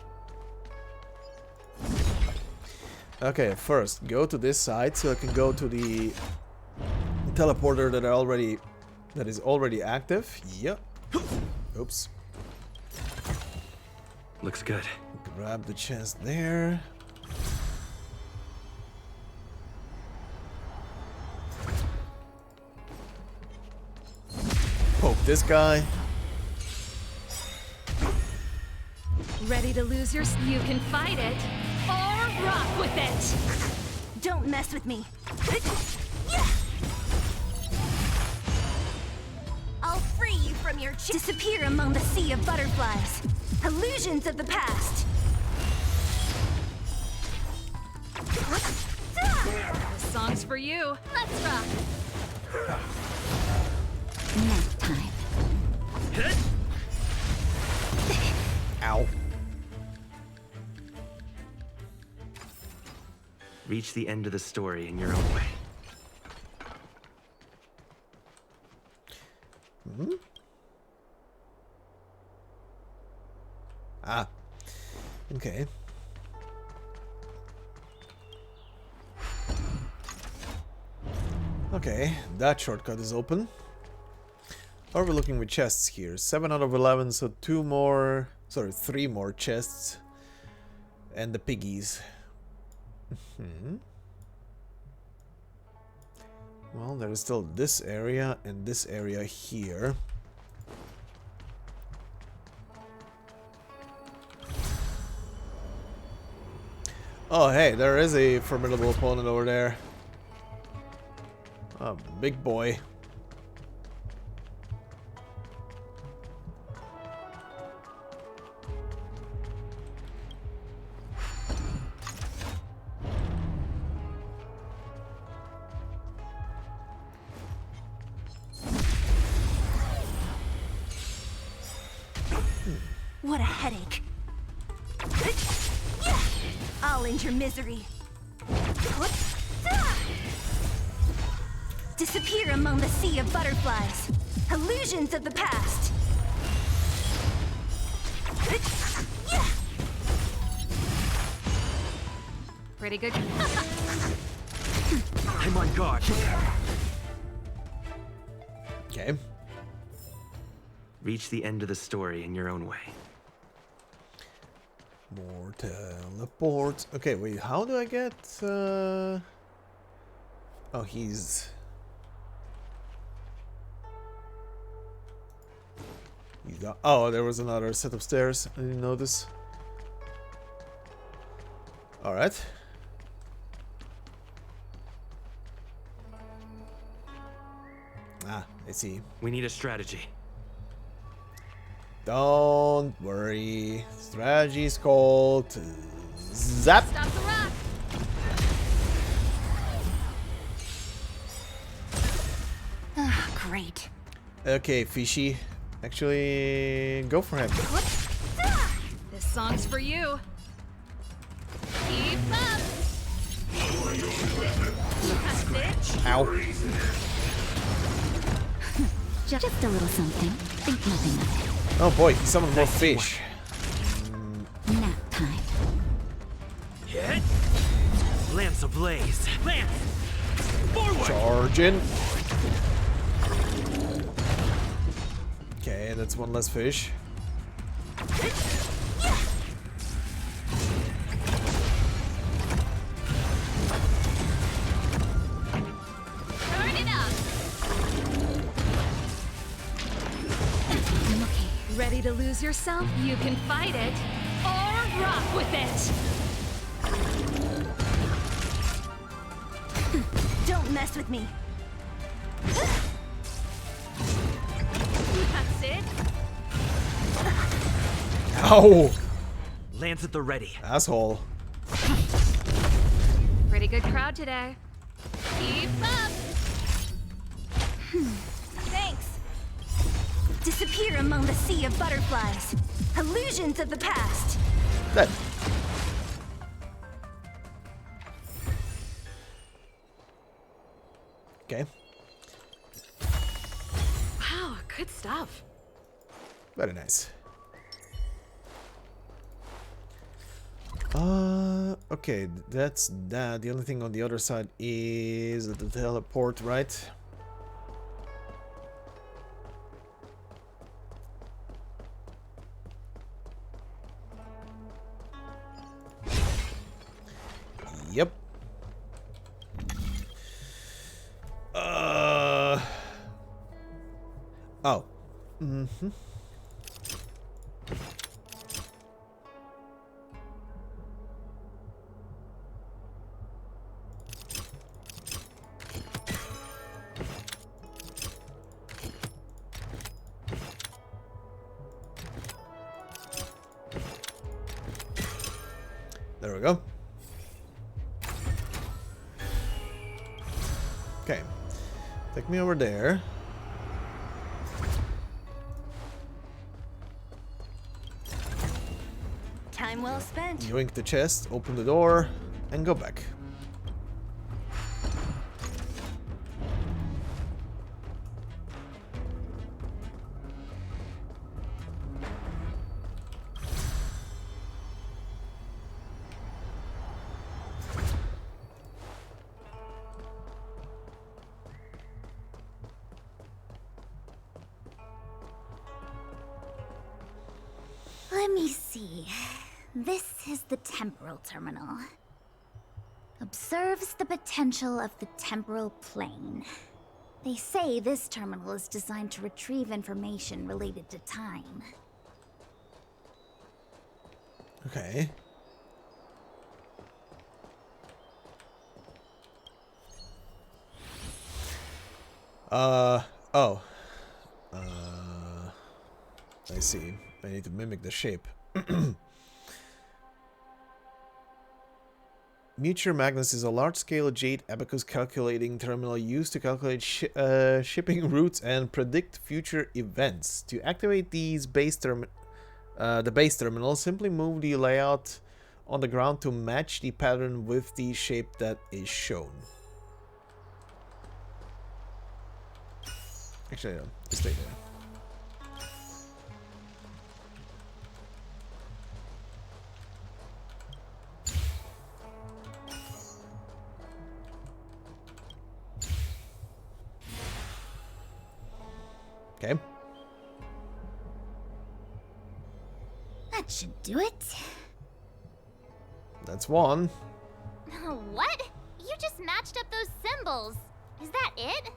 Okay, first, go to this side so I can go to the teleporter that is already active. Yep. Oops. Looks good. Grab the chest there. Poke this guy. Ready to lose your... You can fight it, or rock with it! Don't mess with me. I'll free you from your... Disappear among the sea of butterflies. Illusions of the past. This song's for you. Let's rock! Nap time. Ow. Reach the end of the story in your own way. Hmm? Ah. Okay. Okay, that shortcut is open. How are we looking with chests here? 7 out of 11, so 3 more chests. And the piggies. Well, there is still this area and this area here. Oh, hey, there is a formidable opponent over there. Oh, big boy. What a headache. I'll end your misery. Disappear among the sea of butterflies. Illusions of the past. Pretty good. I'm on guard. Okay. Reach the end of the story in your own way. More teleports. Okay, wait, how do I get... Oh, he's got... Oh, there was another set of stairs. I didn't notice. Alright. Ah, I see. We need a strategy. Don't worry. Strategy is called Zap. Stop the rock. Great. Okay, Fishy. Actually, go for him. This song's for you. Keep up. Bitch. Ow. Just a little something. Think nothing of it. Oh boy, he summoned more fish. Nap time. Hit! Lance ablaze. Lance! Forward! Charging. Okay, that's one less fish. Turn it up. Ready to lose yourself? You can fight it, or rock with it. Don't mess with me. That's it. Ow! Lance at the ready. Asshole. Pretty good crowd today. Keep up. Thanks. disappear among the sea of butterflies. Illusions of the past. Dead. Okay. Wow, good stuff. Very nice. Okay, that's that. The only thing on the other side is the teleport, right? Yep. Oh. Mm-hmm. There we go. Okay. Take me over there. Time well spent. Yoink the chest, open the door, and go back. Let me see. This is the temporal terminal. Observes the potential of the temporal plane. They say this terminal is designed to retrieve information related to time. Okay. Oh. I see. I need to mimic the shape. Muture Magnus is a large-scale jade abacus calculating terminal used to calculate shipping routes and predict future events. To activate these the base terminal, simply move the layout on the ground to match the pattern with the shape that is shown. Actually, no, stay there. Okay. That should do it. That's one. What? You just matched up those symbols. Is that it?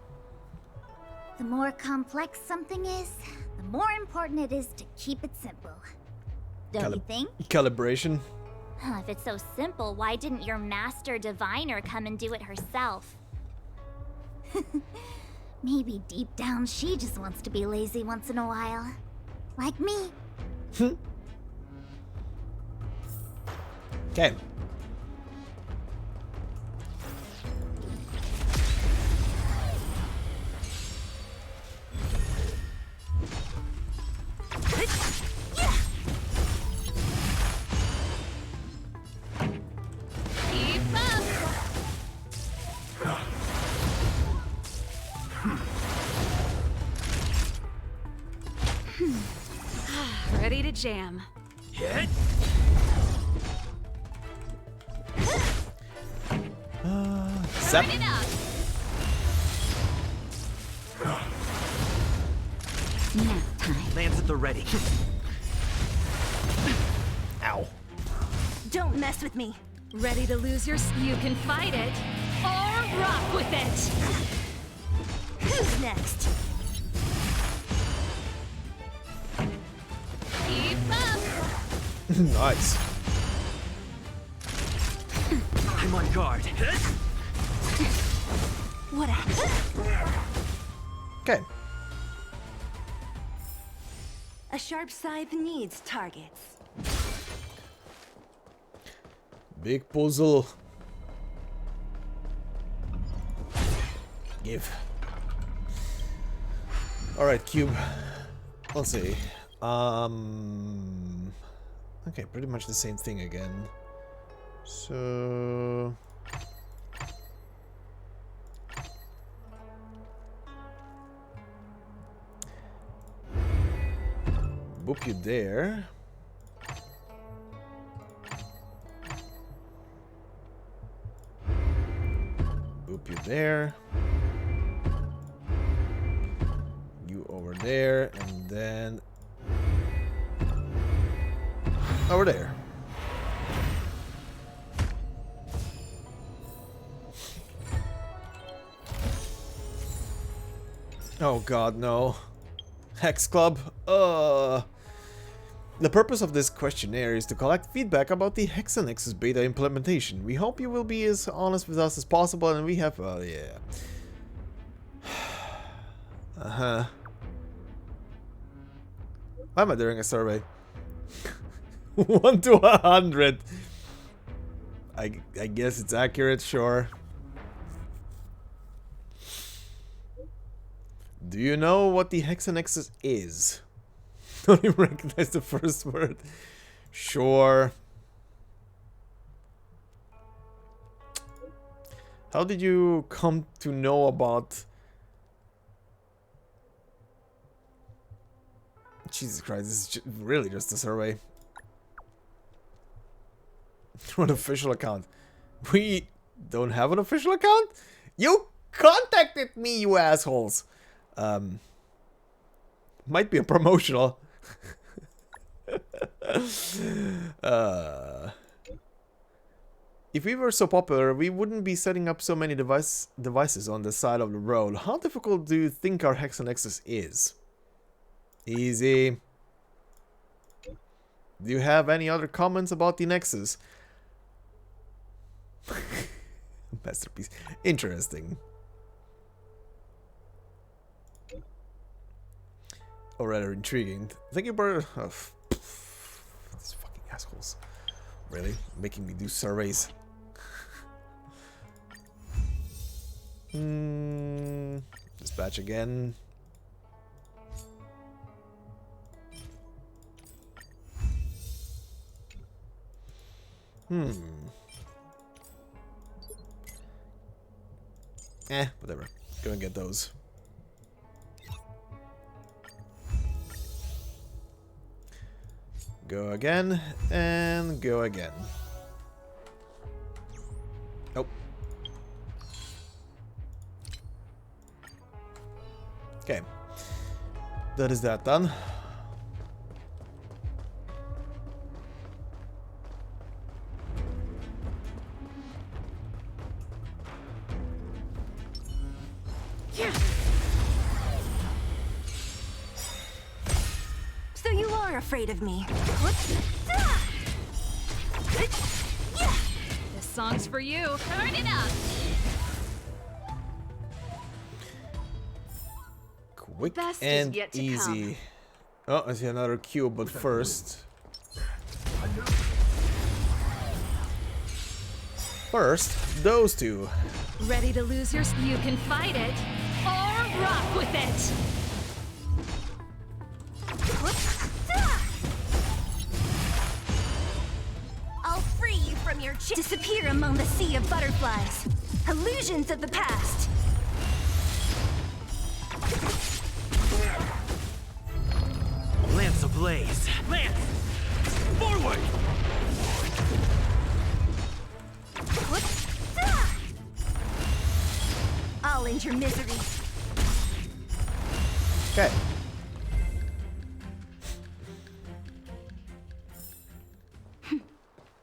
The more complex something is, the more important it is to keep it simple. Don't you think? Calibration. If it's so simple, why didn't your master diviner come and do it herself? Maybe deep down she just wants to be lazy once in a while. Like me. Okay. Keep up. Ready to jam. Hit. Zap. Turn it up. Nap time. Lands at the ready. Ow. Don't mess with me. Ready to lose your... You can fight it or rock with it. Who's next? Keep up. Nice. I'm on guard. What a... Okay. A sharp scythe needs targets. Big puzzle. Give. Alright, cube. Let's see. Okay, pretty much the same thing again. So boop you there. Boop you there. You over there, and then over there. Oh god, no. Hex Club? The purpose of this questionnaire is to collect feedback about the Hexanexus beta implementation. We hope you will be as honest with us as possible, and we have... yeah. Uh-huh. Why am I doing a survey? 1 to 100. I guess it's accurate, sure. Do you know what the Hexanexus is? Don't even recognize the first word. Sure. How did you come to know about... Jesus Christ, this is really just a survey. An official account. We don't have an official account? You contacted me, you assholes! Might be a promotional. If we were so popular, we wouldn't be setting up so many devices on the side of the road. How difficult do you think our Hexanexus is? Easy. Do you have any other comments about the Nexus? Masterpiece. Interesting. Or rather intriguing. Thank you, Bert. Oh, these fucking assholes. Really? Making me do surveys. Dispatch again. Whatever. Go and get those. Go again, and go again. Nope. Okay. That is that done. So you are afraid of me. This song's for you. Turn it up. Quick Best is and yet to easy. Oh, I see another cube, but first... those two. Ready to lose your... You can fight it or rock with it. I'll free you from your disappear among the sea of butterflies. Illusions of the past. Lance ablaze. Lance! Forward! I'll end your misery. Okay.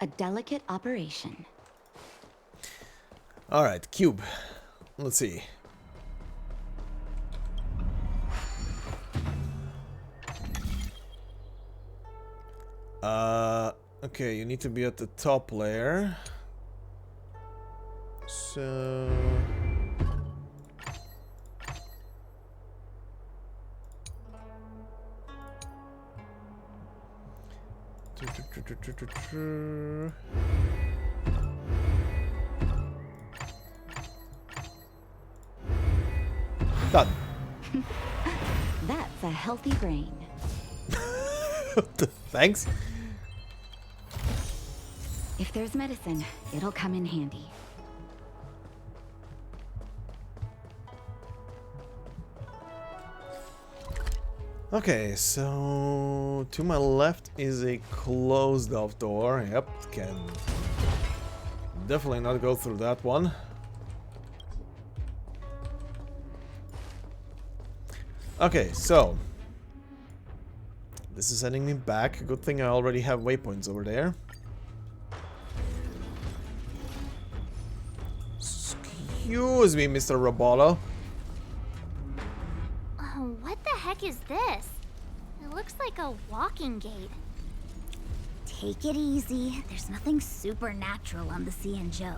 A delicate operation. Alright, cube. Let's see. Okay, you need to be at the top layer. So... Done. That's a healthy brain. Thanks. If there's medicine, it'll come in handy. Okay, so to my left is a closed off door. Yep, can definitely not go through that one. Okay, so this is sending me back. Good thing I already have waypoints over there. Excuse me, Mr. Roboto. What the heck is this? It looks like a walking gate. Take it easy. There's nothing supernatural on the Xianzhou.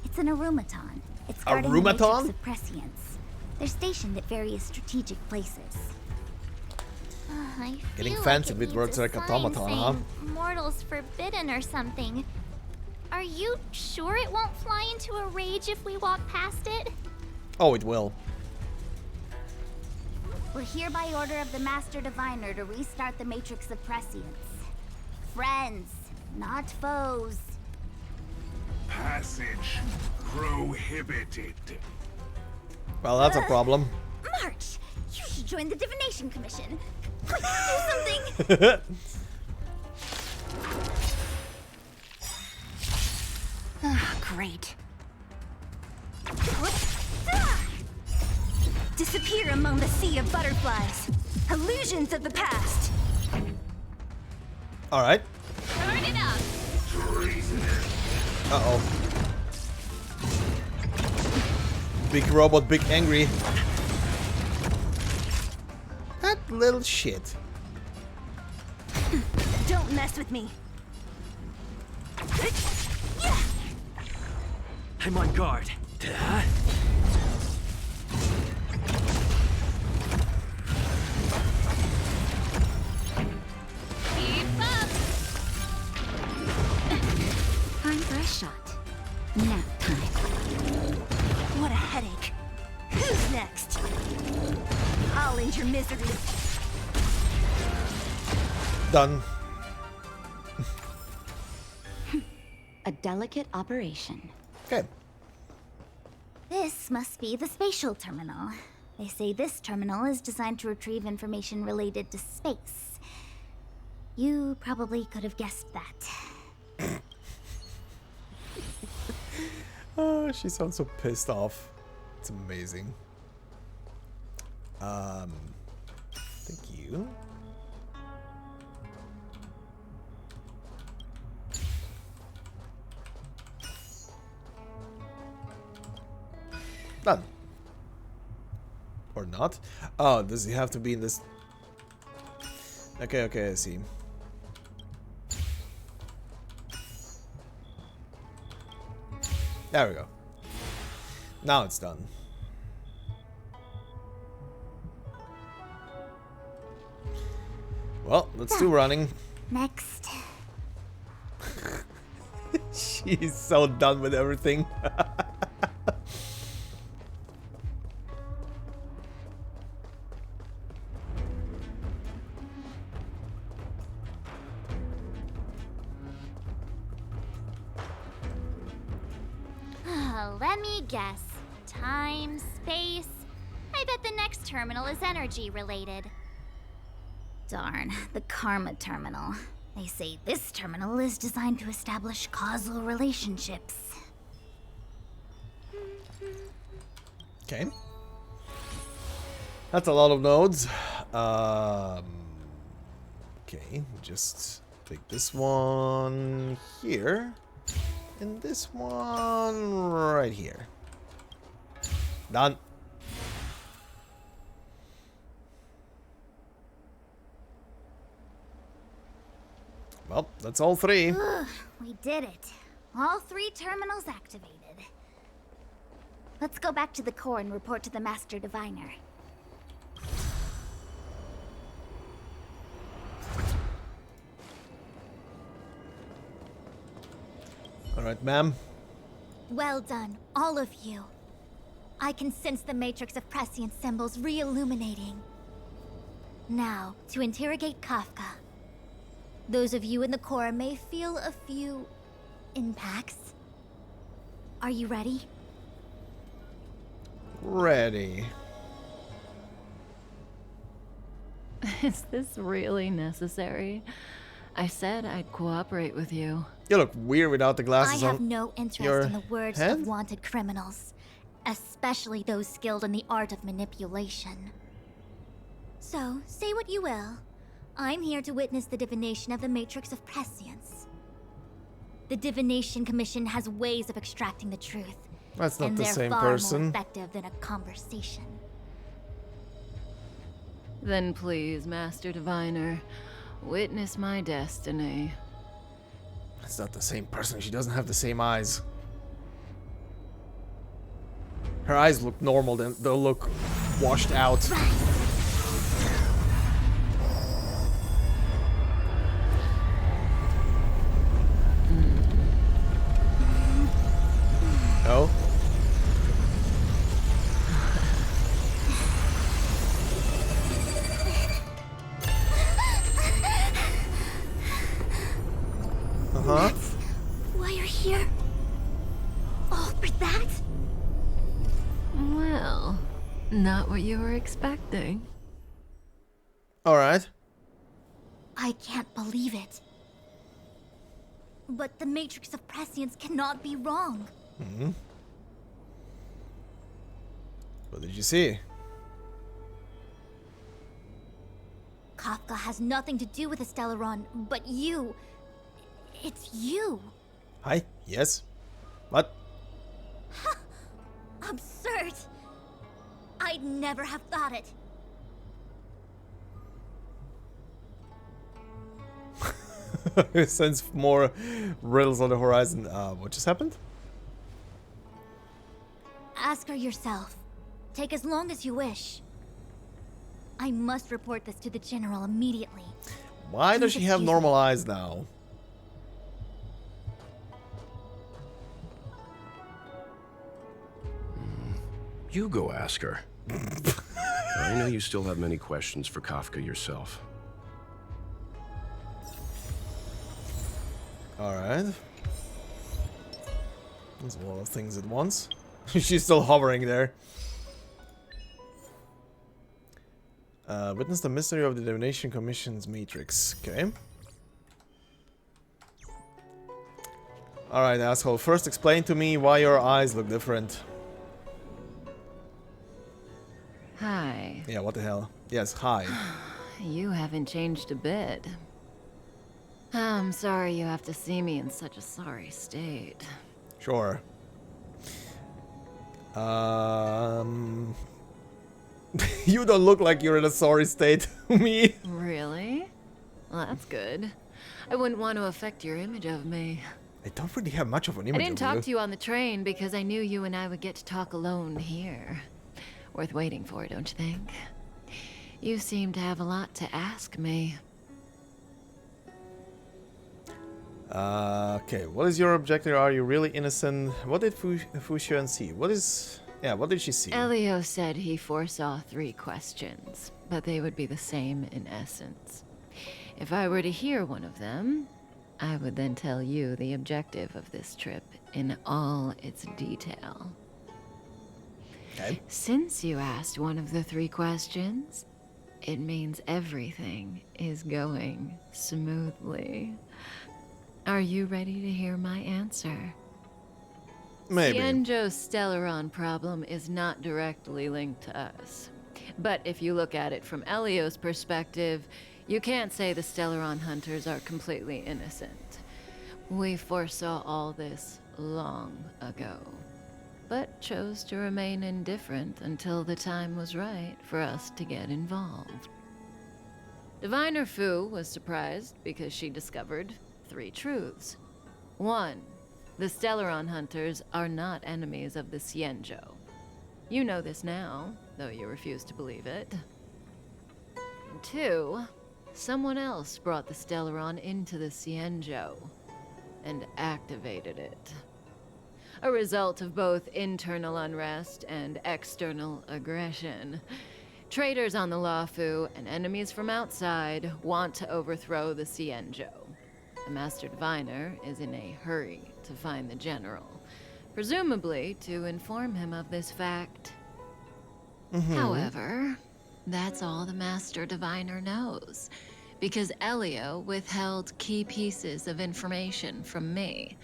It's an arumaton. It's guarding the matrix of prescience. They're stationed at various strategic places. I Getting feel fancy like with words like automaton, huh? Mortals forbidden or something. Are you sure it won't fly into a rage if we walk past it? Oh, it will. We're here by order of the Master Diviner to restart the Matrix of Prescience. Friends, not foes. Passage prohibited. Well, that's a problem. March, you should join the Divination Commission. Quick, do something! Great. Disappear among the sea of butterflies. Illusions of the past. Alright. Turn it up. Uh-oh. Big robot, big angry. That little shit. Don't mess with me. I'm on guard. Keep up. Time for a shot. Nap time. What a headache. Who's next? I'll end your misery. Done. A delicate operation. Okay. This must be the spatial terminal. They say this terminal is designed to retrieve information related to space. You probably could have guessed that. Oh, she sounds so pissed off. It's amazing. Thank you. Done. Or not. Oh, does he have to be in this? Okay, okay, I see. There we go. Now it's done. Well, let's do running. Next. She's so done with everything. Let me guess. Time, space. I bet the next terminal is energy related. Darn, the Karma Terminal. They say this terminal is designed to establish causal relationships. Okay. That's a lot of nodes. Okay, just take this one here. And this one right here. Done. Well, that's all three. Ugh, we did it. All three terminals activated. Let's go back to the core and report to the Master Diviner. Alright, ma'am. Well done, all of you. I can sense the matrix of prescient symbols re-illuminating. Now, to interrogate Kafka. Those of you in the core may feel a few impacts. Are you ready? Ready. Is this really necessary? I said I'd cooperate with you. You look weird without the glasses I on. have no interest your in the words head? of wanted criminals, especially those skilled in the art of manipulation. So, say what you will. I'm here to witness the divination of the Matrix of Prescience. The Divination Commission has ways of extracting the truth. That's not and the they're same far person. more effective than a conversation. Then please, Master Diviner, witness my destiny. That's not the same person. She doesn't have the same eyes. Her eyes look normal, then they'll look washed out. Oh. Uh-huh. Why you're here? All for that? Well, not what you were expecting. Alright. I can't believe it. But the Matrix of Prescience cannot be wrong. Hmm. What did you see? Kafka has nothing to do with the Stellaron, but you... It's you. Hi? Yes? What? Absurd. I'd never have thought it. Sense more riddles on the horizon. What just happened? Ask her yourself. Take as long as you wish. I must report this to the General immediately. Why does Please she have excuse normal eyes now? You go ask her. I know you still have many questions for Kafka yourself. Alright. There's a lot of things at once. She's still hovering there. Witness the mystery of the Divination Commission's Matrix. Okay. Alright, asshole. First explain to me why your eyes look different. Hi. Yeah, what the hell? Yes, hi. You haven't changed a bit. I'm sorry you have to see me in such a sorry state. Sure. You don't look like you're in a sorry state to me. Really? Well, that's good. I wouldn't want to affect your image of me. I don't really have much of an image I didn't of talk to you on the train because I knew you and I would get to talk alone here. Worth waiting for, don't you think? You seem to have a lot to ask me. Okay, what is your objective? Are you really innocent? What did Fu Xuan see? What did she see? Elio said he foresaw 3 questions, but they would be the same in essence. If I were to hear one of them, I would then tell you the objective of this trip in all its detail. Okay. Since you asked one of the 3 questions, it means everything is going smoothly. Are you ready to hear my answer? Maybe. Xianzhou's Stellaron problem is not directly linked to us. But if you look at it from Elio's perspective, you can't say the Stellaron hunters are completely innocent. We foresaw all this long ago, but chose to remain indifferent until the time was right for us to get involved. Diviner Fu was surprised because she discovered 3 truths. 1. The Stellaron hunters are not enemies of the Xianzhou. You know this now, though you refuse to believe it. 2. Someone else brought the Stellaron into the Xianzhou and activated it. A result of both internal unrest and external aggression. Traitors on the Luofu and enemies from outside want to overthrow the Xianzhou. The Master Diviner is in a hurry to find the General, presumably to inform him of this fact. However, that's all the Master Diviner knows, because Elio withheld key pieces of information from me.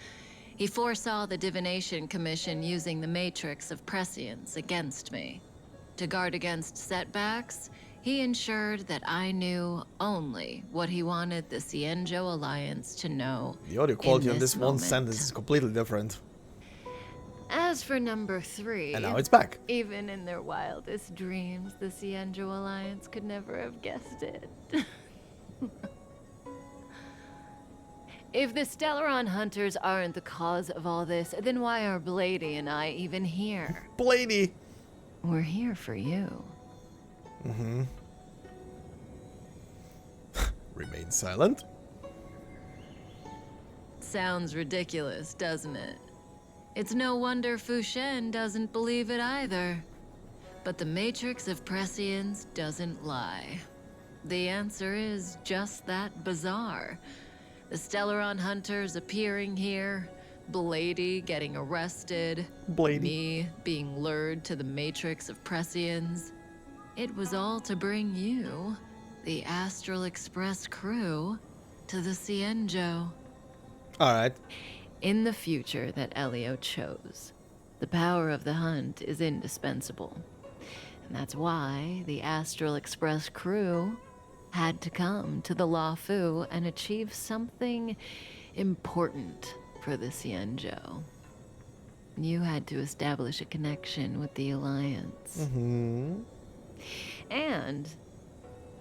He foresaw the Divination Commission using the Matrix of Prescience against me. To guard against setbacks, he ensured that I knew only what he wanted the Xianzhou Alliance to know. The audio quality on this one moment. sentence is completely different. As for number 3, And now it's back. Even in their wildest dreams, the Xianzhou Alliance could never have guessed it. If the Stellaron hunters aren't the cause of all this, then why are Blady and I even here? Blady! We're here for you. Remain silent. Sounds ridiculous, doesn't it? It's no wonder Fu Shen doesn't believe it either. But the Matrix of Prescience doesn't lie. The answer is just that bizarre. The Stellaron hunters appearing here, Blady getting arrested, me being lured to the Matrix of Prescience. It was all to bring you, the Astral Express crew, to the Xianzhou. Alright. In the future that Elio chose, the power of the hunt is indispensable. And that's why the Astral Express crew had to come to the Luofu and achieve something important for the Xianzhou. You had to establish a connection with the Alliance. And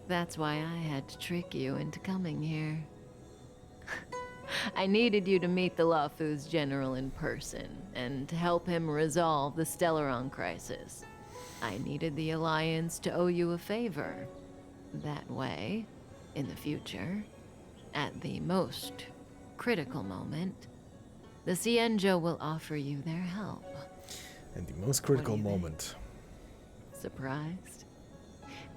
that's why I had to trick you into coming here. I needed you to meet the Luofu's general in person and to help him resolve the Stellaron crisis. I needed the Alliance to owe you a favor. That way, in the future, at the most critical moment, the Xianzhou will offer you their help. And the most critical moment. Surprised?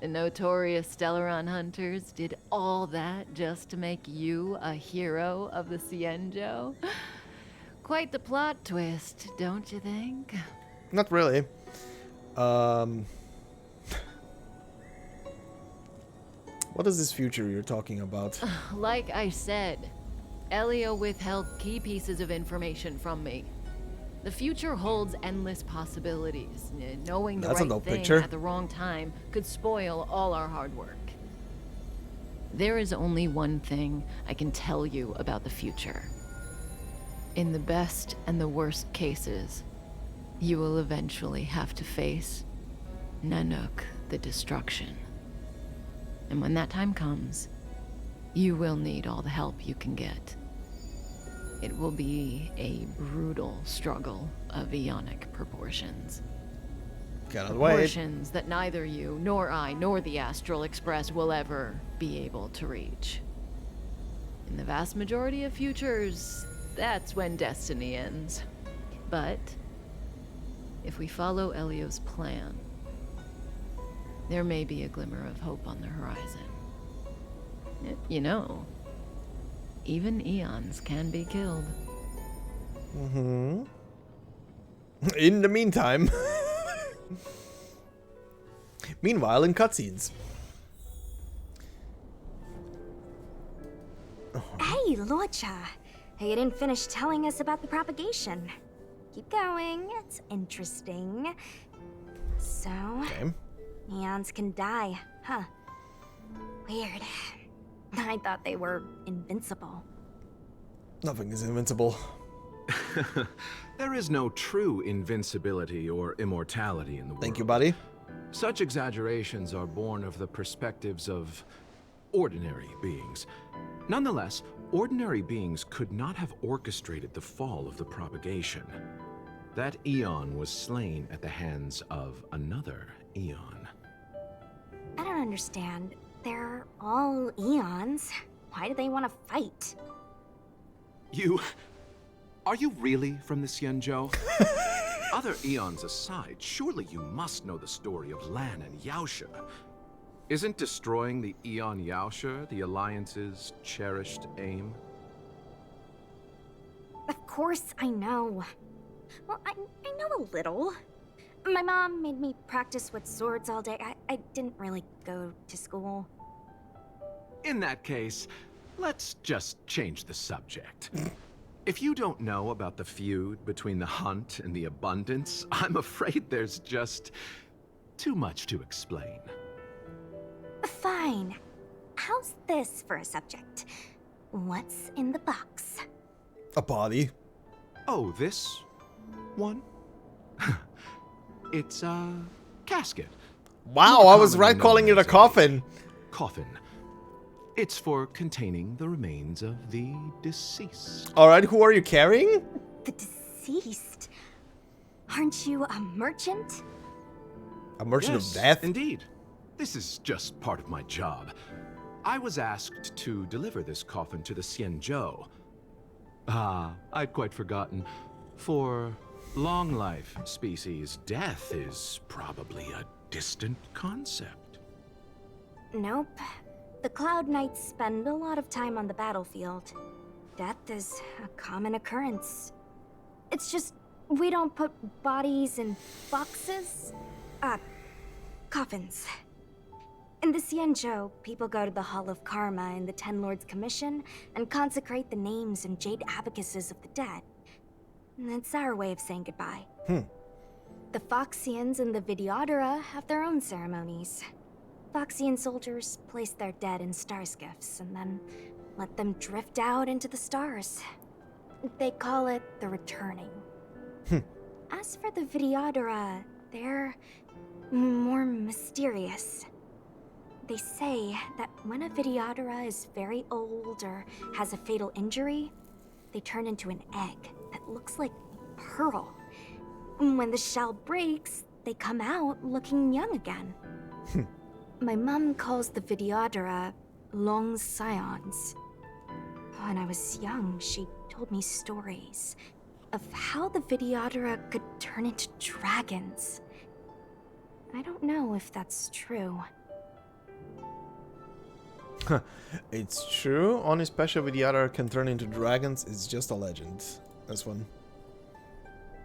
The notorious Stellaron hunters did all that just to make you a hero of the Xianzhou? Quite the plot twist, don't you think? Not really. What is this future you're talking about? Like I said, Elio withheld key pieces of information from me. The future holds endless possibilities. Knowing the right thing at the wrong time could spoil all our hard work. There is only one thing I can tell you about the future. In the best and the worst cases, you will eventually have to face Nanook the Destruction. And when that time comes, you will need all the help you can get. It will be a brutal struggle of eonic proportions. Cannot wait. Proportions that neither you, nor I, nor the Astral Express will ever be able to reach. In the vast majority of futures, that's when destiny ends. But if we follow Elio's plan, there may be a glimmer of hope on the horizon. You know, even eons can be killed. In the meantime. Meanwhile, in cutscenes. Hey, Luocha. You didn't finish telling us about the propagation. Keep going, it's interesting. So, eons can die, huh? Weird. I thought they were invincible. Nothing is invincible. There is no true invincibility or immortality in the world. Thank you, buddy. Such exaggerations are born of the perspectives of ordinary beings. Nonetheless, ordinary beings could not have orchestrated the fall of the propagation. That eon was slain at the hands of another eon. I don't understand. They're all eons. Why do they want to fight? Are you really from the Xianzhou? Other eons aside, surely you must know the story of Lan and Yaoshe. Isn't destroying the Eon Yaoshe the Alliance's cherished aim? Of course I know. Well, I know a little. My mom made me practice with swords all day. I didn't really go to school. In that case, let's just change the subject. If you don't know about the feud between the Hunt and the Abundance, I'm afraid there's just too much to explain. Fine. How's this for a subject? What's in the box? A body. Oh, this one? It's a casket. Wow, More I was commonly right calling known it a as coffin. Coffin. It's for containing the remains of the deceased. Alright, who are you carrying? The deceased? Aren't you a merchant? A merchant Yes, of death? Indeed. This is just part of my job. I was asked to deliver this coffin to the Xianzhou. I'd quite forgotten. For long life species, death is probably a distant concept. Nope. The Cloud Knights spend a lot of time on the battlefield. Death is a common occurrence. It's just, we don't put bodies in boxes. Coffins. In the Xianzhou, people go to the Hall of Karma in the Ten Lords Commission and consecrate the names and jade abacuses of the dead. It's our way of saying goodbye. The Foxians and the Videodora have their own ceremonies. Foxian soldiers place their dead in star skiffs and then let them drift out into the stars. They call it the returning. As for the Videodora, they're more mysterious. They say that when a Videodora is very old or has a fatal injury, they turn into an egg that looks like a pearl. When the shell breaks, they come out looking young again. My mom calls the Videodora long scions. When I was young, she told me stories of how the Videodora could turn into dragons. I don't know if that's true. It's true. Only special Videodora can turn into dragons. It's just a legend. This one.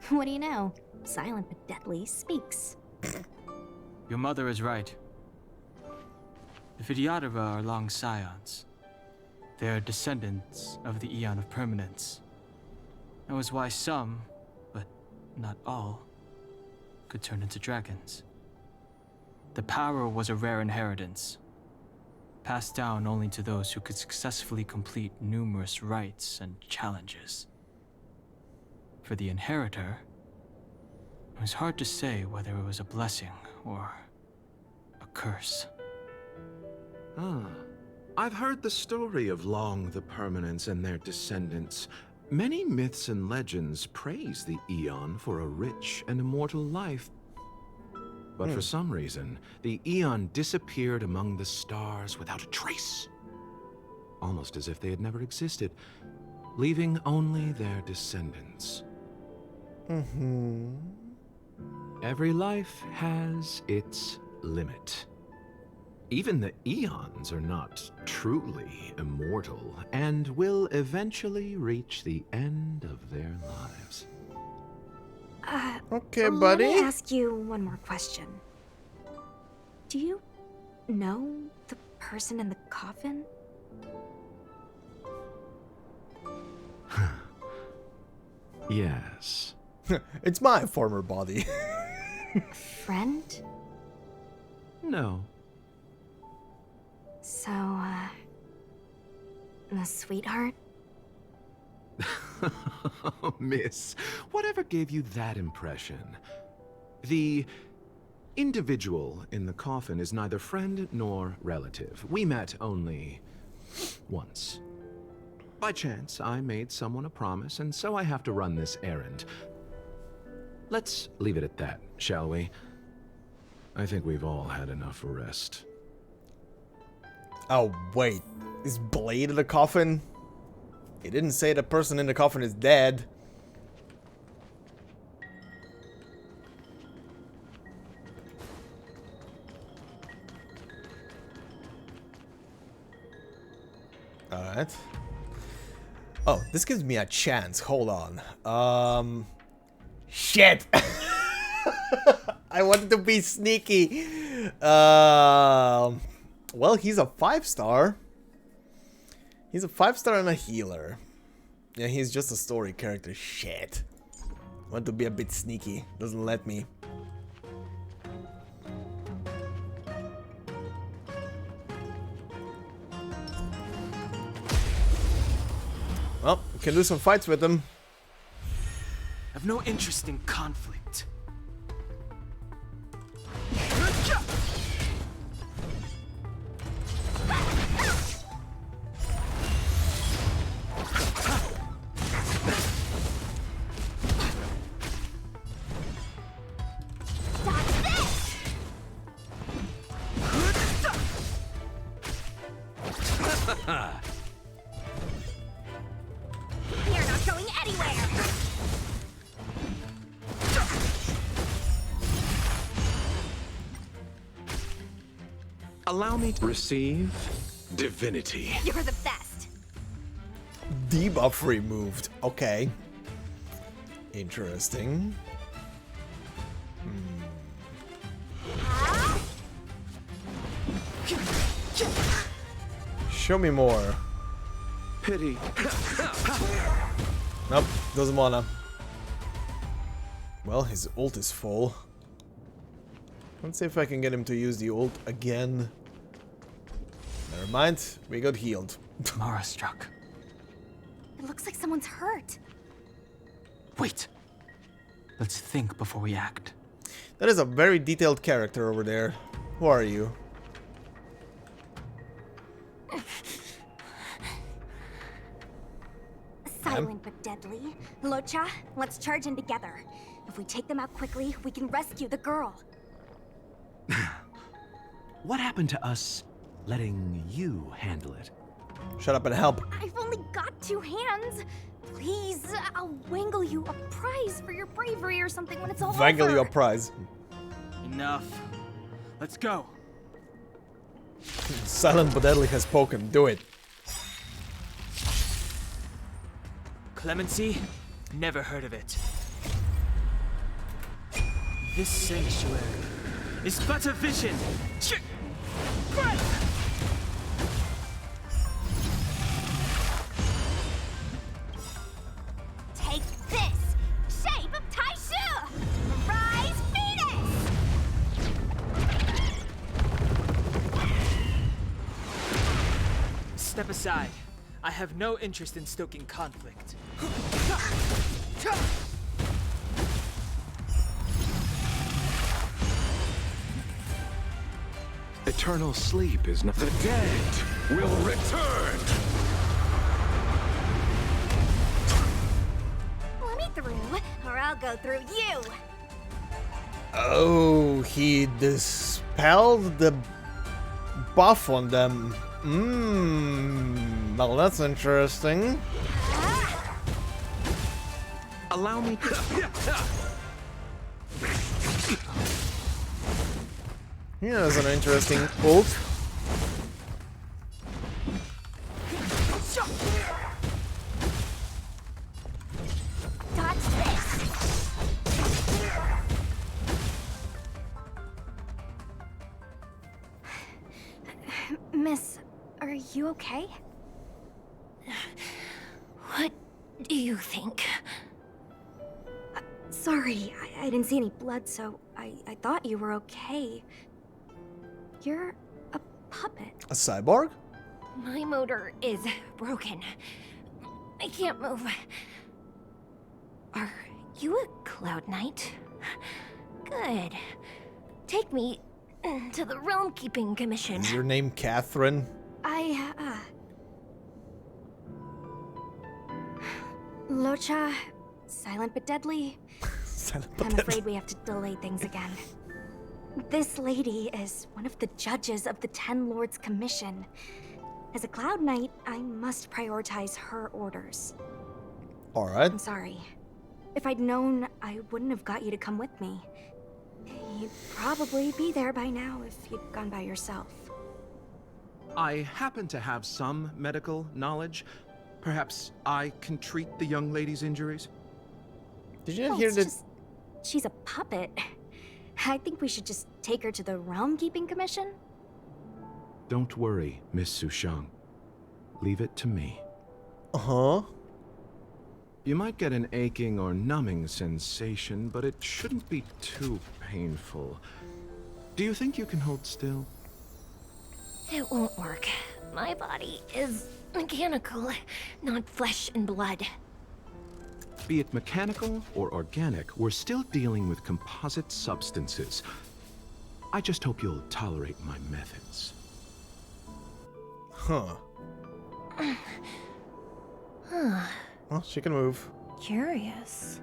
What do you know? Silent but deadly speaks. Your mother is right. The Videodora are long scions. They are descendants of the Eon of Permanence. That was why some, but not all, could turn into dragons. The power was a rare inheritance, passed down only to those who could successfully complete numerous rites and challenges. For the inheritor, it was hard to say whether it was a blessing or a curse. I've heard the story of Long the Permanence and their descendants. Many myths and legends praise the Eon for a rich and immortal life. But for some reason, the Eon disappeared among the stars without a trace. Almost as if they had never existed, leaving only their descendants. Every life has its limit. Even the Eons are not truly immortal and will eventually reach the end of their lives. Okay, buddy. Let me ask you one more question. Do you know the person in the coffin? Yes. It's my former body. Friend? No. So, a sweetheart? Miss, whatever gave you that impression? The individual in the coffin is neither friend nor relative. We met only once. By chance, I made someone a promise, and so I have to run this errand. Let's leave it at that, shall we? I think we've all had enough rest. Oh, wait. Is Blade in the coffin? He didn't say the person in the coffin is dead. Alright. Oh, this gives me a chance. Hold on. Shit! I wanted to be sneaky. Well, he's a 5-star. He's a 5-star and a healer. Yeah, he's just a story character. Shit. Want to be a bit sneaky. Doesn't let me. Well, we can do some fights with him. I've no interest in conflict. You're not going anywhere! Allow me to receive divinity. You're the best! Debuff removed. Okay. Interesting. Show me more. Pity. Nope, doesn't wanna. Well, his ult is full. Let's see if I can get him to use the ult again. Never mind, we got healed. Mara struck. It looks like someone's hurt. Wait. Let's think before we act. That is a very detailed character over there. Who are you? Silent but deadly. Locha, let's charge in together. If we take them out quickly, we can rescue the girl. What happened to us letting you handle it? Shut up and help. I've only got 2 hands. Please, I'll wangle you a prize for your bravery or something when it's all Wangle over. you a prize. Enough. Let's go. Silent but deadly has spoken. Do it. Clemency? Never heard of it. This sanctuary is but a vision. Take this! Shape of Taishu! Rise Venus! Step aside. I have no interest in stoking conflict. Eternal sleep is not. The dead will return. Let me through, or I'll go through you! Oh, he dispelled the buff on them. Well, that's interesting. Allow me to... Here's an interesting ult. Dodge this! Miss, are you okay? What do you think? Sorry, I didn't see any blood, so I thought you were okay. You're a puppet. A cyborg? My motor is broken. I can't move. Are you a Cloud Knight? Good. Take me to the Realm Keeping Commission. Is your name Catherine? Locha, silent but deadly. I'm afraid we have to delay things again. This lady is one of the judges of the Ten Lords Commission. As a Cloud Knight, I must prioritize her orders. Alright. I'm sorry. If I'd known, I wouldn't have got you to come with me. You'd probably be there by now if you'd gone by yourself. I happen to have some medical knowledge. Perhaps I can treat the young lady's injuries? Did you not Well, hear it's that? just- she's a puppet. I think we should just take her to the Realm Keeping Commission. Don't worry, Miss Sushang. Leave it to me. Uh-huh. You might get an aching or numbing sensation, but it shouldn't be too painful. Do you think you can hold still? It won't work. My body is mechanical, not flesh and blood. Be it mechanical or organic, we're still dealing with composite substances. I just hope you'll tolerate my methods. Huh. Well, she can move. Curious.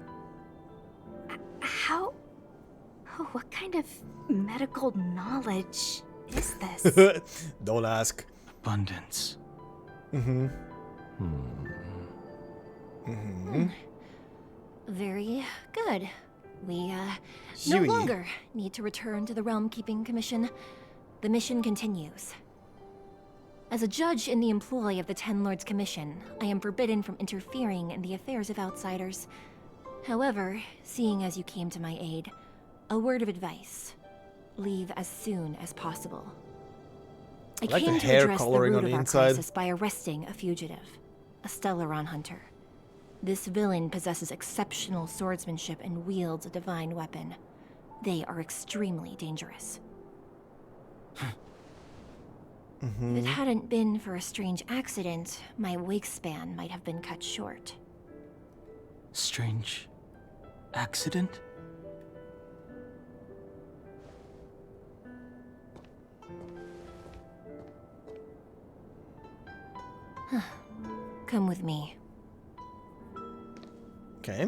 How? Oh, what kind of medical knowledge is this? Don't ask. Abundance. Mm-hmm. Very good. We, no Yui. longer need to return to the Realm Keeping Commission. The mission continues. As a judge in the employ of the Ten Lords Commission, I am forbidden from interfering in the affairs of outsiders. However, seeing as you came to my aid, a word of advice. Leave as soon as possible. I like the came to hair address the coloring root on of the our inside. crisis by arresting a fugitive, a Stellaron hunter. This villain possesses exceptional swordsmanship and wields a divine weapon. They are extremely dangerous. If it hadn't been for a strange accident, my wingspan might have been cut short. Strange accident? Come with me. Okay.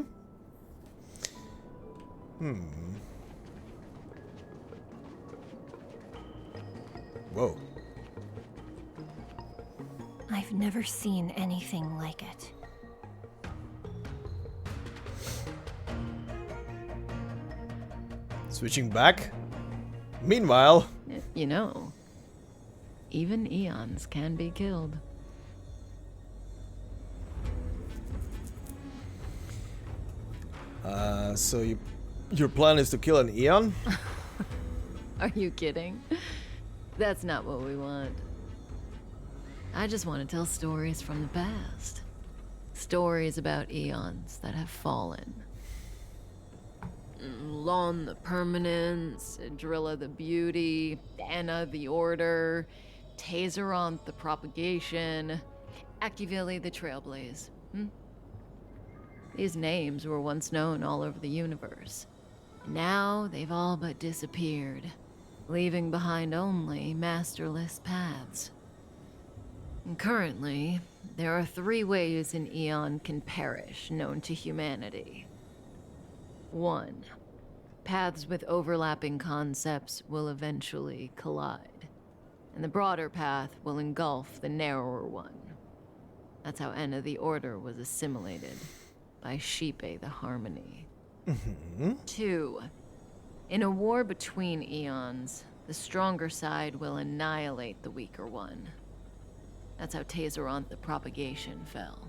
Whoa. I've never seen anything like it. Switching back. Meanwhile, You know, even eons can be killed. so your plan is to kill an Eon? Are you kidding? That's not what we want. I just want to tell stories from the past. Stories about eons that have fallen. Lon the Permanence, Drilla the Beauty, Anna the Order, Tazeronth the Propagation, Akivili the Trailblaze. These names were once known all over the universe. Now they've all but disappeared, leaving behind only masterless paths. And currently, there are 3 ways an eon can perish known to humanity. 1. Paths with overlapping concepts will eventually collide, and the broader path will engulf the narrower one. That's how Enna the Order was assimilated by Xipe the Harmony. 2. In a war between eons, the stronger side will annihilate the weaker one. That's how Tazeronth the Propagation fell.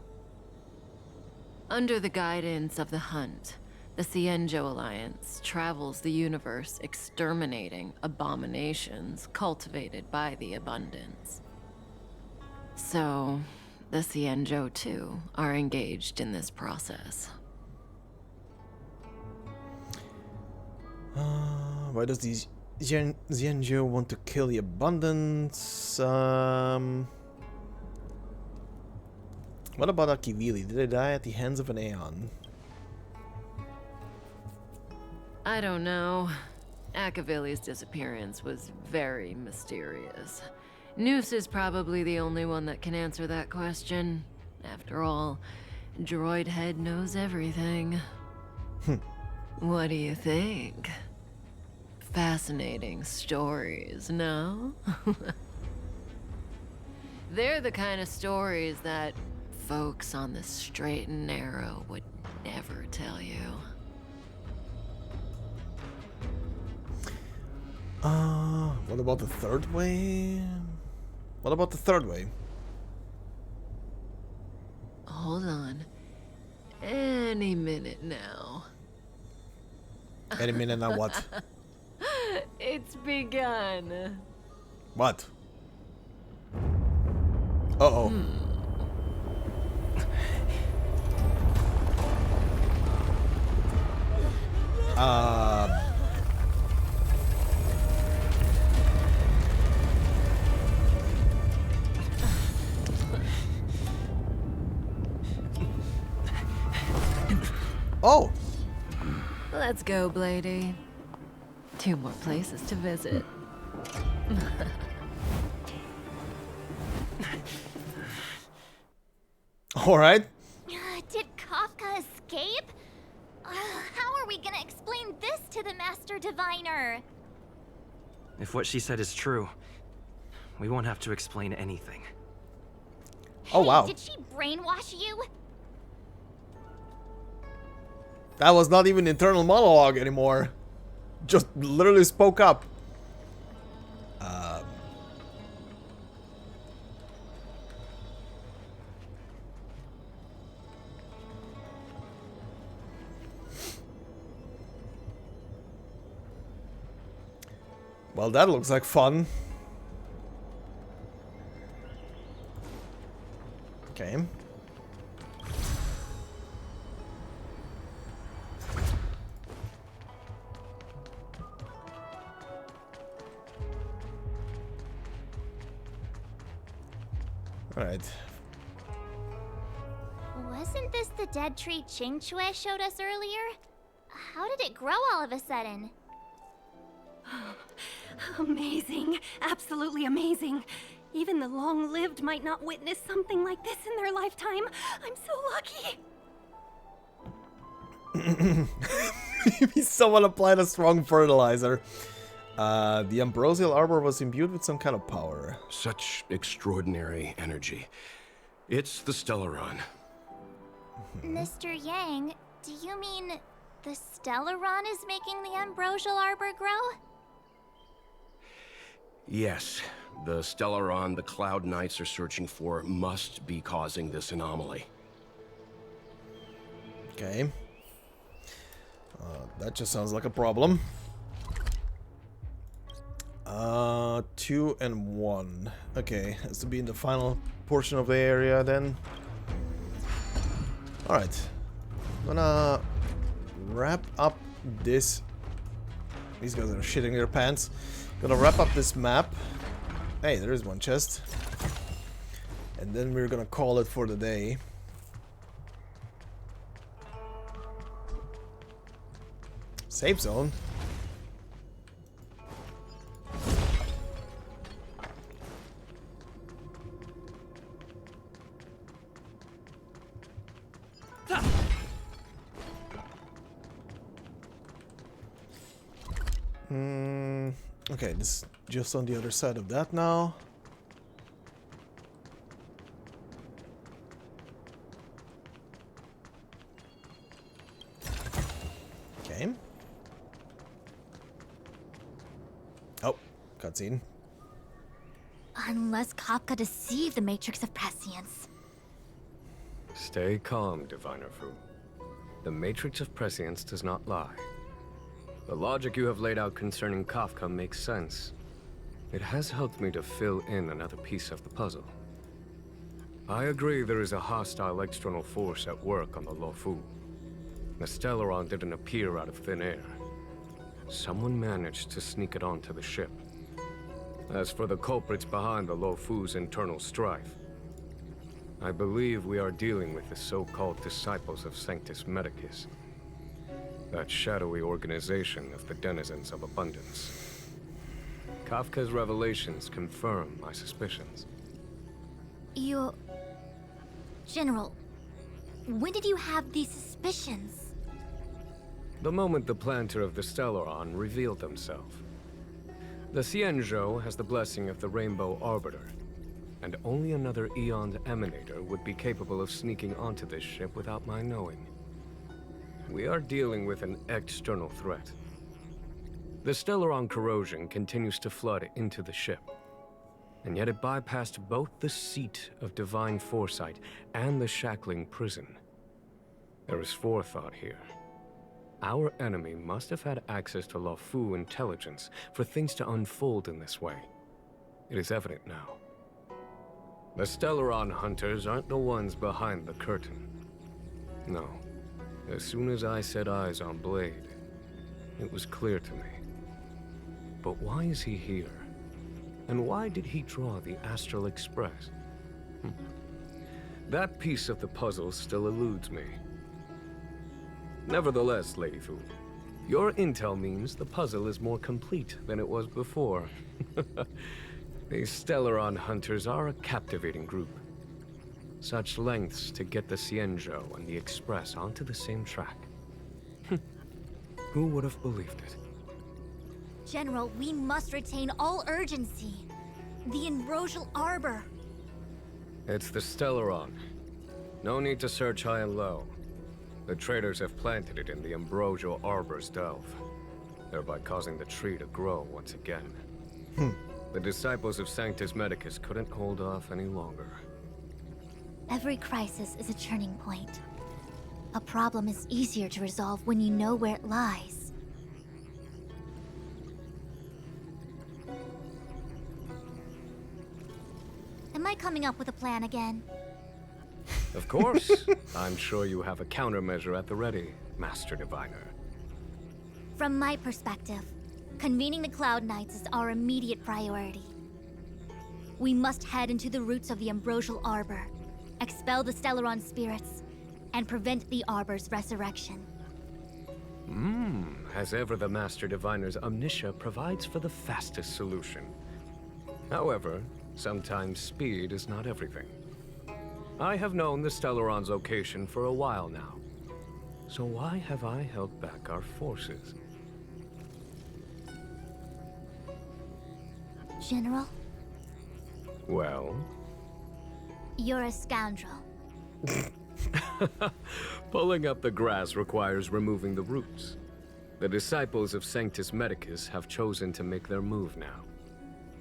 Under the guidance of the Hunt, the Xianzhou Alliance travels the universe exterminating abominations cultivated by the Abundance. So, the Xianzhou too are engaged in this process. Why does these Xianzhou want to kill the Abundance? What about Akivili? Did they die at the hands of an Aeon? I don't know. Akavili's disappearance was very mysterious. Noose is probably the only one that can answer that question. After all, Droid Head knows everything. What do you think? Fascinating stories, no? They're the kind of stories that folks on the straight and narrow would never tell you. What about the third way? What about the third way? Hold on. Any minute now. Any minute now what? It's begun. What? Uh-oh. Oh! Let's go, Blady. 2 more places to visit. Alright. Did Kafka escape? How are we gonna explain this to the Master Diviner? If what she said is true, we won't have to explain anything. Oh, wow. Did she brainwash you? That was not even internal monologue anymore. Just literally spoke up. Well, that looks like fun. Okay. Alright. Wasn't this the dead tree Qingque showed us earlier? How did it grow all of a sudden? Amazing. Absolutely amazing. Even the long-lived might not witness something like this in their lifetime. I'm so lucky. Maybe someone applied a strong fertilizer. The ambrosial arbor was imbued with some kind of power. Such extraordinary energy. It's the Stellaron. Mr. Yang, do you mean the Stellaron is making the ambrosial arbor grow? Yes, the Stellaron the Cloud Knights are searching for must be causing this anomaly. Okay. That just sounds like a problem. 2 and 1. Okay, has to be in the final portion of the area then. Alright. I'm gonna wrap up this. These guys are shitting their pants. Gonna wrap up this map. Hey, there is one chest. And then we're gonna call it for the day. Safe zone. Okay, this is just on the other side of that now. Okay. Oh, cutscene. Unless Kafka deceived the Matrix of Prescience. Stay calm, Diviner Fu. The Matrix of Prescience does not lie. The logic you have laid out concerning Kafka makes sense. It has helped me to fill in another piece of the puzzle. I agree there is a hostile external force at work on the Luofu. The Stellaron didn't appear out of thin air. Someone managed to sneak it onto the ship. As for the culprits behind the Luofu's internal strife, I believe we are dealing with the so-called disciples of Sanctus Medicus. That shadowy organization of the denizens of abundance. Kafka's revelations confirm my suspicions. You... General, when did you have these suspicions? The moment the planter of the Stellaron revealed himself. The Xianzhou has the blessing of the Rainbow Arbiter, and only another Eon's Emanator would be capable of sneaking onto this ship without my knowing. We are dealing with an external threat. The Stellaron corrosion continues to flood into the ship. And yet it bypassed both the seat of divine foresight and the shackling prison. There is forethought here. Our enemy must have had access to Luofu intelligence for things to unfold in this way. It is evident now. The Stellaron hunters aren't the ones behind the curtain. No. As soon as I set eyes on Blade, it was clear to me. But why is he here? And why did he draw the Astral Express? That piece of the puzzle still eludes me. Nevertheless, Lady Fu, your intel means the puzzle is more complete than it was before. These Stellaron hunters are a captivating group. Such lengths to get the Xianzhou and the Express onto the same track. Who would have believed it? General, we must retain all urgency. The Ambrosial Arbor. It's the Stellaron. No need to search high and low. The traders have planted it in the Ambrosial Arbor's delve, thereby causing the tree to grow once again. The disciples of Sanctus Medicus couldn't hold off any longer. Every crisis is a turning point. A problem is easier to resolve when you know where it lies. Am I coming up with a plan again? Of course. I'm sure you have a countermeasure at the ready, Master Diviner. From my perspective, convening the Cloud Knights is our immediate priority. We must head into the roots of the Ambrosial Arbor, expel the Stellaron spirits, and prevent the Arbor's resurrection. As ever, the Master Diviner's omniscia provides for the fastest solution. However, sometimes speed is not everything. I have known the Stellaron's location for a while now. So why have I held back our forces? General? Well? You're a scoundrel. Pulling up the grass requires removing the roots. The disciples of Sanctus Medicus have chosen to make their move now,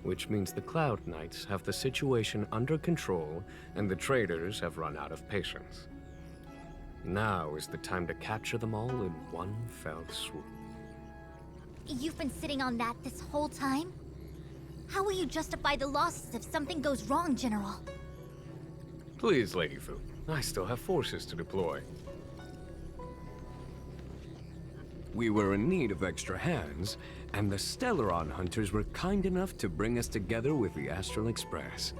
which means the Cloud Knights have the situation under control and the traders have run out of patience. Now is the time to capture them all in one fell swoop. You've been sitting on that this whole time? How will you justify the losses if something goes wrong, General? Please, Lady Fu, I still have forces to deploy. We were in need of extra hands, and the Stellaron hunters were kind enough to bring us together with the Astral Express.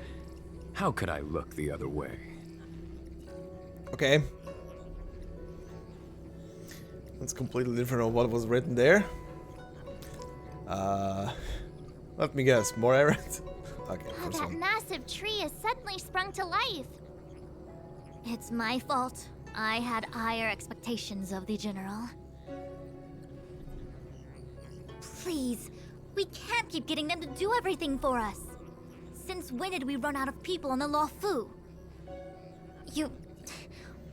How could I look the other way? Okay. That's completely different from what was written there. Let me guess, more errands? Okay, first That one. massive tree has suddenly sprung to life. It's my fault. I had higher expectations of the General. Please, we can't keep getting them to do everything for us. Since when did we run out of people on the Luofu?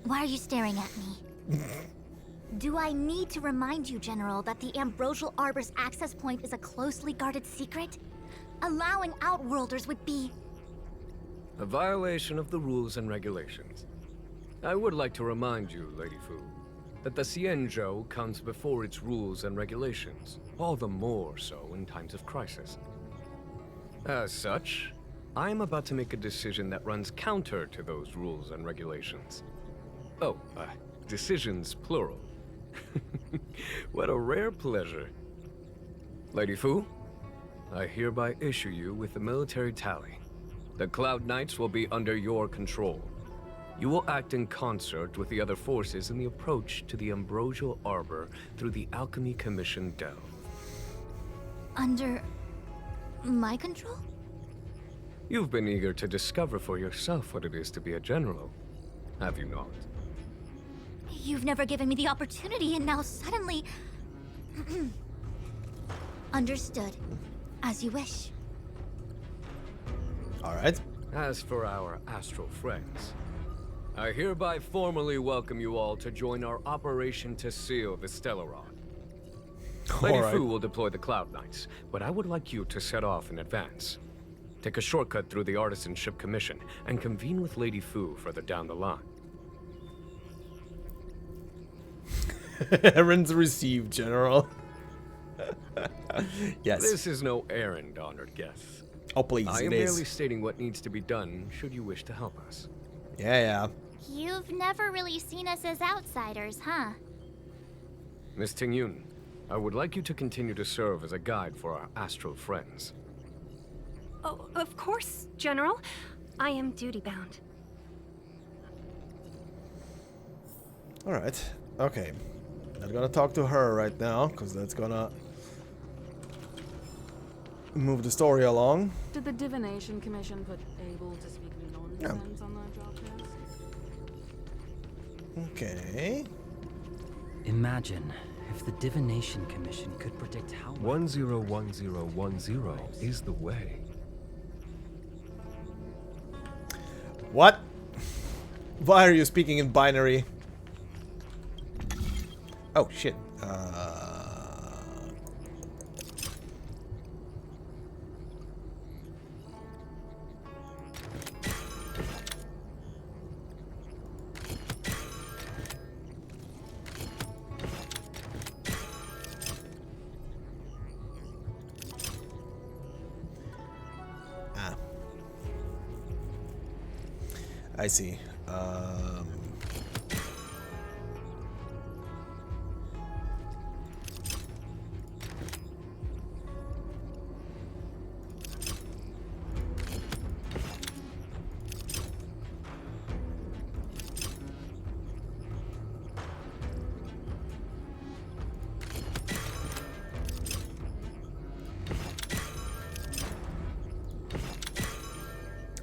Why are you staring at me? Do I need to remind you, General, that the Ambrosial Arbor's access point is a closely guarded secret? Allowing Outworlders would be... A violation of the rules and regulations. I would like to remind you, Lady Fu, that the Xianzhou comes before its rules and regulations, all the more so in times of crisis. As such, I am about to make a decision that runs counter to those rules and regulations. Oh, decisions plural. What a rare pleasure. Lady Fu, I hereby issue you with the military tally. The Cloud Knights will be under your control. You will act in concert with the other forces in the approach to the Ambrosial Arbor through the Alchemy Commission delve. Under... my control? You've been eager to discover for yourself what it is to be a general, have you not? You've never given me the opportunity, and now suddenly... Understood. As you wish. Alright. As for our astral friends, I hereby formally welcome you all to join our operation to seal the Stellaron. Lady Fu will deploy the Cloud Knights, but I would like you to set off in advance. Take a shortcut through the Artisanship Commission and convene with Lady Fu further down the line. Errands received, General. Yes. This is no errand, honored guests. Oh, please, I it am is. merely stating what needs to be done should you wish to help us. Yeah. You've never really seen us as outsiders, huh? Miss Tingyun, I would like you to continue to serve as a guide for our astral friends. Oh, of course, General. I am duty-bound. Alright. Okay. Not gonna talk to her right now, because that's gonna move the story along. Did the Divination Commission put able to speak nonsense on that job test? Okay. Imagine if the Divination Commission could predict how 101010 is the way. What? Why are you speaking in binary? Oh, shit. I see.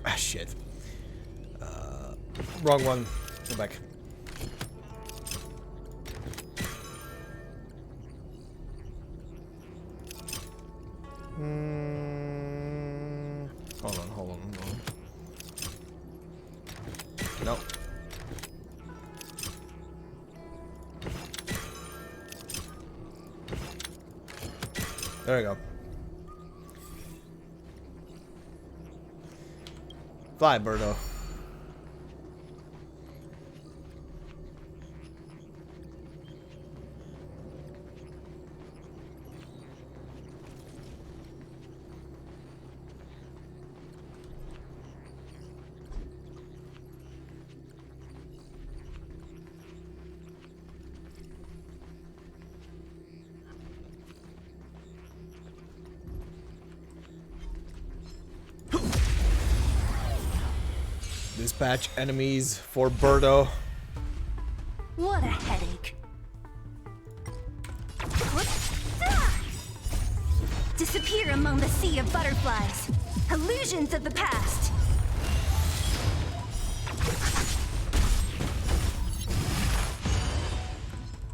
Ah, shit. Wrong one. Go back. Hold on. No. There we go. Fly, Birdo. Dispatch enemies for Birdo. What a headache. Disappear among the sea of butterflies. Illusions of the past.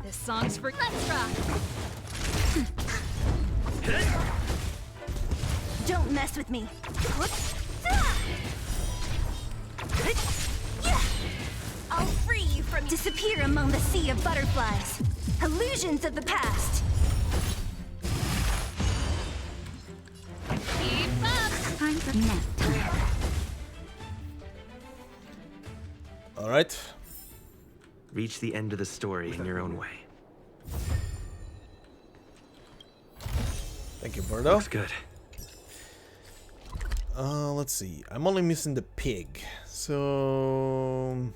This song's for Let's Rock. Don't mess with me. I'll free you from disappear among the sea of butterflies. Illusions of the past. Keep up. Time for nap time. All right. Reach the end of the story in your own way. Thank you, Birdo. Looks good. Let's see. I'm only missing the pig. So...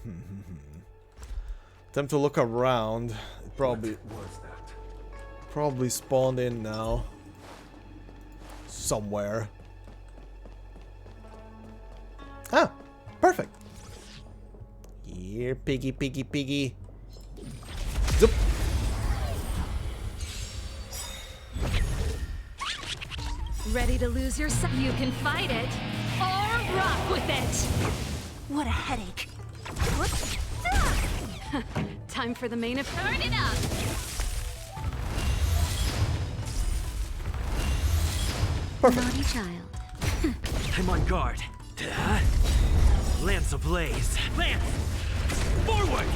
Time to look around. It probably spawned in now. Somewhere. Ah! Perfect! Here, piggy. Zoop! Ready to lose your sight? You can fight it or rock with it. What a headache. Time for the main event. Turn it up. Naughty child. I'm on guard. Lance ablaze. Lance! Forward!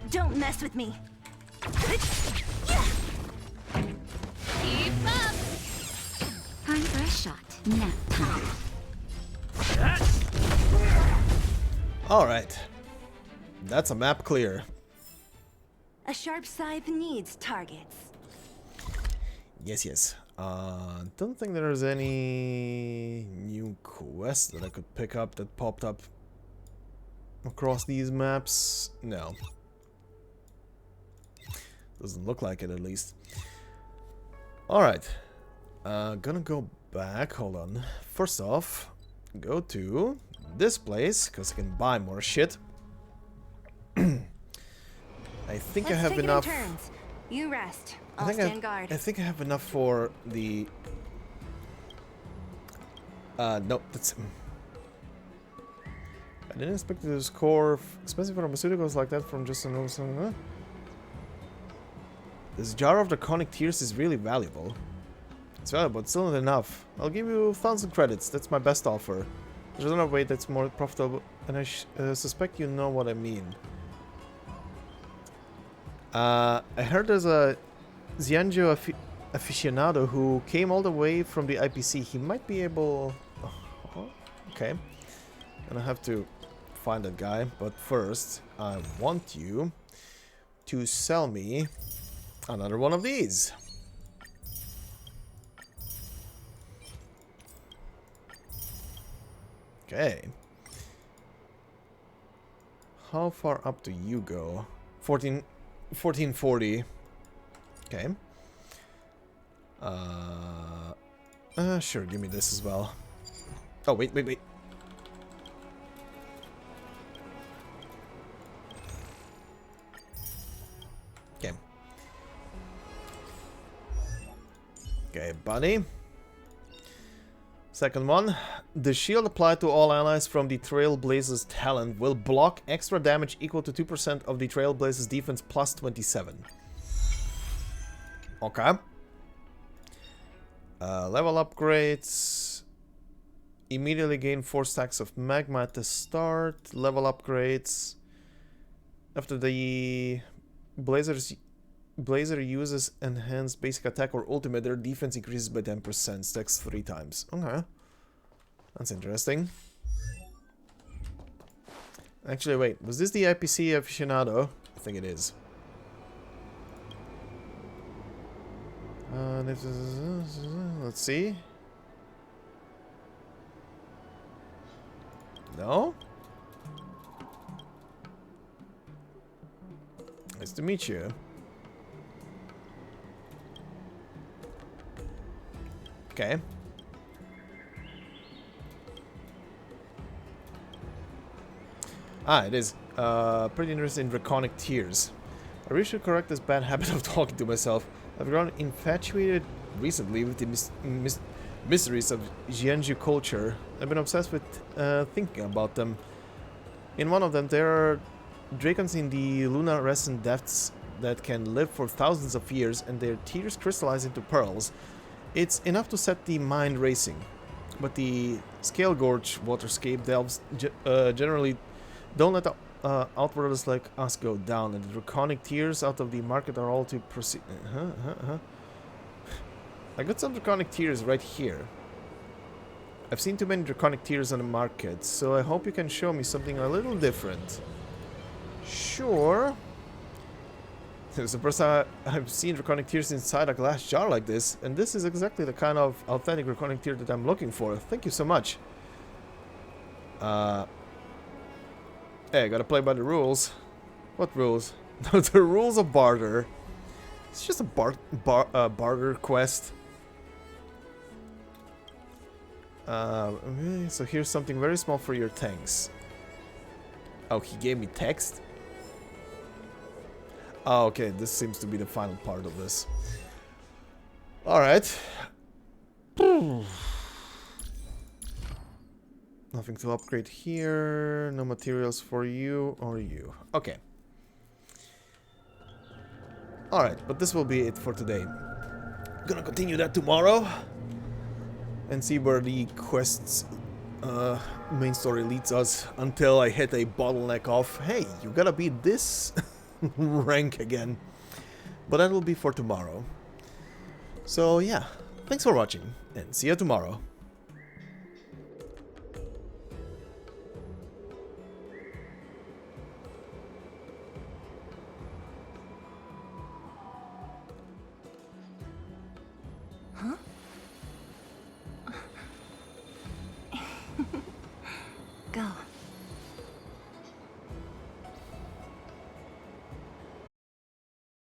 Don't mess with me. Nap time. Alright. That's a map clear. A sharp scythe needs targets. Yes, yes. Don't think there's any new quest that I could pick up that popped up across these maps. No. Doesn't look like it, at least. Alright. Gonna go back. Hold on. First off, go to this place, because I can buy more shit. I think I have enough. Turns. You rest. I'll stand guard. I think I have enough for the. No, that's. I didn't expect to score expensive pharmaceuticals like that from just another song. Huh? This jar of draconic tears is really valuable. It's valuable, but still not enough. I'll give you 1,000 credits. That's my best offer. There's another way that's more profitable, and I suspect you know what I mean. I heard there's a Xianzhou aficionado who came all the way from the IPC. He might be able... Oh, okay. And I have to find that guy. But first, I want you to sell me another one of these. Okay. How far up do you go? 1440. Okay. Sure, give me this as well. Oh, wait. Okay. Okay, buddy. Second one. The shield applied to all allies from the Trailblazer's talent will block extra damage equal to 2% of the Trailblazer's defense plus 27. Okay. Level upgrades. Immediately gain 4 stacks of magma at the start. Level upgrades. After the Blazer uses enhanced basic attack or ultimate, their defense increases by 10%, stacks 3 times. Okay. That's interesting. Actually, wait. Was this the IPC aficionado? I think it is. Let's see. No? Nice to meet you. Okay. Ah, it is. Pretty interested in draconic tears. I really should correct this bad habit of talking to myself. I've grown infatuated recently with the mysteries of Xianzhou culture. I've been obsessed with thinking about them. In one of them, there are dragons in the luminescent depths that can live for thousands of years, and their tears crystallize into pearls. It's enough to set the mind racing. But the Scale Gorge waterscape delves generally don't let outwarders like us go down, and the draconic tears out of the market are all to proceed. I got some draconic tears right here. I've seen too many draconic tears on the market, so I hope you can show me something a little different. Sure. It's the first time I've seen draconic tears inside a glass jar like this, and this is exactly the kind of authentic draconic tear that I'm looking for. Thank you so much. Hey, I gotta play by the rules. What rules? The rules of barter. It's just a barter quest. So here's something very small for your tanks. Oh, he gave me text? Oh, okay, this seems to be the final part of this. Alright. Nothing to upgrade here. No materials for you or you. Okay. Alright, but this will be it for today. Gonna continue that tomorrow. And see where the quest's main story leads us until I hit a bottleneck of, hey, you gotta beat this rank again. But that will be for tomorrow. So yeah, thanks for watching and see you tomorrow. Go.